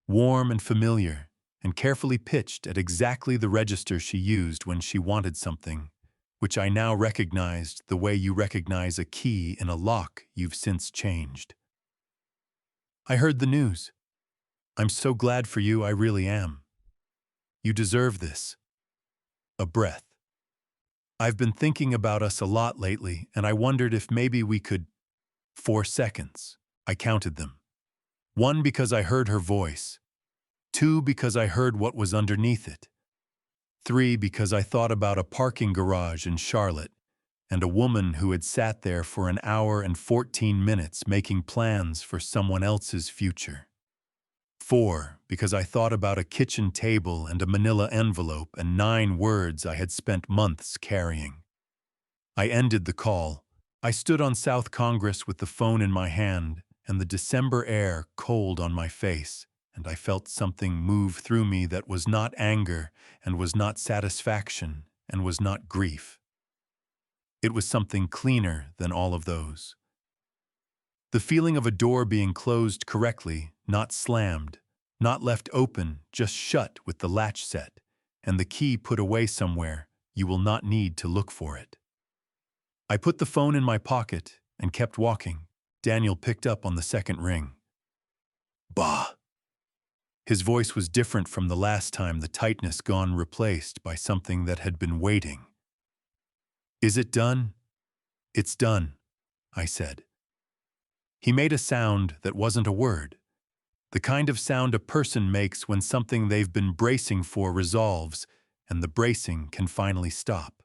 and familiar, and carefully pitched at exactly the register she used when she wanted something, which I now recognized the way you recognize a key in a lock you've since changed. "I heard the news. I'm so glad for you, I really am. You deserve this." A breath. "I've been thinking about us a lot lately, and I wondered if maybe we could—" 4 seconds. I counted them. 1 because I heard her voice. 2 because I heard what was underneath it. 3 because I thought about a parking garage in Charlotte and a woman who had sat there for an hour and 14 minutes making plans for someone else's future. 4 because I thought about a kitchen table and a manila envelope and 9 words I had spent months carrying. I ended the call. I stood on South Congress with the phone in my hand and the December air cold on my face, and I felt something move through me that was not anger and was not satisfaction and was not grief. It was something cleaner than all of those. The feeling of a door being closed correctly, not slammed, not left open, just shut with the latch set, and the key put away somewhere you will not need to look for it. I put the phone in my pocket and kept walking. Daniel picked up on the second ring. Bah! His voice was different from the last time, the tightness gone, replaced by something that had been waiting. Is it done? It's done, I said. He made a sound that wasn't a word. The kind of sound a person makes when something they've been bracing for resolves, and the bracing can finally stop.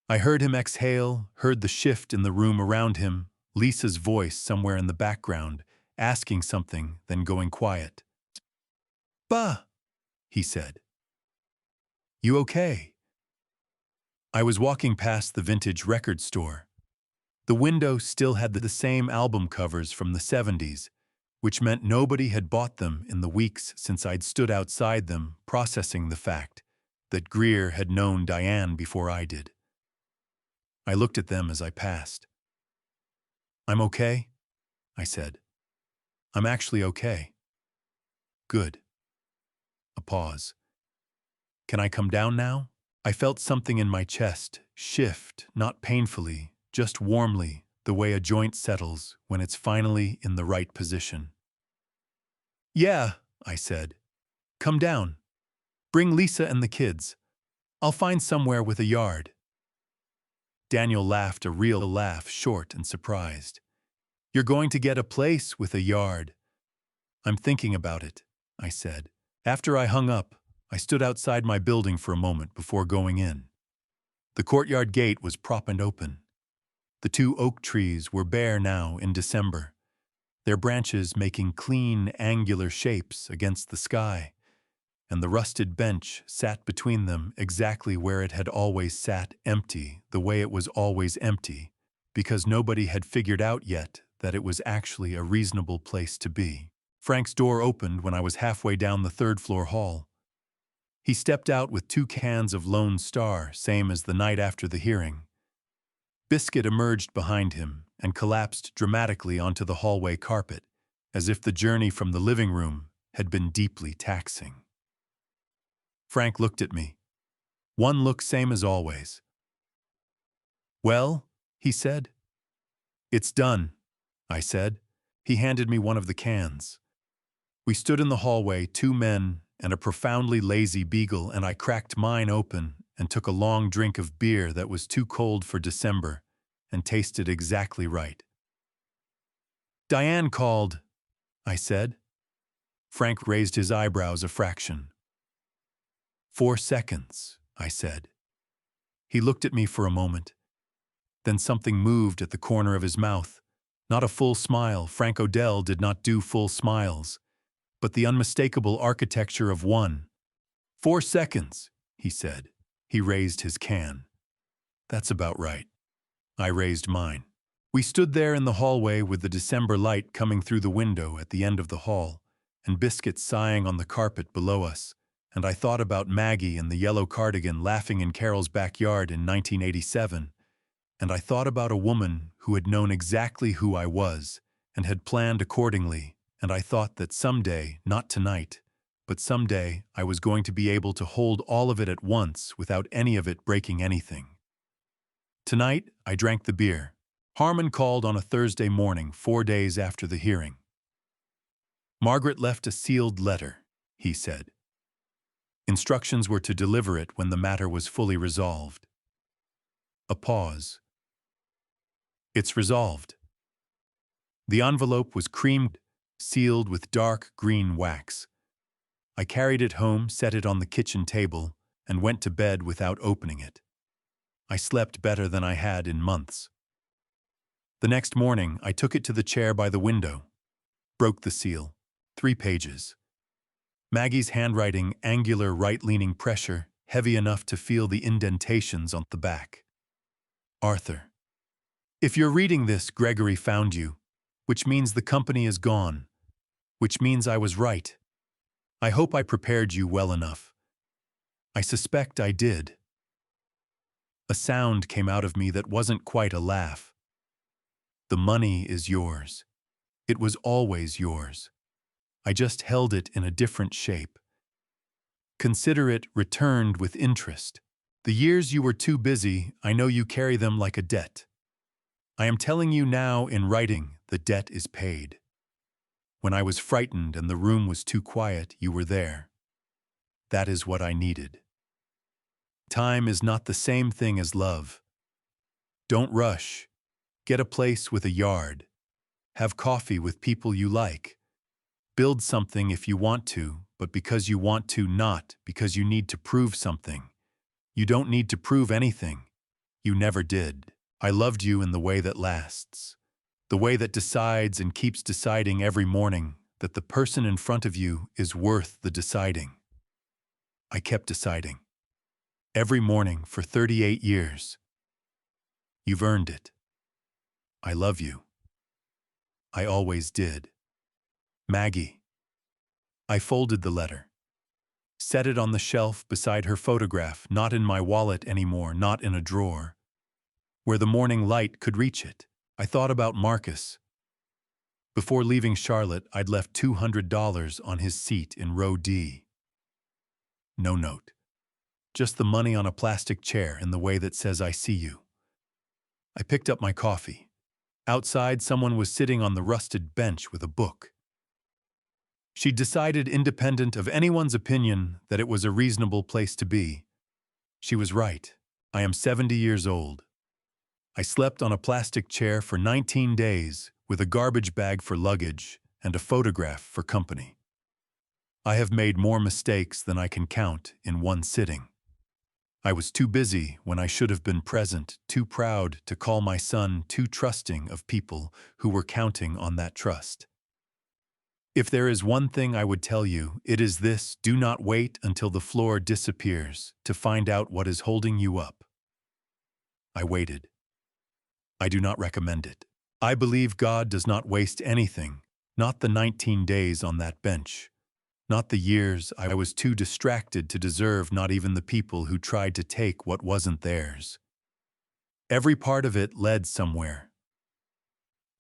I heard him exhale, heard the shift in the room around him, Lisa's voice somewhere in the background, asking something, then going quiet. Bah, he said. You okay? I was walking past the vintage record store. The window still had the same album covers from the 70s, which meant nobody had bought them in the weeks since I'd stood outside them, processing the fact that Greer had known Diane before I did. I looked at them as I passed. I'm okay, I said. I'm actually okay. Good. A pause. Can I come down now? I felt something in my chest shift, not painfully, just warmly, the way a joint settles when it's finally in the right position. Yeah, I said. Come down. Bring Lisa and the kids. I'll find somewhere with a yard. Daniel laughed, a real laugh, short and surprised. You're going to get a place with a yard. I'm thinking about it, I said. After I hung up, I stood outside my building for a moment before going in. The courtyard gate was propped open. The 2 oak trees were bare now in December, their branches making clean, angular shapes against the sky, and the rusted bench sat between them exactly where it had always sat, empty, the way it was always empty, because nobody had figured out yet that it was actually a reasonable place to be. Frank's door opened when I was halfway down the 3rd-floor hall. He stepped out with 2 cans of Lone Star, same as the night after the hearing. Biscuit emerged behind him and collapsed dramatically onto the hallway carpet, as if the journey from the living room had been deeply taxing. Frank looked at me. One look, same as always. Well, he said. It's done, I said. He handed me one of the cans. We stood in the hallway, 2 men and a profoundly lazy beagle, and I cracked mine open and took a long drink of beer that was too cold for December and tasted exactly right. Diane called, I said. Frank raised his eyebrows a fraction. 4 seconds, I said. He looked at me for a moment. Then something moved at the corner of his mouth. Not a full smile. Frank Odell did not do full smiles, but the unmistakable architecture of one. 4 seconds, he said. He raised his can. That's about right. I raised mine. We stood there in the hallway with the December light coming through the window at the end of the hall, and Biscuit sighing on the carpet below us, and I thought about Maggie in the yellow cardigan laughing in Carol's backyard in 1987, and I thought about a woman who had known exactly who I was and had planned accordingly, and I thought that someday, not tonight, but someday I was going to be able to hold all of it at once without any of it breaking anything. Tonight, I drank the beer. Harmon called on a Thursday morning, 4 days after the hearing. Margaret left a sealed letter, he said. Instructions were to deliver it when the matter was fully resolved. A pause. It's resolved. The envelope was creamed, sealed with dark green wax. I carried it home, set it on the kitchen table, and went to bed without opening it. I slept better than I had in months. The next morning, I took it to the chair by the window, broke the seal, 3 pages. Maggie's handwriting, angular right-leaning pressure, heavy enough to feel the indentations on the back. Arthur. If you're reading this, Gregory found you, which means the company is gone, which means I was right. I hope I prepared you well enough. I suspect I did. A sound came out of me that wasn't quite a laugh. The money is yours. It was always yours. I just held it in a different shape. Consider it returned with interest. The years you were too busy, I know you carry them like a debt. I am telling you now in writing, the debt is paid. When I was frightened and the room was too quiet, you were there. That is what I needed. Time is not the same thing as love. Don't rush. Get a place with a yard. Have coffee with people you like. Build something if you want to, but because you want to, not because you need to prove something. You don't need to prove anything. You never did. I loved you in the way that lasts. The way that decides and keeps deciding every morning that the person in front of you is worth the deciding. I kept deciding. Every morning for 38 years. You've earned it. I love you. I always did. Maggie. I folded the letter. Set it on the shelf beside her photograph, not in my wallet anymore, not in a drawer. Where the morning light could reach it. I thought about Marcus. Before leaving Charlotte, I'd left $200 on his seat in row D. No note. Just the money on a plastic chair in the way that says I see you. I picked up my coffee. Outside, someone was sitting on the rusted bench with a book. She'd decided, independent of anyone's opinion, that it was a reasonable place to be. She was right. I am 70 years old. I slept on a plastic chair for 19 days with a garbage bag for luggage and a photograph for company. I have made more mistakes than I can count in one sitting. I was too busy when I should have been present, too proud to call my son, too trusting of people who were counting on that trust. If there is one thing I would tell you, it is this: do not wait until the floor disappears to find out what is holding you up. I waited. I do not recommend it. I believe God does not waste anything, not the 19 days on that bench, not the years I was too distracted to deserve, not even the people who tried to take what wasn't theirs. Every part of it led somewhere.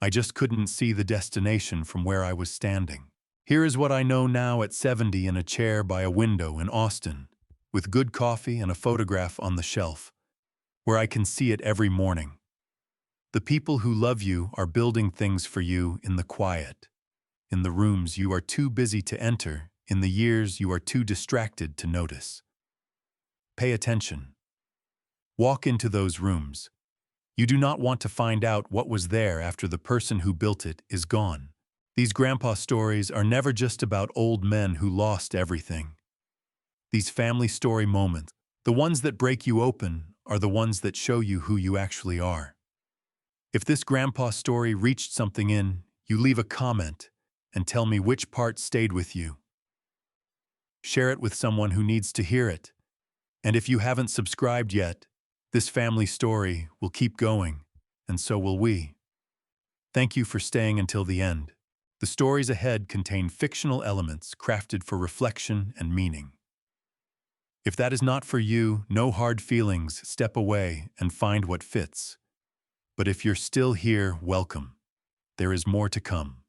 I just couldn't see the destination from where I was standing. Here is what I know now at 70 in a chair by a window in Austin, with good coffee and a photograph on the shelf, where I can see it every morning. The people who love you are building things for you in the quiet, in the rooms you are too busy to enter, in the years you are too distracted to notice. Pay attention. Walk into those rooms. You do not want to find out what was there after the person who built it is gone. These grandpa stories are never just about old men who lost everything. These family story moments, the ones that break you open, are the ones that show you who you actually are. If this grandpa story reached something in, you leave a comment and tell me which part stayed with you. Share it with someone who needs to hear it. And if you haven't subscribed yet, this family story will keep going, and so will we. Thank you for staying until the end. The stories ahead contain fictional elements crafted for reflection and meaning. If that is not for you, no hard feelings, step away and find what fits. But if you're still here, welcome. There is more to come.